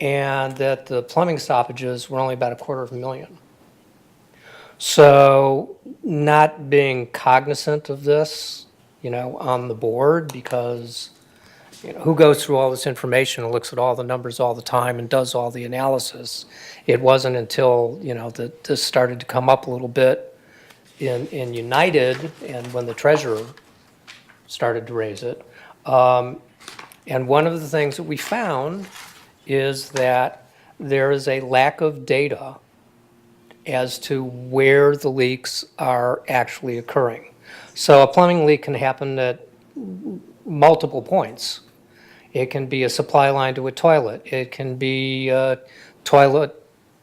And that the plumbing stoppages were only about $250,000. So not being cognizant of this, on the board, because, who goes through all this information and looks at all the numbers all the time and does all the analysis? It wasn't until, that this started to come up a little bit in United, and when the treasurer started to raise it. And one of the things that we found is that there is a lack of data as to where the leaks are actually occurring. So a plumbing leak can happen at multiple points. It can be a supply line to a toilet. It can be a toilet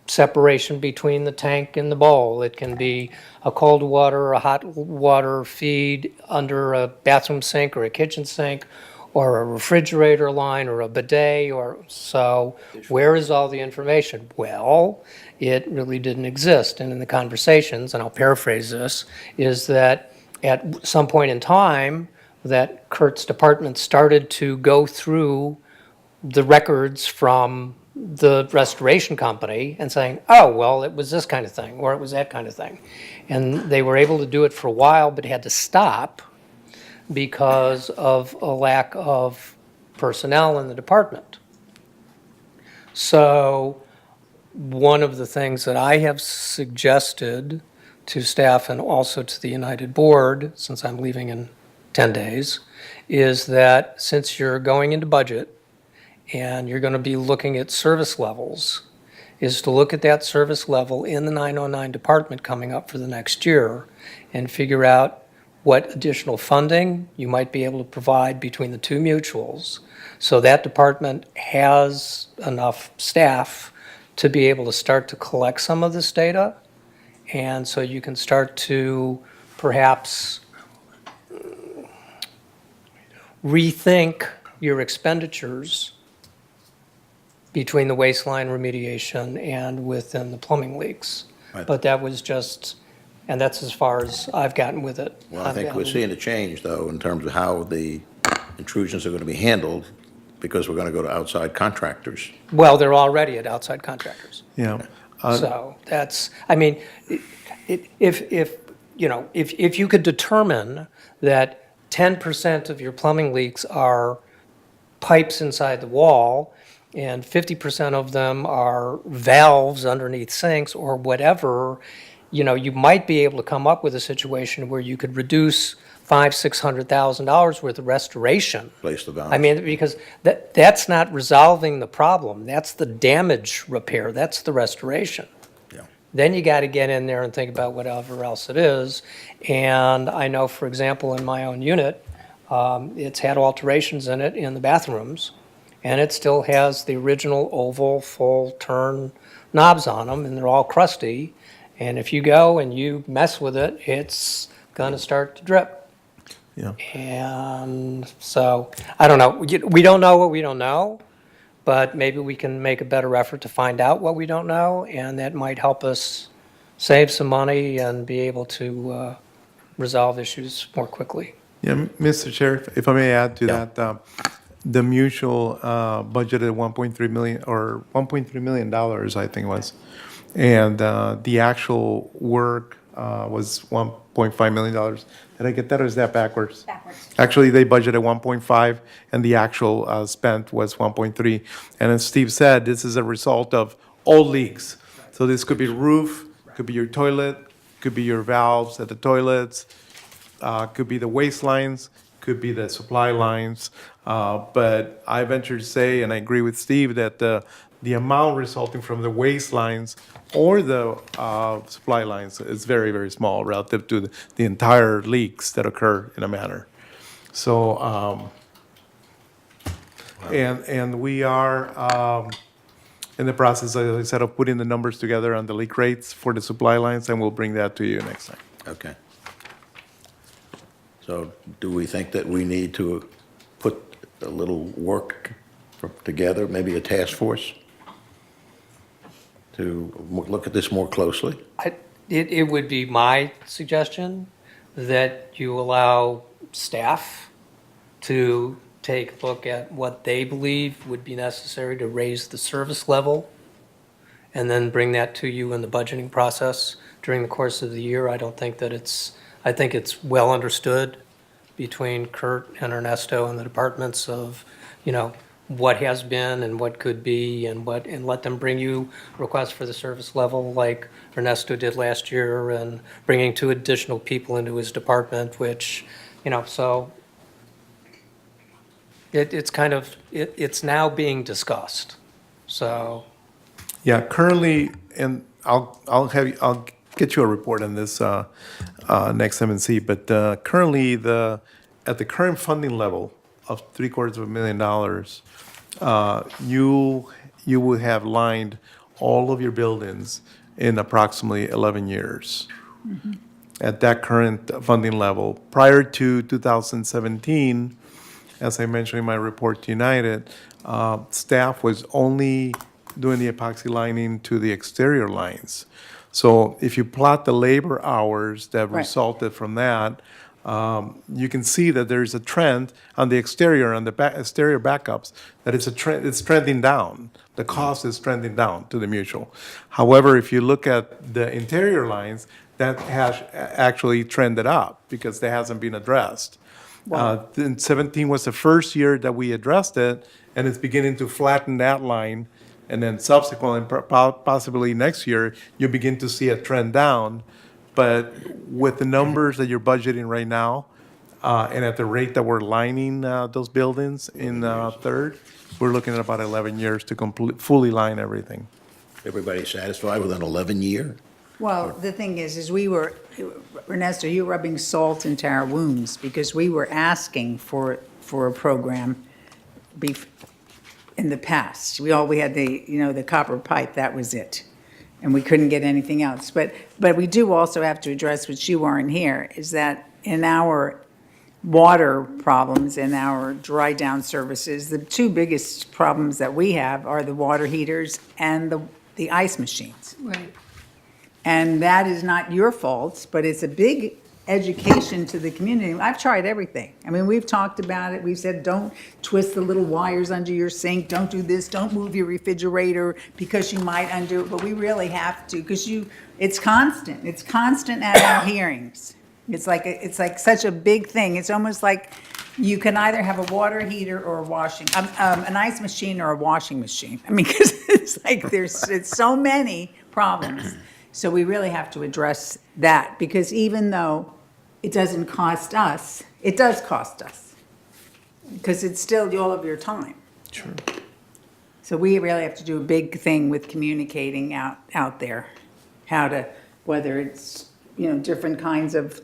separation between the tank and the bowl. It can be a cold water or a hot water feed under a bathroom sink or a kitchen sink or a refrigerator line or a bidet so where is all the information? Well, it really didn't exist. And in the conversations, and I'll paraphrase this, is that at some point in time that Kurt's department started to go through the records from the restoration company and saying, oh, well, it was this kind of thing, or it was that kind of thing. And they were able to do it for a while, but had to stop because of a lack of personnel in the department. So one of the things that I have suggested to staff and also to the United Board, since I'm leaving in 10 days, is that since you're going into budget and you're going to be looking at service levels, is to look at that service level in the 909 department coming up for the next year and figure out what additional funding you might be able to provide between the two mutuals so that department has enough staff to be able to start to collect some of this data. And so you can start to perhaps rethink your expenditures between the waistline remediation and within the plumbing leaks. Right. But that was just, and that's as far as I've gotten with it. Well, I think we're seeing a change, though, in terms of how the intrusions are going to be handled, because we're going to go to outside contractors. Well, they're already at outside contractors. Yeah. So that's, I mean, if you could determine that 10% of your plumbing leaks are pipes inside the wall and 50% of them are valves underneath sinks or whatever, you might be able to come up with a situation where you could reduce $500,000-$600,000 worth of restoration. Place the valve. I mean, because that's not resolving the problem. That's the damage repair. That's the restoration. Yeah. Then you got to get in there and think about whatever else it is. And I know, for example, in my own unit, it's had alterations in it in the bathrooms, and it still has the original oval full turn knobs on them, and they're all crusty. And if you go and you mess with it, it's going to start to drip. Yeah. And so, I don't know. We don't know what we don't know, but maybe we can make a better effort to find out what we don't know, and that might help us save some money and be able to resolve issues more quickly. Yeah, Mr. Chair, if I may add to Yeah. that, the mutual budgeted 1.3 million, or $1.3 million, I think it was. And the actual work was $1.5 million. Did I get that, or is that backwards? Backwards. Actually, they budgeted 1.5, and the actual spent was 1.3. And as Steve said, this is a result of old leaks. So this could be roof, could be your toilet, could be your valves at the toilets, could be the waste lines, could be the supply lines. But I venture to say, and I agree with Steve, that the amount resulting from the waste lines or the supply lines is very, very small relative to the entire leaks that occur in a manner. So, and we are in the process, as I said, of putting the numbers together on the leak rates for the supply lines, and we'll bring that to you next time. Okay. So do we think that we need to put a little work together, maybe a task force, to look at this more closely? It would be my suggestion that you allow staff to take a look at what they believe would be necessary to raise the service level, and then bring that to you in the budgeting process during the course of the year. I think it's well understood between Kurt and Ernesto and the departments of, what has been and what could be, and let them bring you requests for the service level like Ernesto did last year, and bringing 2 additional people into his department, which, so it's now being discussed. So, Yeah, currently, and I'll get you a report on this next M&C, but currently at the current funding level of $750,000, you would have lined all of your buildings in approximately 11 years. At that current funding level. Prior to 2017, as I mentioned in my report to United, staff was only doing the epoxy lining to the exterior lines. So if you plot the labor hours that Right. resulted from that, you can see that there's a trend on the exterior, on the exterior backups, that it's trending down. The cost is trending down to the mutual. However, if you look at the interior lines, that has actually trended up because that hasn't been addressed. Then 17 was the first year that we addressed it, and it's beginning to flatten that line. And then subsequently, possibly next year, you begin to see a trend down. But with the numbers that you're budgeting right now, and at the rate that we're lining those buildings in Third, we're looking at about 11 years to fully line everything. Everybody satisfied with an 11-year? Well, the thing is we were, Ernesto, you're rubbing salt into our wounds because we were asking for a program in the past. We had the copper pipe, that was it. And we couldn't get anything else. But we do also have to address, which you weren't here, is that in our water problems, in our dry down services, the two biggest problems that we have are the water heaters and the ice machines. Right. And that is not your fault, but it's a big education to the community. I've tried everything. I mean, we've talked about it. We've said, don't twist the little wires under your sink. Don't do this. Don't move your refrigerator because you might undo it. But we really have to because it's constant. It's constant at our hearings. It's like such a big thing. It's almost like you can either have a water heater or an ice machine or a washing machine. I mean, because it's like it's so many problems. So we really have to address that because even though it doesn't cost us, it does cost us because it's still all of your time. Sure. So we really have to do a big thing with communicating out there, whether it's, different kinds of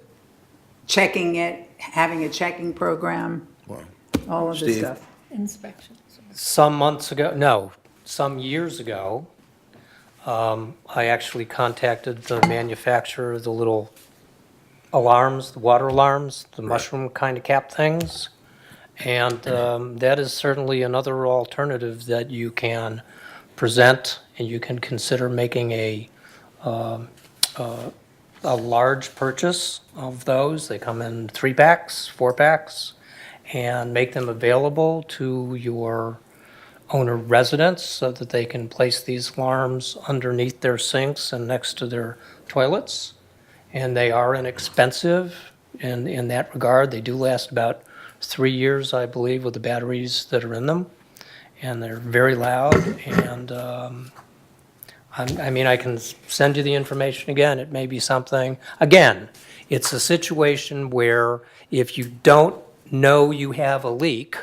checking it, having a checking program, Well, all of this Steve? stuff. Inspections. Some years ago, I actually contacted the manufacturer of the little alarms, the water alarms, the mushroom kind of cap things. And that is certainly another alternative that you can present, and you can consider making a large purchase of those. They come in 3-packs, 4-packs, and make them available to your owner residents so that they can place these alarms underneath their sinks and next to their toilets. And they are inexpensive in that regard. They do last about 3 years, I believe, with the batteries that are in them. And they're very loud. And I can send you the information again. It may be something. Again, it's a situation where if you don't know you have a leak,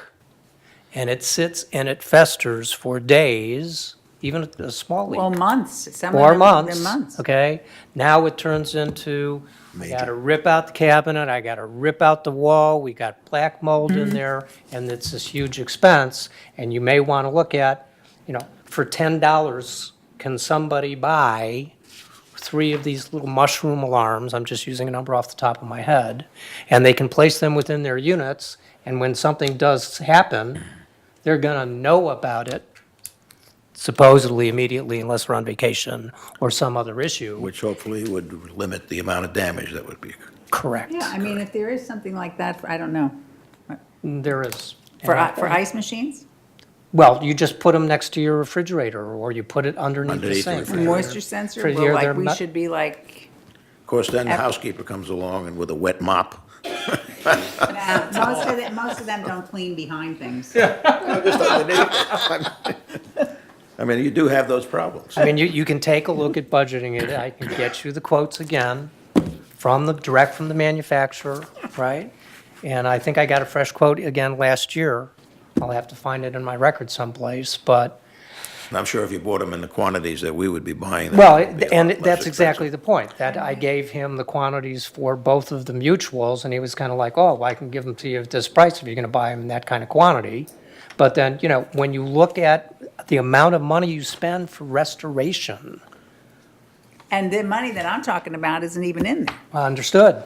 and it sits and it festers for days, even a small leak. Well, months. Some of Or them have been months, months. okay? Now it turns into, I Major. gotta rip out the cabinet, I gotta rip out the wall, we got black mold in there, and it's this huge expense. And you may wanna look at, for $10, can somebody buy 3 of these little mushroom alarms? I'm just using a number off the top of my head. And they can place them within their units, and when something does happen, they're gonna know about it supposedly immediately unless we're on vacation or some other issue. Which hopefully would limit the amount of damage that would be. Correct. Yeah, I mean, if there is something like that, I don't know, There is. for ice machines? Well, you just put them next to your refrigerator or you put it underneath the Underneath the sink. refrigerator. Moisture sensor? For Well, your- like, they're we not- should be like, Of course, then the housekeeper comes along and with a wet mop. most of them don't clean behind things. Just underneath. I mean, you do have those problems. I mean, you can take a look at budgeting it. I can get you the quotes again direct from the manufacturer, right? And I think I got a fresh quote again last year. I'll have to find it in my record someplace, but, And I'm sure if you bought them in the quantities that we would be buying them. well, it would be a and lot less that's exactly expensive. the point. That I gave him the quantities for both of the mutuals, and he was kind of like, oh, well, I can give them to you at this price if you're going to buy them in that kind of quantity. But then, when you look at the amount of money you spend for restoration, And the money that I'm talking about isn't even in there. understood.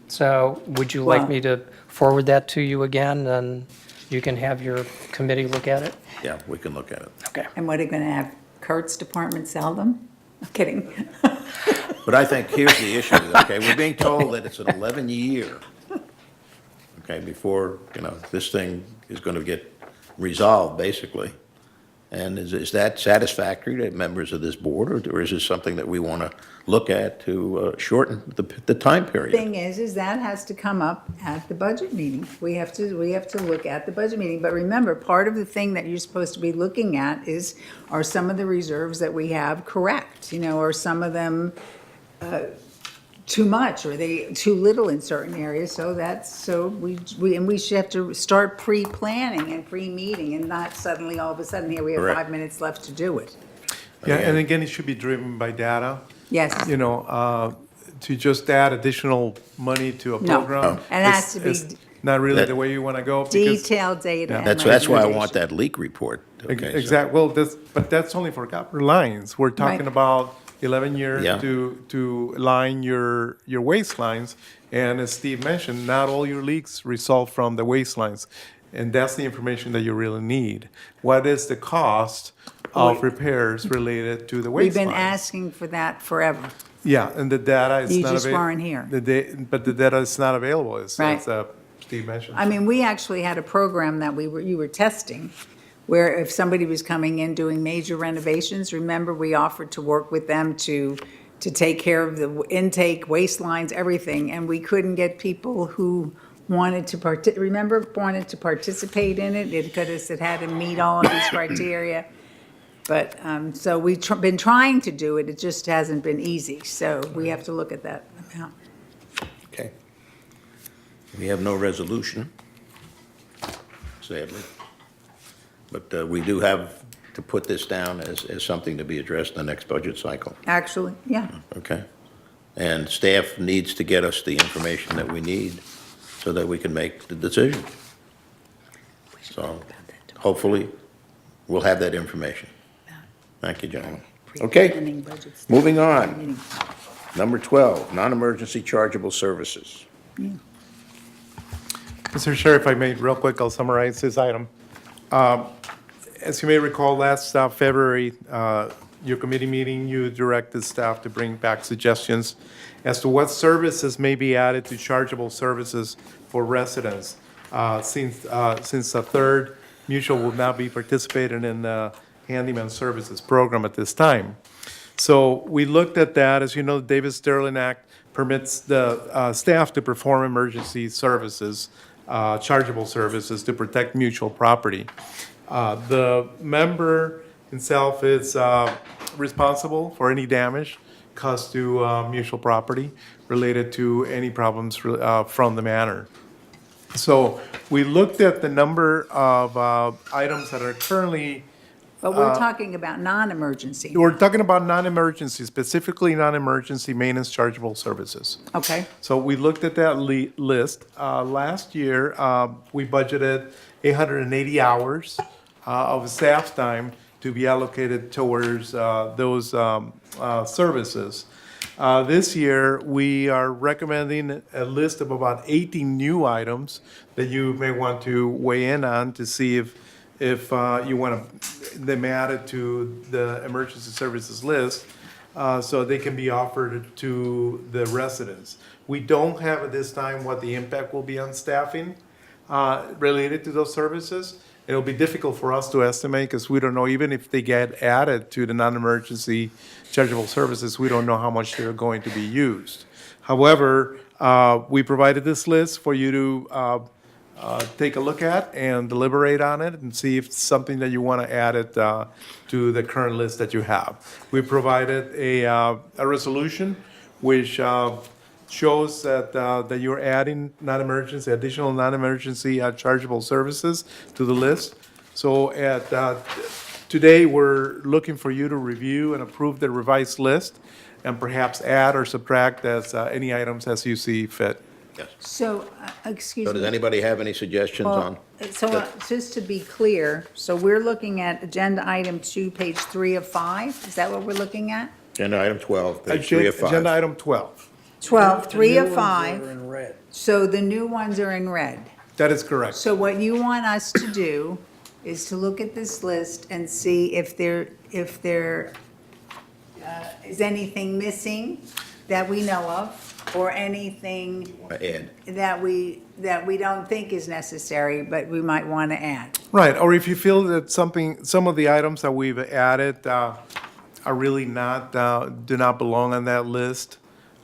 So would you like Well- me to forward that to you again, and you can have your committee look at it? Yeah, we can look at it. Okay. And what are you gonna have Kurt's department sell them? Kidding. But I think here's the issue, okay? We're being told that it's an 11-year, okay, before, this thing is going to get resolved, basically. And is that satisfactory to members of this board, or is this something that we want to look at to shorten the time period? Thing is that has to come up at the budget meeting. We have to look at the budget meeting. But remember, part of the thing that you're supposed to be looking at are some of the reserves that we have correct? Are some of them too much, or they too little in certain areas? So we should have to start pre-planning and pre-meeting, and not suddenly, all of a sudden, here we have Correct. 5 minutes left to do it. Yeah, and again, it should be driven by data. Yes. To just add additional money to a No. program. And it has to be is not really the way you want to go. because- Detailed data. and That's why I want recommendation. that leak report. Okay, so- Exactly, well, but that's only for copper lines. We're talking Right. about 11 years Yeah. to line your waste lines. And as Steve mentioned, not all your leaks result from the waste lines. And that's the information that you really need. What is the cost of repairs related to the We've waste been lines? asking for that forever. Yeah, and the data is You not just available. weren't here. But the data is not available, as Right. Steve mentioned. I mean, we actually had a program that you were testing, where if somebody was coming in doing major renovations, remember, we offered to work with them to take care of the intake, waste lines, everything, and we couldn't get people who wanted to wanted to participate in it, because it had to meet all of these criteria. But, so we've been trying to do it, it just hasn't been easy, so we have to look at that amount. Okay. We have no resolution, sadly. But we do have to put this down as something to be addressed in the next budget cycle, Actually, yeah, okay? And staff needs to get us the information that we need so that we can make the decision. So hopefully, we'll have that information. Thank you, gentlemen. Okay, Planning budgets. moving on. Number 12, non-emergency chargeable services. Mr. Chair, if I may, real quick, I'll summarize this item. As you may recall, last February, your committee meeting, you directed staff to bring back suggestions as to what services may be added to chargeable services for residents. Since the third mutual will not be participating in the handyman services program at this time. So we looked at that. As you know, the Davis-Sterling Act permits the staff to perform emergency services, chargeable services to protect mutual property. The member himself is responsible for any damage caused to mutual property related to any problems from the manor. So we looked at the number of items that are currently, But we're talking about non-emergency. we're talking about non-emergency, specifically non-emergency maintenance chargeable services. Okay, So we looked at that list. Last year, we budgeted 880 hours of staff time to be allocated towards those services. This year, we are recommending a list of about 18 new items that you may want to weigh in on to see if you want them added to the emergency services list, so they can be offered to the residents. We don't have at this time what the impact will be on staffing related to those services. It'll be difficult for us to estimate because we don't know, even if they get added to the non-emergency chargeable services, we don't know how much they're going to be used. However, we provided this list for you to take a look at and deliberate on it and see if it's something that you want to add it to the current list that you have. We provided a resolution which shows that you're adding non-emergency, additional non-emergency chargeable services to the list. So today, we're looking for you to review and approve the revised list and perhaps add or subtract as any items as you see fit. Yes. so, excuse So me. does anybody have any suggestions on? So just to be clear, so we're looking at agenda item 2, page 3 of 5? Is that what we're looking at? Agenda item 12, page 3 of 5. Agenda item 12. 12, 3 of The new ones 5. are in red. So the new ones are in red. That is correct. So what you want us to do is to look at this list and see if is anything missing that we know of, or anything Ed, that we don't think is necessary, but we might want to add? Right, or if you feel that some of the items that we've added are really not, do not belong on that list,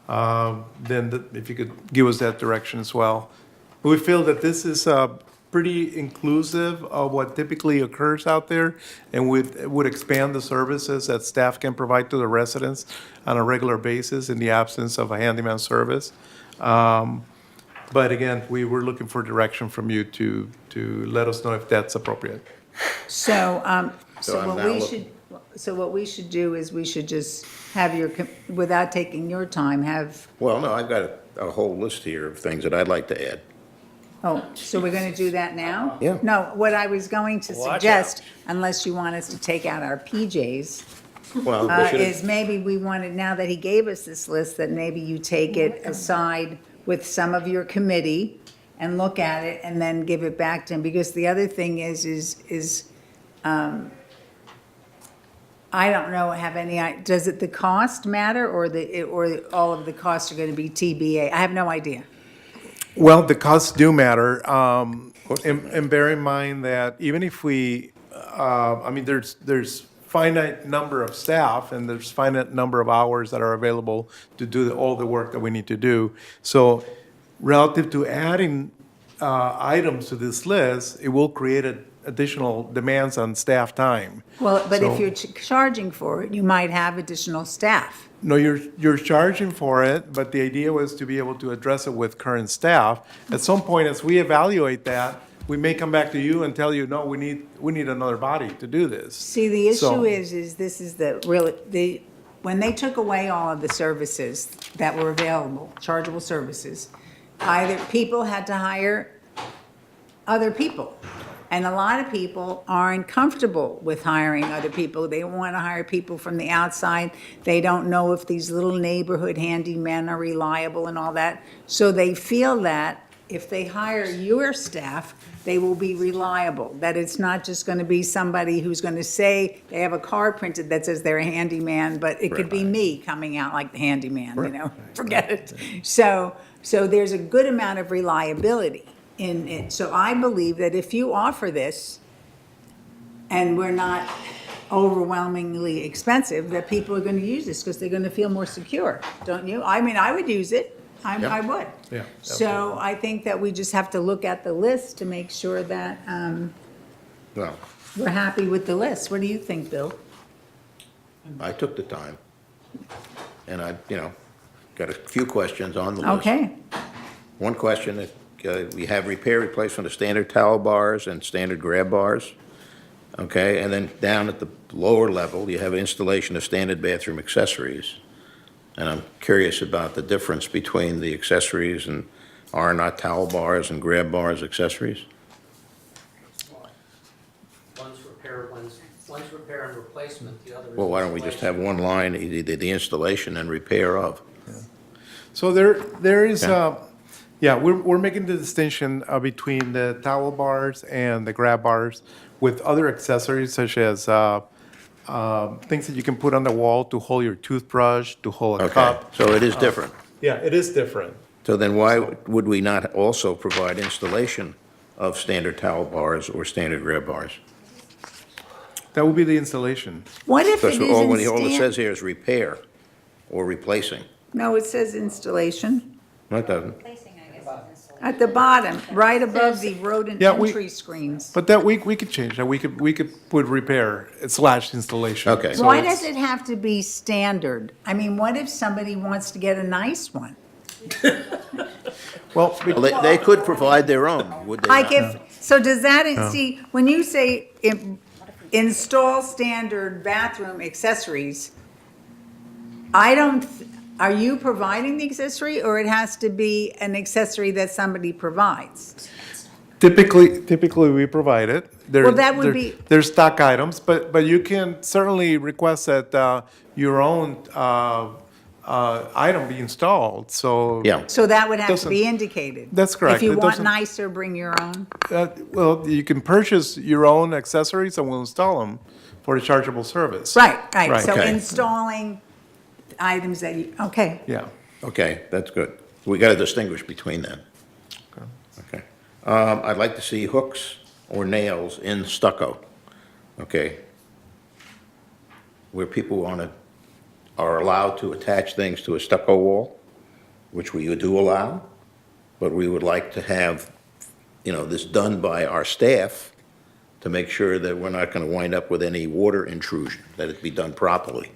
then if you could give us that direction as well. We feel that this is pretty inclusive of what typically occurs out there, and would expand the services that staff can provide to the residents on a regular basis in the absence of a handyman service. But again, we were looking for direction from you to let us know if that's appropriate. So, So I'm now what we should do is we should just have without taking your time, well, no, I've got a whole list here of things that I'd like to add. so we're gonna do that now? Yeah. No, what I was going to Watch suggest, unless you want us to take out our PJs, Well, we should is maybe we wanted, now that he gave us this list, that maybe you take it aside with some of your committee and look at it and then give it back to him, because the other thing is, I don't know, does the cost matter, or all of the costs are gonna be TBA? I have no idea. Well, the costs do matter, and bear in mind that even if we, I mean, there's finite number of staff, and there's finite number of hours that are available to do all the work that we need to do. So relative to adding items to this list, it will create additional demands on staff time. Well, but if So- you're charging for it, you might have additional staff. No, you're charging for it, but the idea was to be able to address it with current staff. At some point, as we evaluate that, we may come back to you and tell you, no, we need another body to do this. See, the So- issue is this is when they took away all of the services that were available, chargeable services, either people had to hire other people. And a lot of people aren't comfortable with hiring other people. They want to hire people from the outside. They don't know if these little neighborhood handymen are reliable and all that. So they feel that if they hire your staff, they will be reliable, that it's not just going to be somebody who's going to say they have a card printed that says they're a handyman, but it could be me coming out like the handyman, forget it. So there's a good amount of reliability in it. So I believe that if you offer this, and we're not overwhelmingly expensive, that people are going to use this because they're going to feel more secure, don't you? I mean, I would use it. I would. Yeah, So I think that we just have to look at the list to make sure that Well, we're happy with the list. What do you think, Bill? I took the time, and I, got a few questions on the list. Okay. One question, we have repair replacement of standard towel bars and standard grab bars, okay? And then down at the lower level, you have installation of standard bathroom accessories. And I'm curious about the difference between the accessories and are not towel bars and grab bars accessories? One's repair and replacement, the other is Well, why don't we just have one line, the installation and repair of? So there is, Yeah. we're making the distinction between the towel bars and the grab bars with other accessories such as things that you can put on the wall to hold your toothbrush, to hold a Okay, cup. so it is different. Yeah, it is different. So then why would we not also provide installation of standard towel bars or standard grab bars? That would be the installation. What if it Because isn't all it says here is repair or replacing. No, it says installation. No, it doesn't. Placing, I guess, is installation. At the bottom, right above the rodent Yeah, we- entry screens. But that, we could change that. We could put repair / installation. Okay. So Why it's- does it have to be standard? I mean, what if somebody wants to get a nice one? Well, Well, they could provide their own, would they Like not? so does that, see, when you say install standard bathroom accessories, are you providing the accessory, or it has to be an accessory that somebody provides? typically we provide it. Well, that would be- They're stock items, but you can certainly request that your own item be installed, so. Yeah. So that would have to Doesn't- be indicated. That's correct. If you It want doesn't- nicer, bring your own. Well, you can purchase your own accessories and we'll install them for a chargeable service. Right. Right. So Okay. installing items that you, okay. Yeah. Okay, that's good. We got to distinguish between them. Okay. I'd like to see hooks or nails in stucco, okay? Where people are allowed to attach things to a stucco wall, which we do allow, but we would like to have, this done by our staff to make sure that we're not going to wind up with any water intrusion, that it be done properly.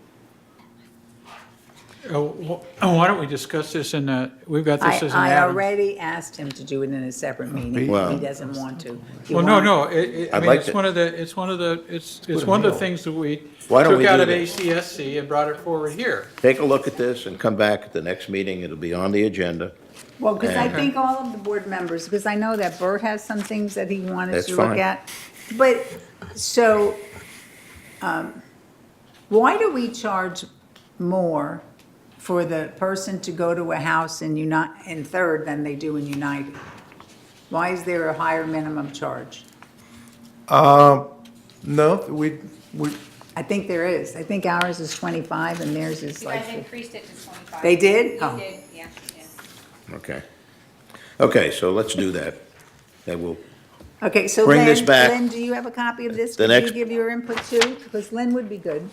Why don't we discuss this we've got this as an I add-on. already asked him to do it in a separate meeting. Well- He doesn't want to. He Well, no, wants- no, I I'd mean, like it's to- one of the things that we Why don't took we out do of that? ACSC and brought it forward here. Take a look at this and come back at the next meeting. It'll be on the agenda. Well, because I Okay. think all of the board members, because I know that Bert has some things that he wanted That's to look fine. at. But, so, why do we charge more for the person to go to a house in Third than they do in United? Why is there a higher minimum charge? No, we, I think there is. I think ours is 25 and theirs is You like. guys increased it to 25. They did? You Oh. did, yeah. Okay. Okay, so let's do that. And we'll, Okay, so Bring Lynn, this back. Lynn, do you have a copy of this? The Could you next- give your input too? Because Lynn would be good.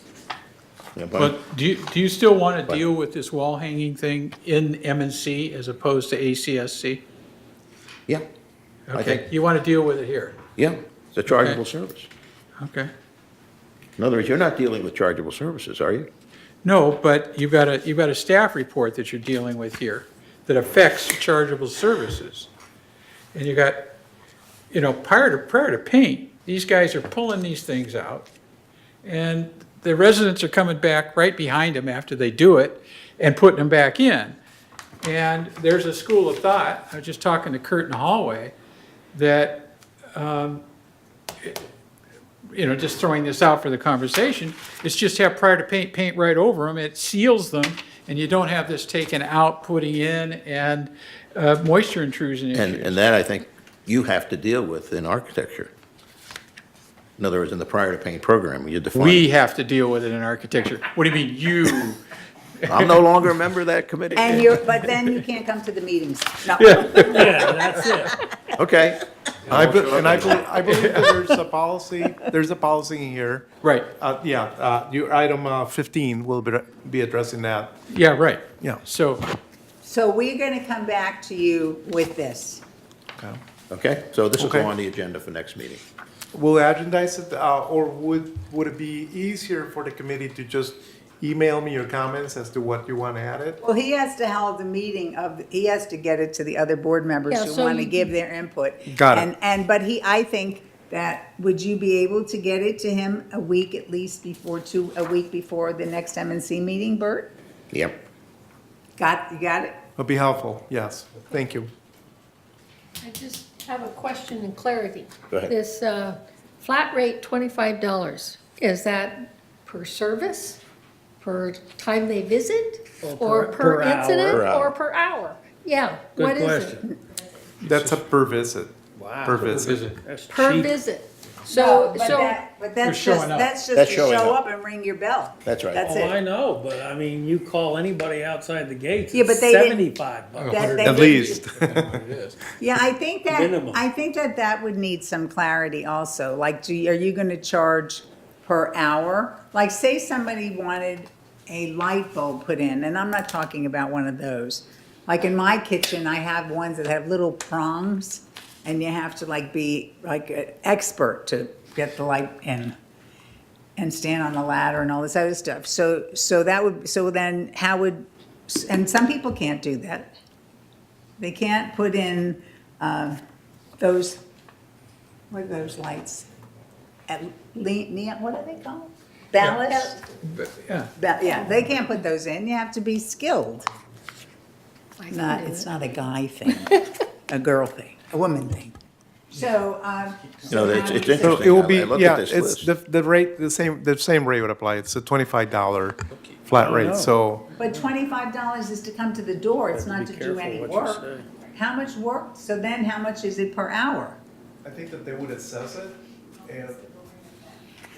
But do you still want to deal with this wall hanging thing in M&C as opposed to ACSC? yeah, I Okay, think, you want to deal with it here? yeah, it's a chargeable Okay. service. Okay. In other words, you're not dealing with chargeable services, are you? No, but you've got a staff report that you're dealing with here that affects chargeable services. And you got, prior to paint, these guys are pulling these things out. And the residents are coming back right behind them after they do it and putting them back in. And there's a school of thought, I was just talking to Kurt in the hallway, that, just throwing this out for the conversation, is just have prior to paint right over them, it seals them, and you don't have this taken out, putting in, and moisture intrusion And issues. that, I think, you have to deal with in architecture. In other words, in the prior to paint program, you define. We have to deal with it in architecture. What do you mean, you? I'm no longer a member of that committee. But then you can't come to the meetings. No. Yeah, that's it. Okay. I believe that there's a policy in here. Right, Your item 15 will be addressing that. yeah, right. Yeah. So, So we're gonna come back to you with this. Okay, so this will go Okay. on the agenda for next meeting. Will agendize it, or would it be easier for the committee to just email me your comments as to what you want to add it? Well, he has to hold the meeting he has to get it to the other board members Yeah, who so want to you- give their input. Got it. But I think that, would you be able to get it to him a week at least a week before the next M&C meeting, Bert? Yep. You got it? Would be helpful, yes. Thank you. I just have a question and clarity. Go ahead. This flat rate, $25, is that per service, per time they visit, or per per hour. incident, Per hour. or per hour? Yeah, Good what is it? question. That's a per visit. Wow. Per visit. visit. That's Per cheap. visit. No, So, You're but that's showing just, up. that's That's just to showing show up. up and ring your bell. That's right. That's Oh, I it. know, but I mean, you call anybody outside the gates, Yeah, but it's they didn't- $75. That- they At didn't- least. Yeah, I think Minimum. that would need some clarity also. Like, are you gonna charge per hour? Like, say somebody wanted a light bulb put in, and I'm not talking about one of those. Like in my kitchen, I have ones that have little prongs, and you have to be like an expert to get the light in and stand on the ladder and all this other stuff. So then how would, and some people can't do that. They can't put in those, what are those lights? Neon, what are they called? Ballast? Yeah. Yeah, they can't put those in. You have to be skilled. It's not a guy thing, a girl thing, a woman thing. So, It's So interesting. it will be, I looked yeah, at this it's list. the rate, the same rate would apply. It's a $25 flat rate, so. but $25 is to come to the door. It's not Be to do careful any what you work. say. How much work? So then how much is it per hour? I think that they would assess it, and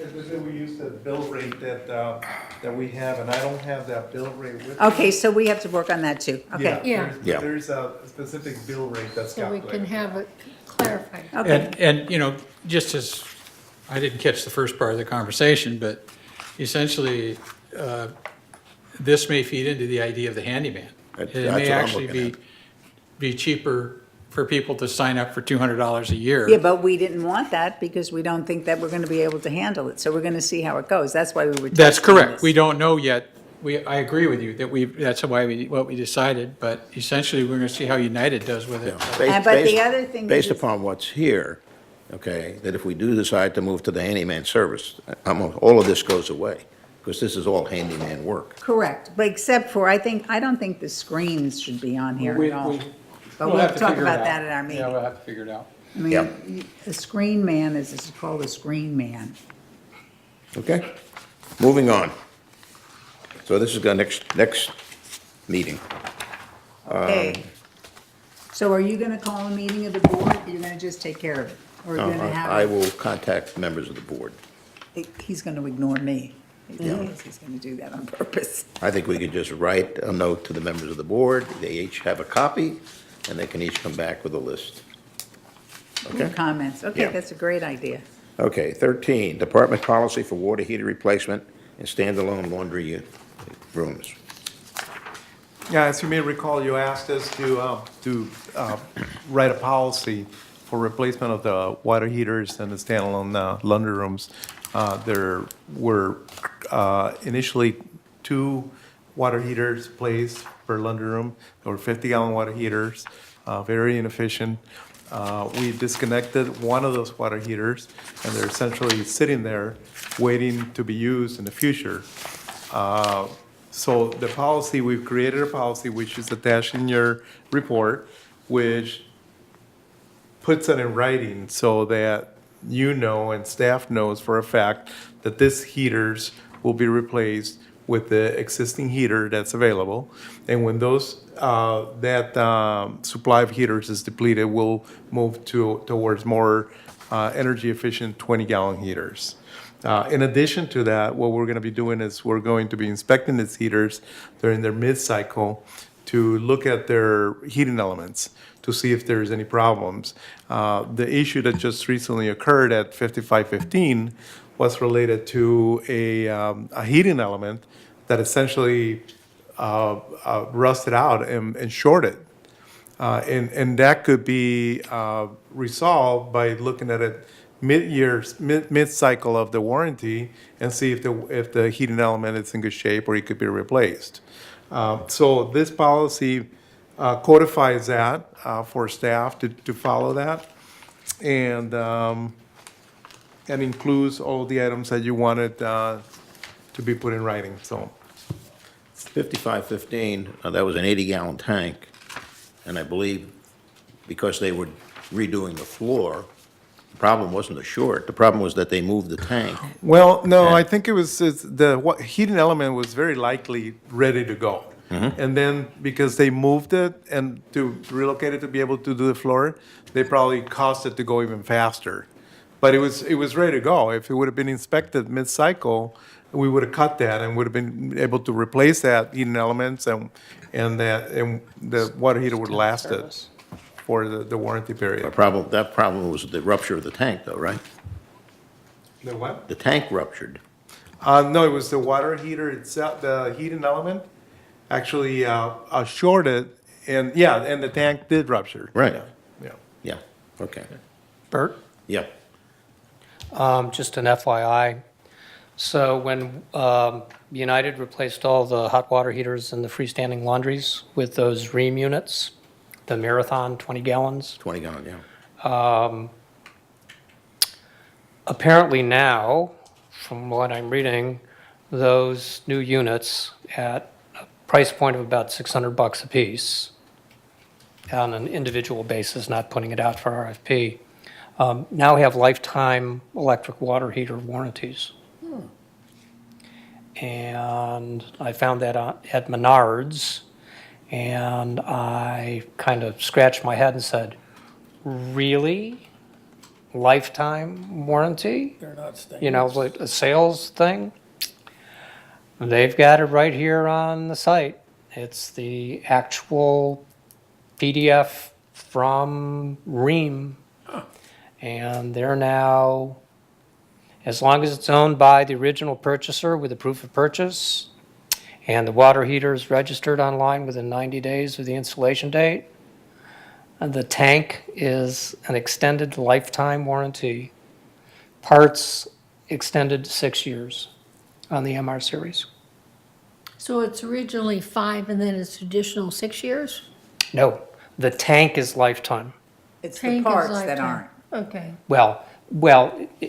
We use the bill rate that we have, and I don't have that bill rate with me. Okay, so we have to work on that too. Okay. Yeah. Yeah. There's a specific bill rate that's So we calculated. can have it clarified. Okay. And, you know, just as, I didn't catch the first part of the conversation, but essentially, this may feed into the idea of the handyman. That's It what may I'm actually looking be cheaper for people to sign up for $200 a year. Yeah, but we didn't want that because we don't think that we're gonna be able to handle it. So we're gonna see how it goes. That's why we were. That's testing correct. this. We don't know yet. I agree with you that that's why what we decided, but essentially, we're gonna see how United does with it. But the other thing Based is- upon what's here, okay, that if we do decide to move to the handyman service, all of this goes away, because this is all handyman work. Correct, but except for, I don't think the screens should be on here at all. But We'll we'll have to talk figure it about out. that at our Yeah, we'll meeting. have to figure it out. I Yeah. mean, a screen man is called a screen man. Okay? Moving on. So this is the next meeting. Okay. So are you gonna call a meeting of the board, or you're gonna just take care of it? Or you're gonna I have, will contact members of the board. he's gonna ignore me. He's gonna do that on purpose. I think we could just write a note to the members of the board. They each have a copy, and they can each come back with a list. Okay? Comments, okay, Yeah. that's a great idea. Okay, 13, department policy for water heater replacement in standalone laundry rooms. Yeah, as you may recall, you asked us to write a policy for replacement of the water heaters and the standalone laundry rooms. There were initially 2 water heaters placed per laundry room. There were 50-gallon water heaters, very inefficient. We disconnected one of those water heaters, and they're essentially sitting there waiting to be used in the future. So the policy, we've created a policy which is attached in your report, which puts it in writing so that you know and staff knows for a fact that these heaters will be replaced with the existing heater that's available. And when that supply of heaters is depleted, we'll move towards more energy efficient 20-gallon heaters. In addition to that, what we're going to be doing is we're going to be inspecting these heaters during their mid-cycle to look at their heating elements to see if there's any problems. The issue that just recently occurred at 5515 was related to a heating element that essentially rusted out and shorted. And that could be resolved by looking at it mid-cycle of the warranty and see if the heating element is in good shape or it could be replaced. So this policy codifies that for staff to follow that, and includes all the items that you wanted to be put in writing. So 5515, that was an 80-gallon tank, and I believe because they were redoing the floor, the problem wasn't the short, the problem was that they moved the tank. well, no, I think the heating element was very likely ready to go. And then because they moved it and to relocate it to be able to do the floor, they probably caused it to go even faster. But it was ready to go. If it would have been inspected mid-cycle, we would have cut that and would have been able to replace that heating elements and the water heater would have lasted for the warranty period. That problem was the rupture of the tank, though, right? The what? The tank ruptured. No, it was the water heater itself, the heating element actually shorted, and the tank did rupture. Right. Yeah. Yeah, okay. Bert? Yeah, Just an FYI. So when United replaced all the hot water heaters in the freestanding laundries with those Ream units, the Marathon 20 gallons, 20-gallon, yeah. apparently now, from what I'm reading, those new units at a price point of about $600 a piece on an individual basis, not putting it out for RFP, now have lifetime electric water heater warranties. And I found that at Menards, and I kind of scratched my head and said, really? lifetime warranty, They're not staying. you know, like a sales thing. They've got it right here on the site. It's the actual PDF from Ream. And they're now, as long as it's owned by the original purchaser with a proof of purchase, and the water heater is registered online within 90 days of the installation date, and the tank is an extended lifetime warranty. Parts extended to 6 years on the MR series. So it's originally 5 and then it's additional 6 years? No, the tank is lifetime. It's the Tank is parts that lifetime. aren't. Okay. Well,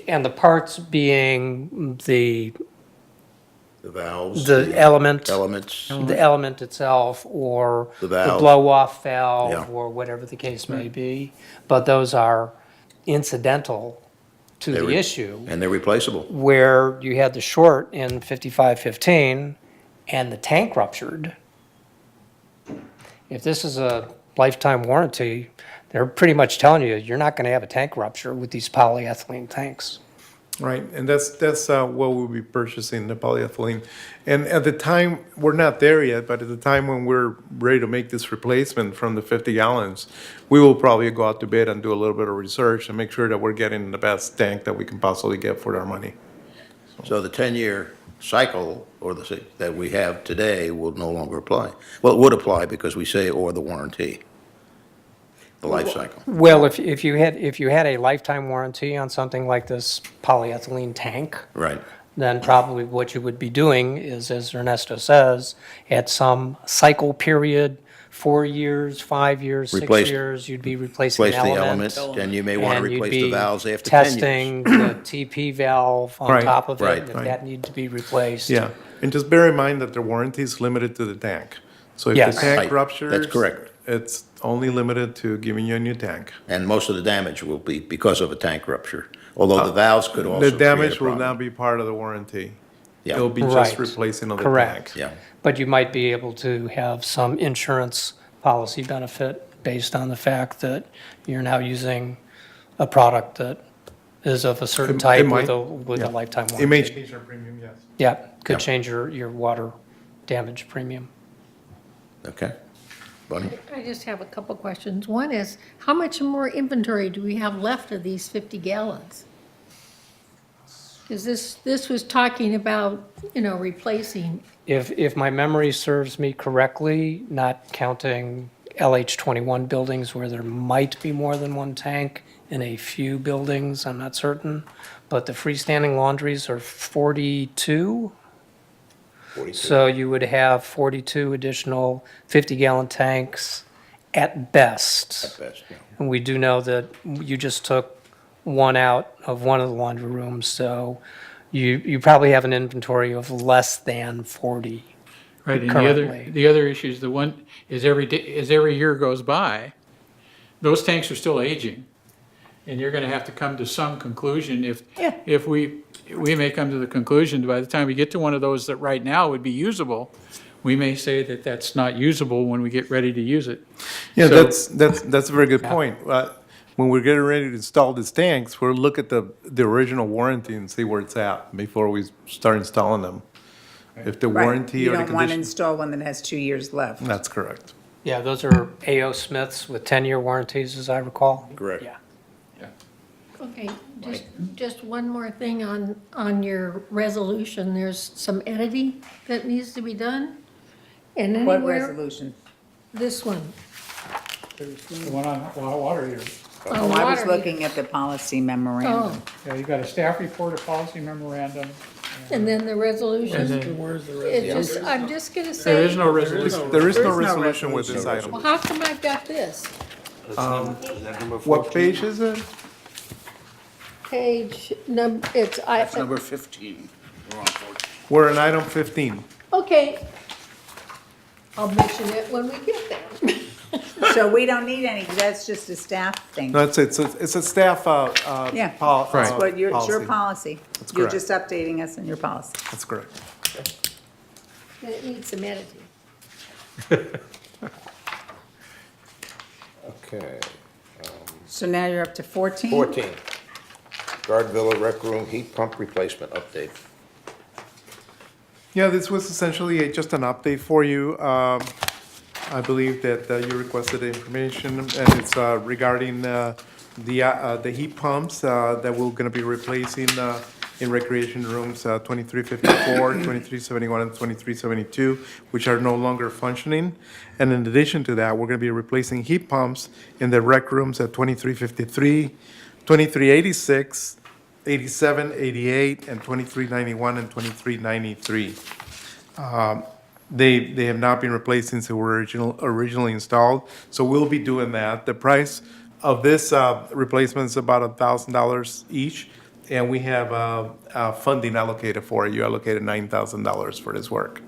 and the parts being the The valves. element, Elements. the element itself, or The the valve. blow-off valve, Yeah. or whatever the case may be. But those are incidental to They're the re- issue, And they're replaceable. where you had the short in 5515 and the tank ruptured. If this is a lifetime warranty, they're pretty much telling you, you're not going to have a tank rupture with these polyethylene tanks. Right, and that's what we'll be purchasing, the polyethylene. And at the time, we're not there yet, but at the time when we're ready to make this replacement from the 50 gallons, we will probably go out to bid and do a little bit of research and make sure that we're getting the best tank that we can possibly get for our money. So the 10-year cycle, or that we have today, will no longer apply. Well, it would apply because we say, or the warranty, the life cycle. Well, if you had a lifetime warranty on something like this polyethylene tank, Right. then probably what you would be doing is, as Ernesto says, at some cycle period, 4 years, 5 years, 6 Replace- years, you'd be replacing Replace an the element. element, and you may want to and you'd replace the be valves after 10 years. Testing the TP valve on Right, top of it, right, if right. that needed to be replaced. Yeah, and just bear in mind that the warranty is limited to the tank. So if Yes. the tank Right, ruptures. that's correct. It's only limited to giving you a new tank. And most of the damage will be because of a tank rupture, although the valves could also The create a damage will problem. not be part of the warranty. Yeah. It'll be just Right. replacing of the Correct. tank. Yeah, But you might be able to have some insurance policy benefit based on the fact that you're now using a product that is of a certain It type might, with yeah. a lifetime It may warranty. change our premium, yes. Yeah, could Yeah. change your water damage premium. okay. Bunny? I just have a couple questions. One is, how much more inventory do we have left of these 50 gallons? Because this was talking about, replacing. If my memory serves me correctly, not counting LH21 buildings where there might be more than one tank in a few buildings, I'm not certain, but the freestanding laundries are 42. 42. So you would have 42 additional 50-gallon tanks at best. At best, yeah. And we do know that you just took one out of one of the laundry rooms, so you probably have an inventory of less than 40. Right, and Currently. the other issue is as every year goes by, those tanks are still aging. And you're gonna have to come to some conclusion if we may come to the conclusion, by the time we get to one of those that right now would be usable, we may say that that's not usable when we get ready to use it. Yeah, So- that's a very good point. When we're getting ready to install these tanks, we'll look at the original warranty and see where it's at before we start installing them. If the Right. warranty You or the don't want to condition. install one that has 2 years left. That's correct. Yeah, those are A.O. Smiths with 10-year warranties, as I recall. Correct. Yeah. Okay, just one more thing on your resolution. There's some editing that needs to be done. And What anywhere, resolution? this one. The one on water heater. on Oh, I was water looking at the policy memorandum. Oh, Yeah, you got a staff report, a policy memorandum. and then the resolution. Where's the It rest? just, I'm just gonna say. There is no resolution. There is no There's no resolution with this resolution. item. Well, how come I've got this? Is that number 14? What page is it? Page number, That's number 15. We're on 14. We're in item 15. okay. I'll mention it when we get there. So we don't need any, 'cause that's just a staff thing. No, it's a staff, Yeah, policy. that's what it's your policy. That's You're correct. just updating us in your policy. That's correct. It needs some editing. Okay. So now you're up to 14? 14. Guard Villa Rec Room heat pump replacement update. Yeah, this was essentially just an update for you. I believe that you requested the information, and it's regarding the heat pumps that we're going to be replacing in recreation rooms 2354, 2371, and 2372, which are no longer functioning. And in addition to that, we're going to be replacing heat pumps in the rec rooms at 2353, 2386, 87, 88, and 2391 and 2393. They have not been replaced since they were originally installed, so we'll be doing that. The price of this replacement is about $1,000 each, and we have funding allocated for it. You allocated $9,000 for this work.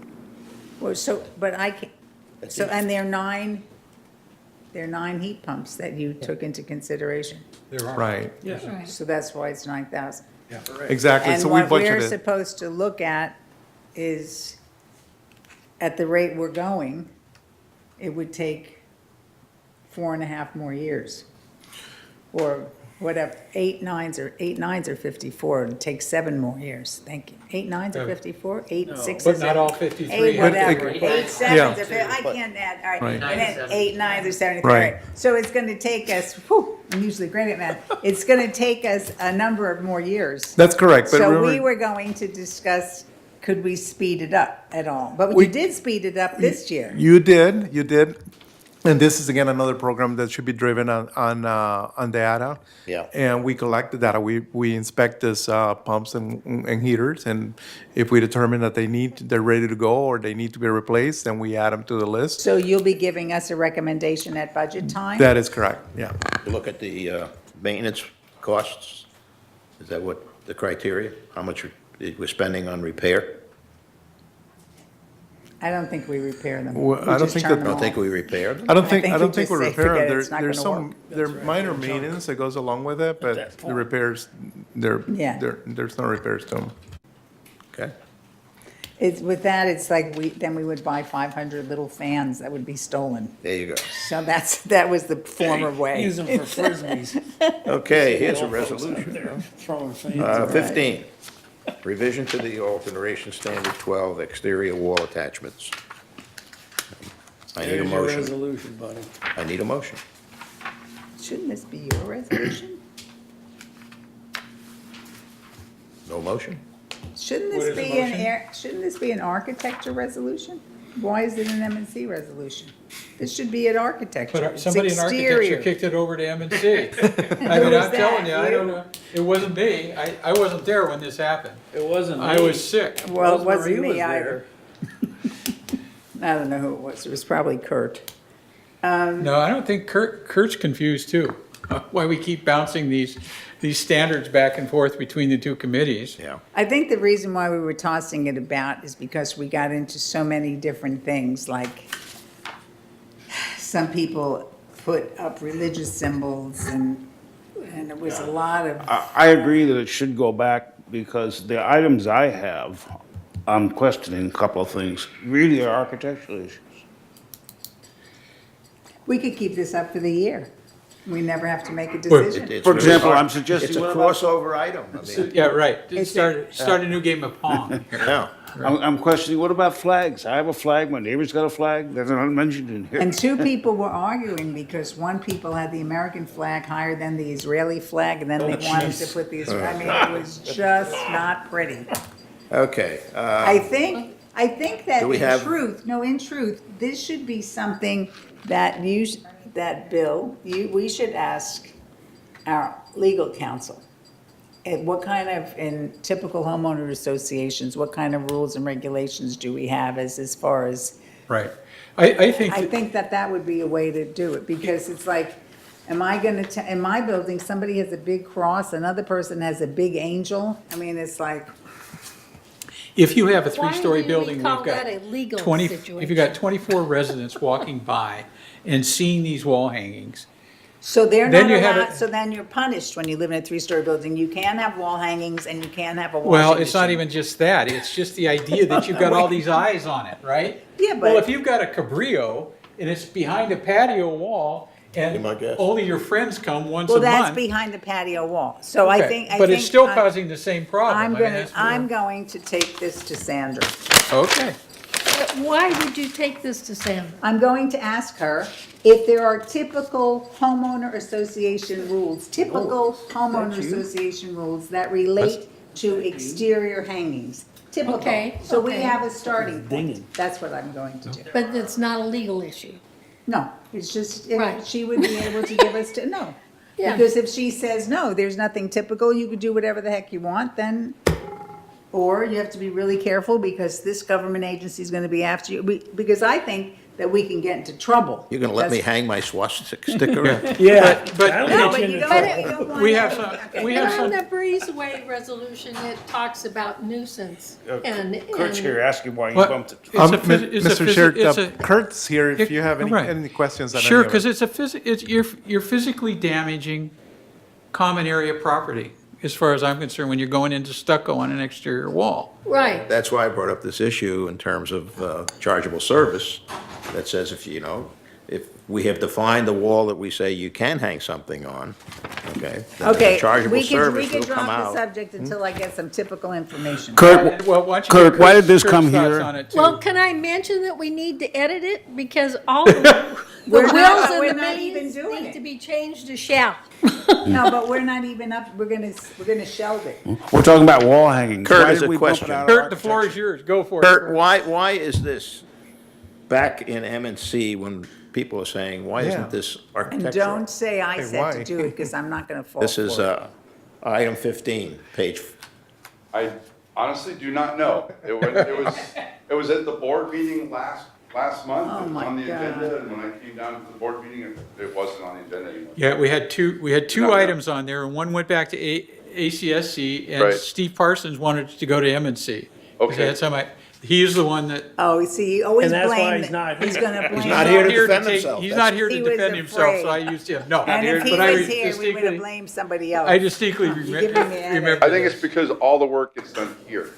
Well, so, but I can, so, and there are nine heat pumps that you took into consideration. There are. Right, Right. So that's why it's 9,000. exactly. So we And what we're budgeted. supposed to look at is, at the rate we're going, it would take 4.5 more years. Or whatever, 8 nines are 54, it'd take 7 more years, thank you. 8 nines are 54, 8 sixes. But not are- all 53 8 have. whatever, But- 8 sevens, Yeah. I can't add, all right. Right. And then 8 nines are 73, Right. right. So it's gonna take us, whew, I'm usually great at math, it's gonna take us a number of more years. That's correct, but So we remember, were going to discuss, could we speed it up at all? But We- we did speed it up this year. you did. And this is again another program that should be driven on data. Yeah. And we collect the data. We inspect this pumps and heaters, and if we determine that they're ready to go or they need to be replaced, then we add them to the list. So you'll be giving us a recommendation at budget time? That is correct, yeah. You look at the maintenance costs, is that what the criteria? How much we're spending on repair? I don't think we repair them. Well, We I don't just think turn that- them I don't think off. we repair them. I don't think think we we're just say, repairing. "Forget it, There, it's not there's gonna some, there are minor maintenance that goes along with it, but the repairs, Yeah. there's no repairs to them. Okay. It's, with that, it's like then we would buy 500 little fans that would be stolen. There you go. So that was the former way. Use them for frisbees. Okay, here's a resolution. Throwing fans. 15, revision to the alteration standard 12, exterior wall attachments. I need a There's your motion. resolution, buddy. I need a motion. Shouldn't this be your resolution? No motion? Shouldn't What this is the be motion? shouldn't this be an architecture resolution? Why is it an M&C resolution? This should be an architecture. But It's somebody in architecture exterior. kicked it over to M&C. I mean, was I'm telling that, you, I you? don't know, it wasn't me, I wasn't there when this happened. It wasn't me. I was sick. Well, it Rosemary wasn't was me there. either. I don't know who it was. It was probably Kurt. No, I don't think Kurt's confused too, why we keep bouncing these standards back and forth between the two committees. Yeah. I think the reason why we were tossing it about is because we got into so many different things, like some people put up religious symbols and it was a lot of, I agree that it should go back because the items I have, I'm questioning a couple of things, really are architectural issues. we could keep this up for the year. We never have to make a It- decision. it's For really example, hard. I'm suggesting It's a what about- crossover item. I mean, Yeah, right, It's start a new game of Pong here. yeah. I'm questioning, what about flags? I have a flag, my neighbor's got a flag, that's not mentioned in here. And two people were arguing because one people had the American flag higher than the Israeli flag, and then they wanted to put the Israeli, I mean, it was just not pretty. Okay. I think that Do we have- in truth, this should be something that we should ask our legal counsel. And what kind of, in typical homeowner associations, what kind of rules and regulations do we have as far as, Right. I think, I that- think that would be a way to do it, because it's like, am I gonna, in my building, somebody has a big cross, another person has a big angel? I mean, it's like, if you have a Why three-story do we building, call we've got that a legal 20, if situation? you've got 24 residents walking by and seeing these wall hangings, so they're Then not you have allowed, it- so then you're punished when you live in a three-story building. You can't have wall hangings and you can't have a washing well, it's not machine. even just that, it's just the idea that you've got all these eyes on it, right? Yeah, Well, but- if you've got a Cabrillo and it's behind a patio wall And my guess. only your friends come once a Well, month. that's behind the patio wall. So I Okay, think. But it's still I- causing the same problem. I'm I mean, gonna, that's I'm going to take this to Sandra. Okay. Why would you take this to Sandra? I'm going to ask her if there are typical homeowner association rules, typical homeowner association rules that relate to exterior hangings. Typical. Okay, So we okay. have a starting point. That's what I'm going to do. But it's not a legal issue. No, it's just, Right. if she would be able to give us to, no. Yeah. Because if she says, no, there's nothing typical, you could do whatever the heck you want, then, or you have to be really careful because this government agency is gonna be after you. Because I think that we can get into trouble. You're gonna let me Because- hang my swastika sticker? Yeah. But- that'll No, get but you you in don't, trouble. you don't want. We have to- some, okay. we And have on some, the breezeway resolution, it talks about nuisance and. Kurt's here asking why you What? bumped it. It's a phys- it's a Mr. phys- Chair, it's a- Kurt's here if you have Right. any questions on any sure, of it. because you're physically damaging common area property, as far as I'm concerned, when you're going into stucco on an exterior wall. Right, That's why I brought up this issue in terms of chargeable service that says if we have defined the wall that we say you can hang something on, okay? then the Okay, chargeable we service can will come drop the out. subject until I get some typical information. Kurt, Well, why don't you Kurt, get why Kurt's- did this Kurt's come thoughts here? on it, too? well, can I mention that we need to edit it, because all the We're wheels not- and we're the not even mains doing need it. to be changed to shall. No, but we're not even up, we're gonna shelve it. we're talking about wall hangings. Kurt Why has did a we bump it question. out of Kurt, the floor is architecture? yours, go for it. Kurt, why is this back in M&C when people are saying, why Yeah. isn't this And architectural? don't say I Hey, said why? to do it, because I'm not gonna fall This for is it. item 15, page, I honestly do not know. It was at the board meeting last month. Oh, It was my on the God. agenda, and when I came down to the board meeting, it wasn't on the agenda anymore. Yeah, we had two No, no. items on there, and one went back to ACSC, and Right. Steve Parsons wanted to go to M&C. Okay. He is the one that. Oh, see, you always And that's why blame, he's not he's here. gonna blame. He's not here to here defend take- himself. He's not here to He was defend himself, so I afraid. used him. No. And if he but I was here, we would distinctly- have blamed somebody else. I distinctly You're giving me a headache. remember. I think it's because all the work gets done here.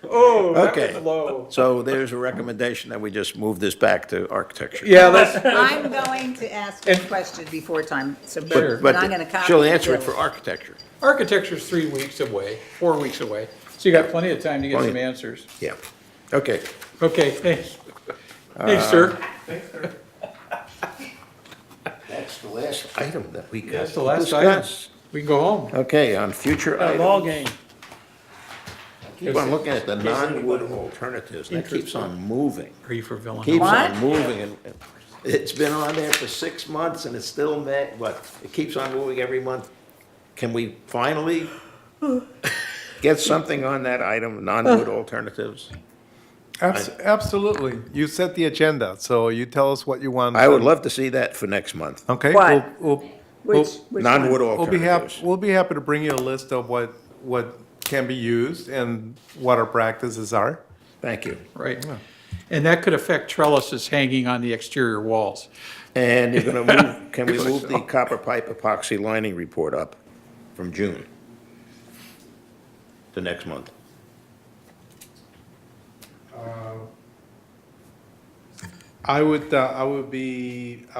Oh, that Okay. was low. so there's a recommendation that we just move this back to architecture. Yeah, let's, I'm going to ask a question before time, so, Sure. but I'm gonna copy. She'll the answer it bill. for architecture. architecture's 3 weeks away, 4 weeks away, so you got plenty of time to get some Plenty. answers. Yeah, okay. Okay, thanks. Thanks, sir. That's the last item that we got That's the to last item. discuss. We can go home. Okay, on future A ball items. game. Keep on looking at the non-wood alternatives, and that keeps on moving. Are you for Keeps Villanova? What? on moving, and it's been on there for 6 months, and it's still met, it keeps on moving every month. Can we finally get something on that item, non-wood alternatives? Absolutely. You set the agenda, so you tell us what you want. I would love to see that for next month. Okay. What? We'll Which one? Non-wood we'll be happy, alternatives. we'll be happy to bring you a list of what can be used and what our practices are. Thank you. Right. And that could affect trellises hanging on the exterior walls. And you're gonna move, can we move the copper pipe epoxy lining report up from June to next month? I'd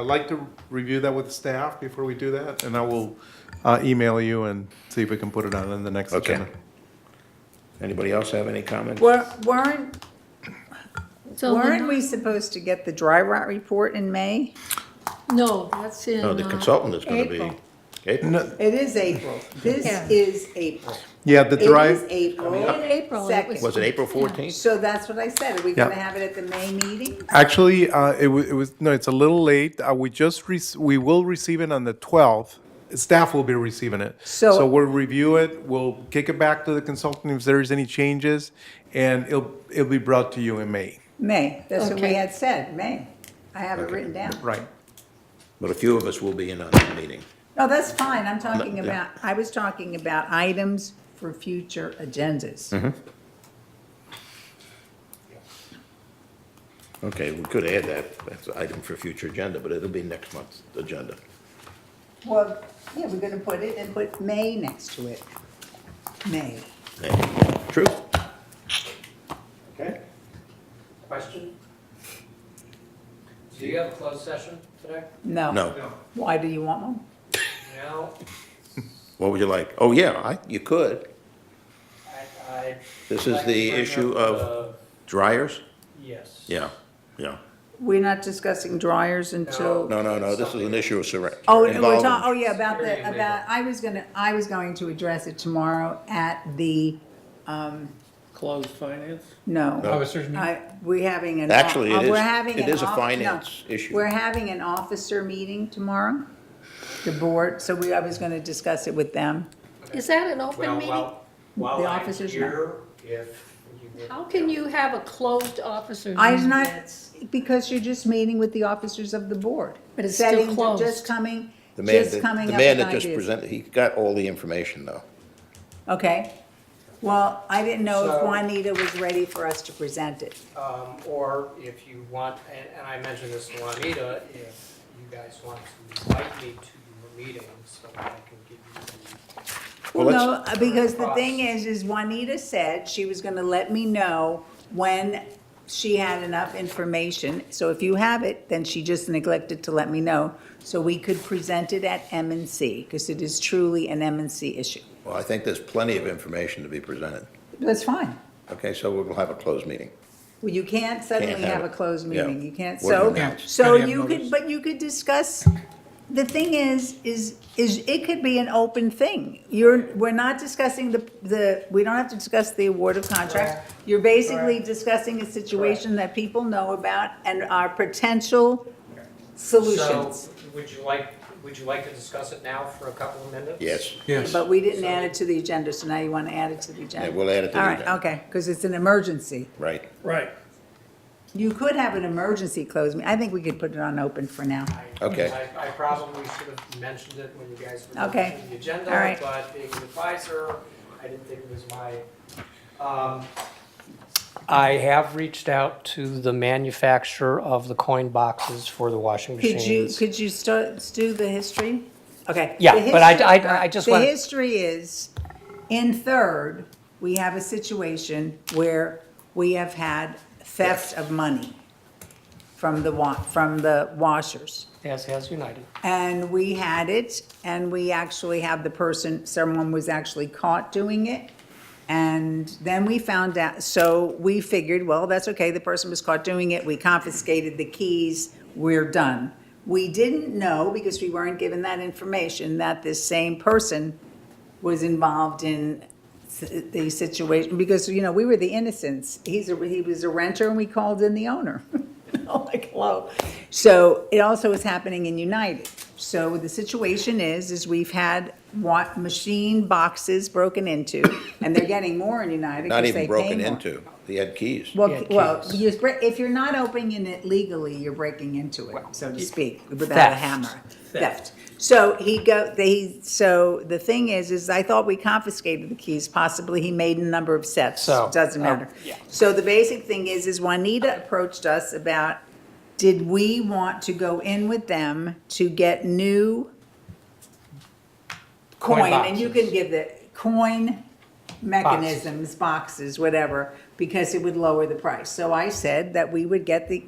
like to review that with staff before we do that, and I will email you and see if we can put it on in the next Okay. agenda. Anybody else have any comments? Weren't So Weren't we supposed to get the dry rot report in May? No, that's in. No, the consultant is gonna be. April. April. It is April. This Yeah. is April. Yeah, the It dry, is April. In April. It Second. Was it April 14th? So that's what I said. Are we gonna Yeah. have it at the May meeting? actually, it was, no, it's a little late. We will receive it on the 12th. Staff will be receiving it. So- So we'll review it, we'll kick it back to the consultant if there's any changes, and it'll be brought to you in May. May. That's what we Okay. had said, May. I have it written down. Right. But a few of us will be in on that meeting. No, that's fine. I'm talking No, yeah. about, I was talking about items for future agendas. Okay, we could add that, that's an item for future agenda, but it'll be next month's agenda. Well, yeah, we're gonna put it and put May next to it. May. True? Okay. Question? you have a closed session today? No. No. Why do you want one? No, What would you like? Oh, yeah, you could. I. This is the issue of dryers? Yes. Yeah, yeah. We're not discussing dryers until. No, this is an issue of surrender. Oh, we're talking, oh, yeah, I was going to address it tomorrow at the, Closed finance? no. Officers meeting? We're having an. Actually, it is- we're having it an is a no, finance issue. We're having an officer meeting tomorrow, the board, so I was gonna discuss it with them. Is that an open Well, meeting? while The I'm officers here, if you would. How can you have a closed officers I'm meeting? not, That's- because you're just meeting with the officers of the board. But it's still Setting- closed. Just coming, The man just that, coming the up man with that just ideas. presented, he got all the information, though. Okay, well, I didn't know if So- Juanita was ready for us to present it. Or if you want, and I mentioned this to Juanita, if you guys want to invite me to your meeting so that I can give you Well, Well, no, because the thing is Juanita said she was gonna let me know when she had enough information. So if you have it, then she just neglected to let me know, so we could present it at M&C, because it is truly an M&C issue. Well, I think there's plenty of information to be presented. That's fine. Okay, so we'll have a closed meeting. Well, you can't suddenly Can't have have a it. closed Yeah. meeting, you can't, Wouldn't so, announce. so Gotta have you notice. could, but you could discuss, the thing is it could be an open thing. We're not discussing we don't have to discuss the award of contract. You're basically discussing a situation that people know about and our potential solutions. So, would you like to discuss it now for a couple of minutes? Yes, Yes. But we didn't add it to the agenda, so now you want to add it to the agenda? yeah, we'll add it to All the right, agenda. okay, because it's an emergency. Right. Right. You could have an emergency closed meeting. I think we could put it on open for now. Okay. I probably should have mentioned it when you guys were Okay. doing the agenda, All right. but being an advisor, I didn't think it was my. I have reached out to the manufacturer of the coin boxes for the washing machines. Could you do the history? Okay. Yeah, the but I history- just The wanna- history is, in Third, we have a situation where we have had theft of money from the washers. As has United. And we had it, and we actually have the person, someone was actually caught doing it. And then we found out, so we figured, well, that's okay, the person was caught doing it, we confiscated the keys, we're done. We didn't know, because we weren't given that information, that this same person was involved in the situation, because, you know, we were the innocents. He was a renter, and we called in the owner. Like, hello. So it also is happening in United. So the situation is we've had machine boxes broken into, and they're getting more in United Not because they even pay broken more. into. He had keys. Yeah, Well, keys. if you're not opening it legally, you're breaking into it, so to speak, without a Theft. hammer. Theft. So so the thing is I thought we confiscated the keys, possibly he made a number of sets, So, doesn't matter. yeah. So the basic thing is Juanita approached us about, did we want to go in with them to get new coin, and you boxes. can give the coin mechanisms, boxes, whatever, because it would lower the price. So I said that we would get the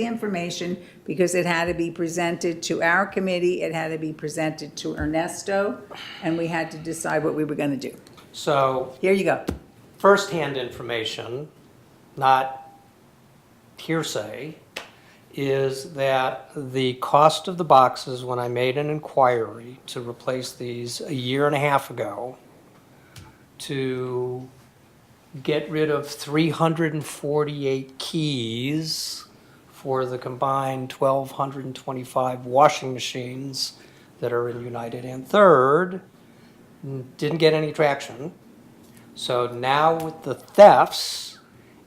information, because it had to be presented to our committee, it had to be presented to Ernesto, and we had to decide what we were gonna do. So Here you go. firsthand information, not hearsay, is that the cost of the boxes, when I made an inquiry to replace these a year and a half ago, to get rid of 348 keys for the combined 1,225 washing machines that are in United and Third, didn't get any traction. So now with the thefts,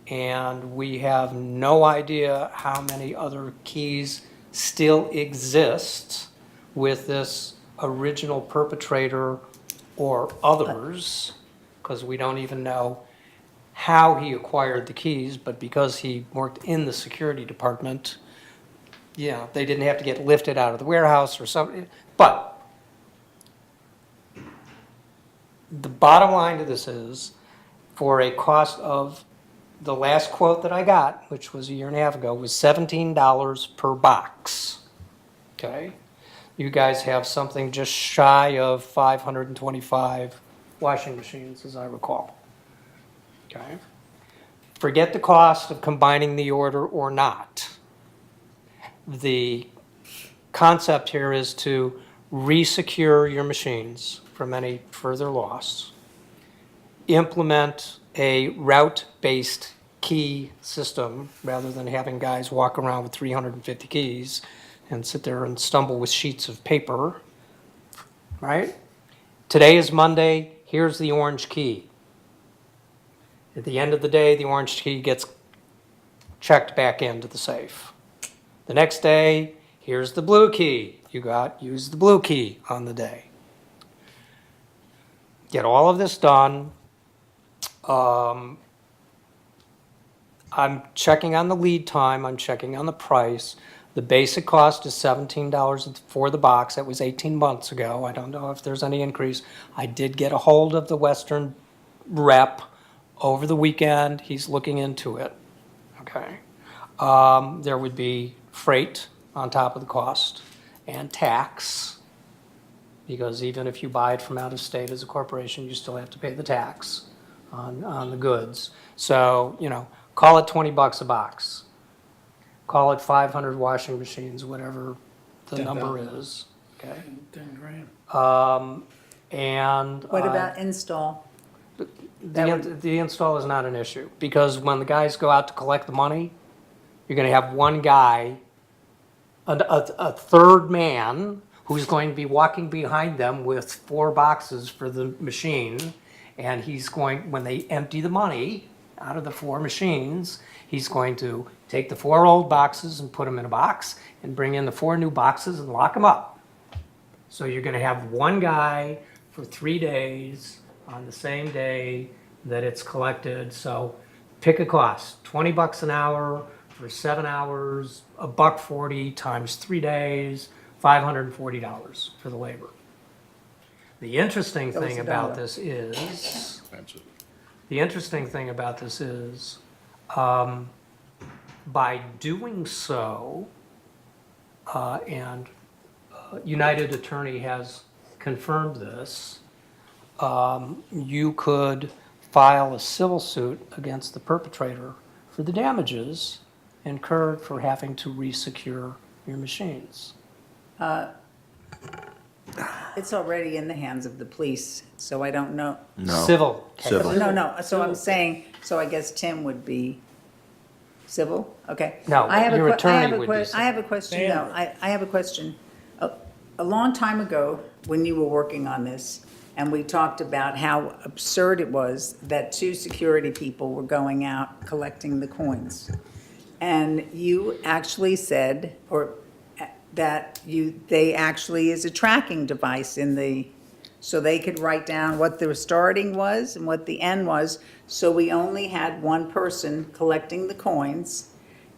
and we have no idea how many other keys still exist with this original perpetrator or others, because we don't even know how he acquired the keys, but because he worked in the security department, yeah, they didn't have to get lifted out of the warehouse or something. But the bottom line to this is, for a cost of the last quote that I got, which was a year and a half ago, was $17 per box. Okay? You guys have something just shy of 525 washing machines, as I recall. Okay? Forget the cost of combining the order or not. The concept here is to re-secure your machines from any further loss. Implement a route-based key system rather than having guys walk around with 350 keys and sit there and stumble with sheets of paper, right? Today is Monday, here's the orange key. At the end of the day, the orange key gets checked back into the safe. The next day, here's the blue key. Use the blue key on the day. Get all of this done. I'm checking on the lead time, I'm checking on the price. The basic cost is $17 for the box. That was 18 months ago. I don't know if there's any increase. I did get a hold of the Western rep over the weekend. He's looking into it. Okay. There would be freight on top of the cost and tax, because even if you buy it from out of state as a corporation, you still have to pay the tax on the goods. So, call it 20 bucks a box. Call it 500 washing machines, whatever the number is. Okay. 10 grand. And What about install? the install is not an issue, because when the guys go out to collect the money, you're going to have one guy, a third man, who's going to be walking behind them with 4 boxes for the machine, and he's going, when they empty the money out of the 4 machines, he's going to take the 4 old boxes and put them in a box and bring in the 4 new boxes and lock them up. So you're going to have one guy for 3 days on the same day that it's collected. So pick a cost, 20 bucks an hour for 7 hours, $1.40 times 3 days, $540 for the labor. The interesting thing about this is, by doing so, and United Attorney has confirmed this, you could file a civil suit against the perpetrator for the damages incurred for having to re-secure your machines. It's already in the hands of the police, so I don't know. No. Civil. Civil. No, so I'm saying, so I guess Tim would be civil? Okay. No, I have a your que- I attorney have a would que- be I civil. have a question, no, I have a question. A long time ago, when you were working on this, and we talked about how absurd it was that 2 security people were going out collecting the coins. And you actually said, that they actually is a tracking device so they could write down what the starting was and what the end was. So we only had one person collecting the coins.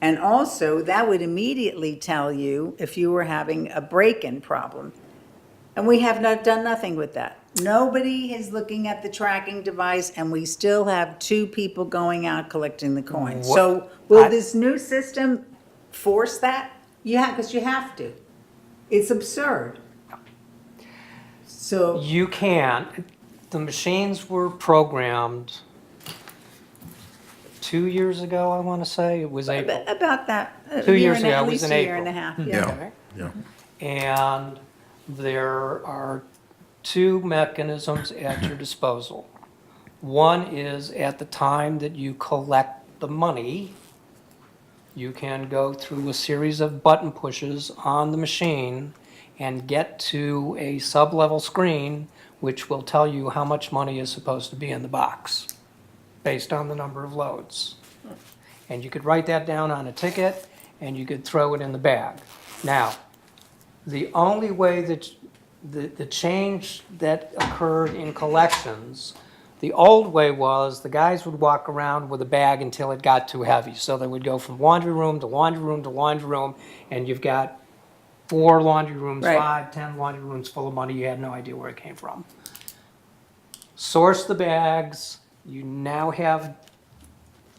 And also, that would immediately tell you if you were having a break-in problem. And we have not done nothing with that. Nobody is looking at the tracking device, and we still have 2 people going out collecting the coins. So will this new system force that? Yeah, because you have to. It's absurd. So, You can. The machines were programmed 2 years ago, I want to say. It was April. about that. 2 years ago, At it was least in a year and a April. half, yeah. Yeah. And there are 2 mechanisms at your disposal. One is at the time that you collect the money, you can go through a series of button pushes on the machine and get to a sub-level screen which will tell you how much money is supposed to be in the box based on the number of loads. And you could write that down on a ticket and you could throw it in the bag. Now, the only way that the change that occurred in collections, the old way was the guys would walk around with a bag until it got too heavy. So they would go from laundry room to laundry room to laundry room, and you've got 4 laundry rooms, Right. 5, 10 laundry rooms full of money. You had no idea where it came from. Source the bags. You now have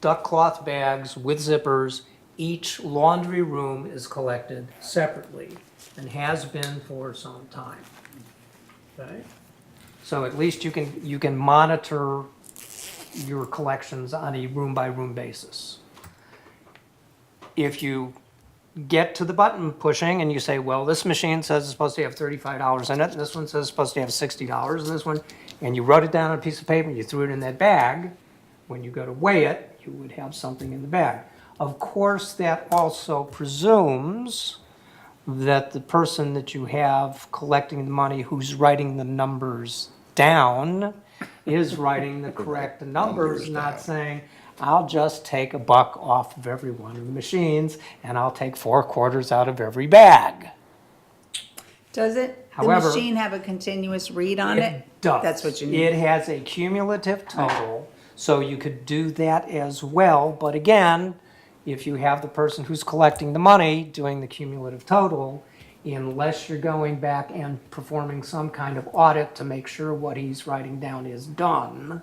duck cloth bags with zippers. Each laundry room is collected separately and has been for some time. Okay? So at least you can monitor your collections on a room-by-room basis. If you get to the button pushing and you say, well, this machine says it's supposed to have $35 in it, and this one says it's supposed to have $60, and this one, and you wrote it down on a piece of paper and you threw it in that bag, when you go to weigh it, you would have something in the bag. Of course, that also presumes that the person that you have collecting the money who's writing the numbers down is writing the correct numbers, not saying, I'll just take $1 off of every one of the machines and I'll take 4 quarters out of every bag. Does it, the However, machine have a continuous read on it? It does. That's what you It need. has a cumulative total, so you could do that as well. But again, if you have the person who's collecting the money doing the cumulative total, unless you're going back and performing some kind of audit to make sure what he's writing down is done,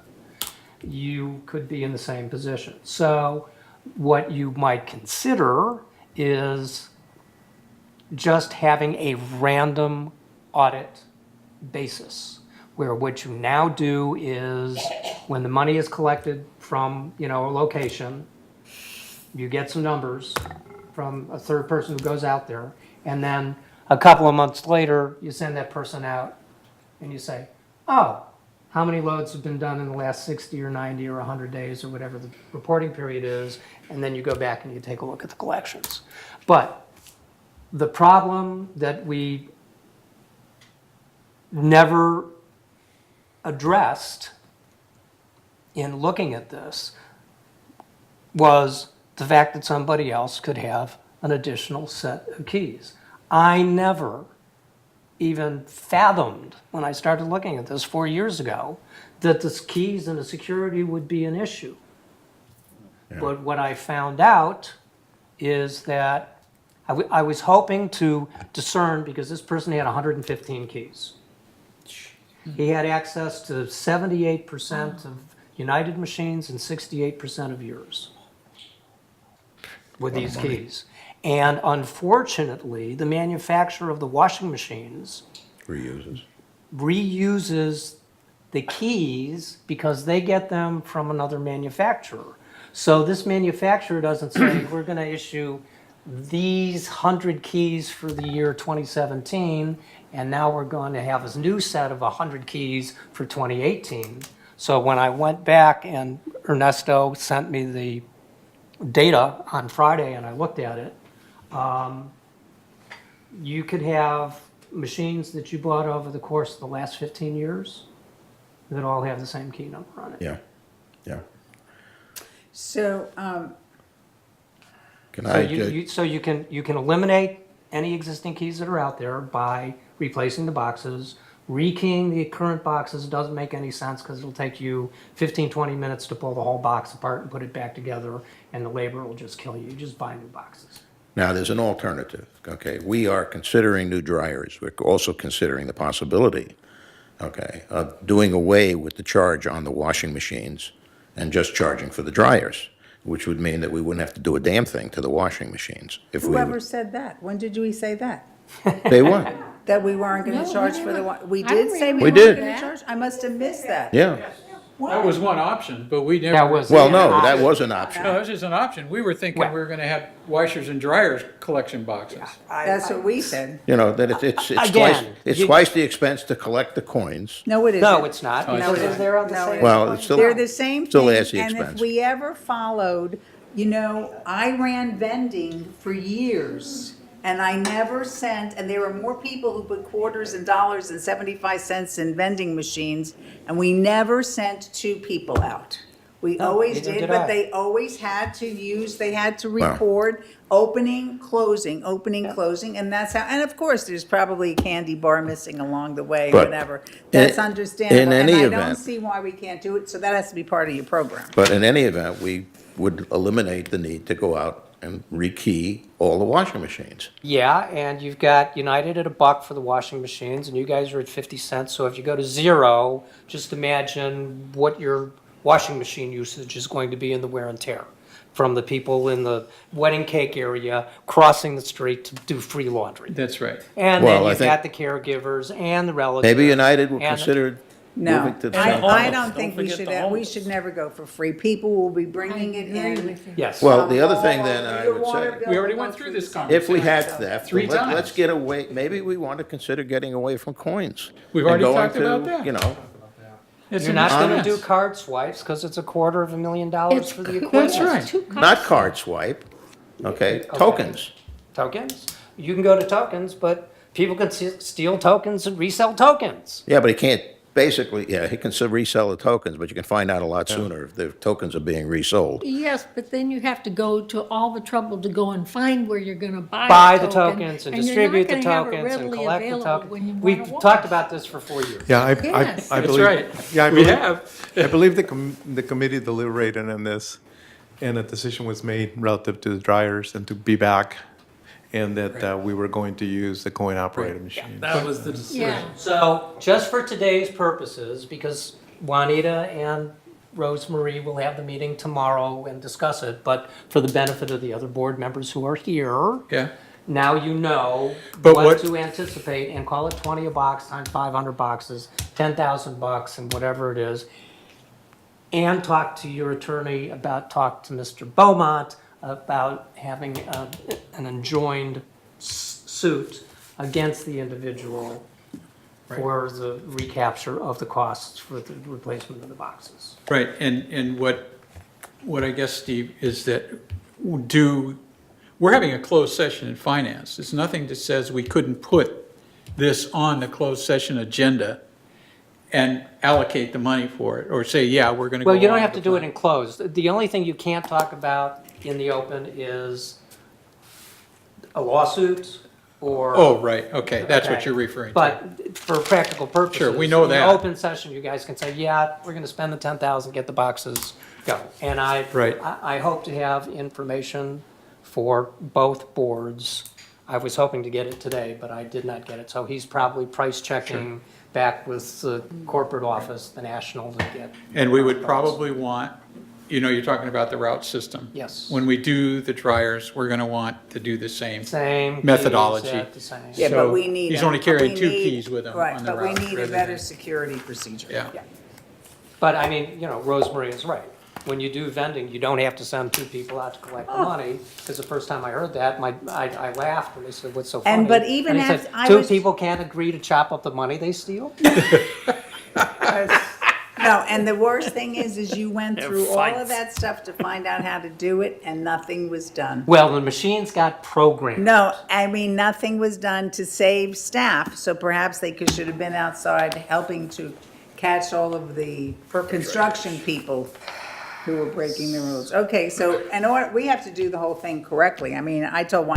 you could be in the same position. So what you might consider is just having a random audit basis, where what you now do is when the money is collected from, a location, you get some numbers from a third person who goes out there, and then a couple of months later, you send that person out and you say, oh, how many loads have been done in the last 60 or 90 or 100 days or whatever the reporting period is, and then you go back and you take a look at the collections. But the problem that we never addressed in looking at this was the fact that somebody else could have an additional set of keys. I never even fathomed, when I started looking at this 4 years ago, that the keys and the security would be an issue. But what I found out is that I was hoping to discern, because this person had 115 keys. He had access to 78% of United machines and 68% of yours with these keys. And unfortunately, the manufacturer of the washing machines reuses the keys because they get them from another manufacturer. So this manufacturer doesn't say, we're going to issue these 100 keys for the year 2017, and now we're going to have this new set of 100 keys for 2018. So when I went back and Ernesto sent me the data on Friday and I looked at it, you could have machines that you bought over the course of the last 15 years that all have the same key number on it. Yeah. So, Can So I, you can eliminate any existing keys that are out there by replacing the boxes. Rekeying the current boxes doesn't make any sense because it'll take you 15, 20 minutes to pull the whole box apart and put it back together, and the labor will just kill you. You just buy new boxes. now, there's an alternative, okay? We are considering new dryers. We're also considering the possibility, okay, of doing away with the charge on the washing machines and just charging for the dryers, which would mean that we wouldn't have to do a damn thing to the washing machines. If we whoever said that? When did we say that? They what? That we weren't going No, to we charge for the, never- we I did don't say we We weren't did. going to charge? I must have missed that. Yeah. That was one option, but we never. That was- Well, no, that was an option. No, it was just an option. We were thinking we were gonna have washers and dryers collection boxes. That's what we said. You know, that it's Again, twice the expense to collect the coins. No, it isn't. No, it's not. Oh, it's because not. they're on the No, same. it's Well, it's still. They're the same Still thing, adds the and if expense. we ever followed, I ran vending for years, and I never sent, and there were more people who put quarters and dollars and 75 cents in vending machines, and we never sent 2 people out. We always neither did, did but I. they always had to Wow. record opening, closing, and that's how, and of course, there's probably a candy bar missing along the way, But whatever. That's in understandable, and any I don't event- see why we can't do it, so that has to be part of your program. But in any event, we would eliminate the need to go out and rekey all the washing machines. Yeah, and you've got United at $1 for the washing machines, and you guys are at 50 cents. So if you go to 0, just imagine what your washing machine usage is going to be in the wear and tear from the people in the wedding cake area crossing the street to do free laundry. That's right. And Well, then I you've think- got the caregivers and the relatives. Maybe United will and- consider No, moving to the I same. don't Don't think we forget should, the we homeless. should never go for free. People will be bringing it in. Yes. Well, the other thing then I Your would water say, bill We already will went go through this the same. if we had So- theft, Three let's times. get away, maybe we want to consider getting away from coins. We've and already going talked to, about that. You know, It's You're an not gonna expense. do card swipes because it's $250,000 It's for the equipment. That's right. not card swipe, okay, tokens. Tokens. You can go to tokens, but people can steal tokens and resell tokens. Yeah, but he can't, basically, yeah, he can still resell the tokens, but you can find out a lot sooner if the tokens are being resold. Yes, but then you have to go to all the trouble to go and find where you're gonna buy Buy a the token, tokens and you're not distribute the gonna have it tokens and readily collect the available when you tokens. wanna We've wash. talked about this for 4 years. Yeah, Yes. I That's believe. right. Yeah, I We believe, have. I believe the committee deliberated on this, and a decision was made relative to the dryers and to be back, and that we were going to use the coin-operated machine. That was the decision. Yeah, So just for today's purposes, because Juanita and Rosemarie will have the meeting tomorrow and discuss it, but for the benefit of the other board members who are here, Yeah. now you know But what what- to anticipate and call it 20 a box times 500 boxes, 10,000 bucks and whatever it is. And talk to your attorney talk to Mr. Beaumont about having an enjoined suit against the individual for the recapture of the costs for the replacement of the boxes. Right, and what I guess, Steve, is that we're having a closed session in finance. There's nothing that says we couldn't put this on the closed session agenda and allocate the money for it, or say, yeah, we're gonna go Well, you don't along have to with do the it plan. in closed. The only thing you can't talk about in the open is a lawsuit or. Oh, right, okay, that's what Okay. you're referring to. But for practical purposes. Sure, we know in that. open session, you guys can say, yeah, we're gonna spend the 10,000, get the boxes, go. And Right. I hope to have information for both boards. I was hoping to get it today, but I did not get it. So he's probably price checking back with the corporate office, the national, to get. And we would probably want, you're talking about the route system. Yes. When we do the dryers, we're gonna want to do the same. Same. keys Methodology. at the same. Yeah, So but we need. he's a- only carrying we 2 need- keys with him Right, on the but we route need a rather better than- security procedure. Yeah. But I mean, Rosemary is right. When you do vending, you don't have to send 2 people out to collect the money, because the first time I heard that, I laughed when they said, what's so funny? And but even And he said, after- I 2 was- people can't agree to chop up the money they steal? No, and the worst thing is you went Have through all fights. of that stuff to find out how to do it, and nothing was done. Well, the machines got programmed. No, I mean, nothing was done to save staff, so perhaps should have been outside helping to catch all of the construction people who were breaking the rules. Okay, so, we have to do the whole thing correctly. I mean, I told one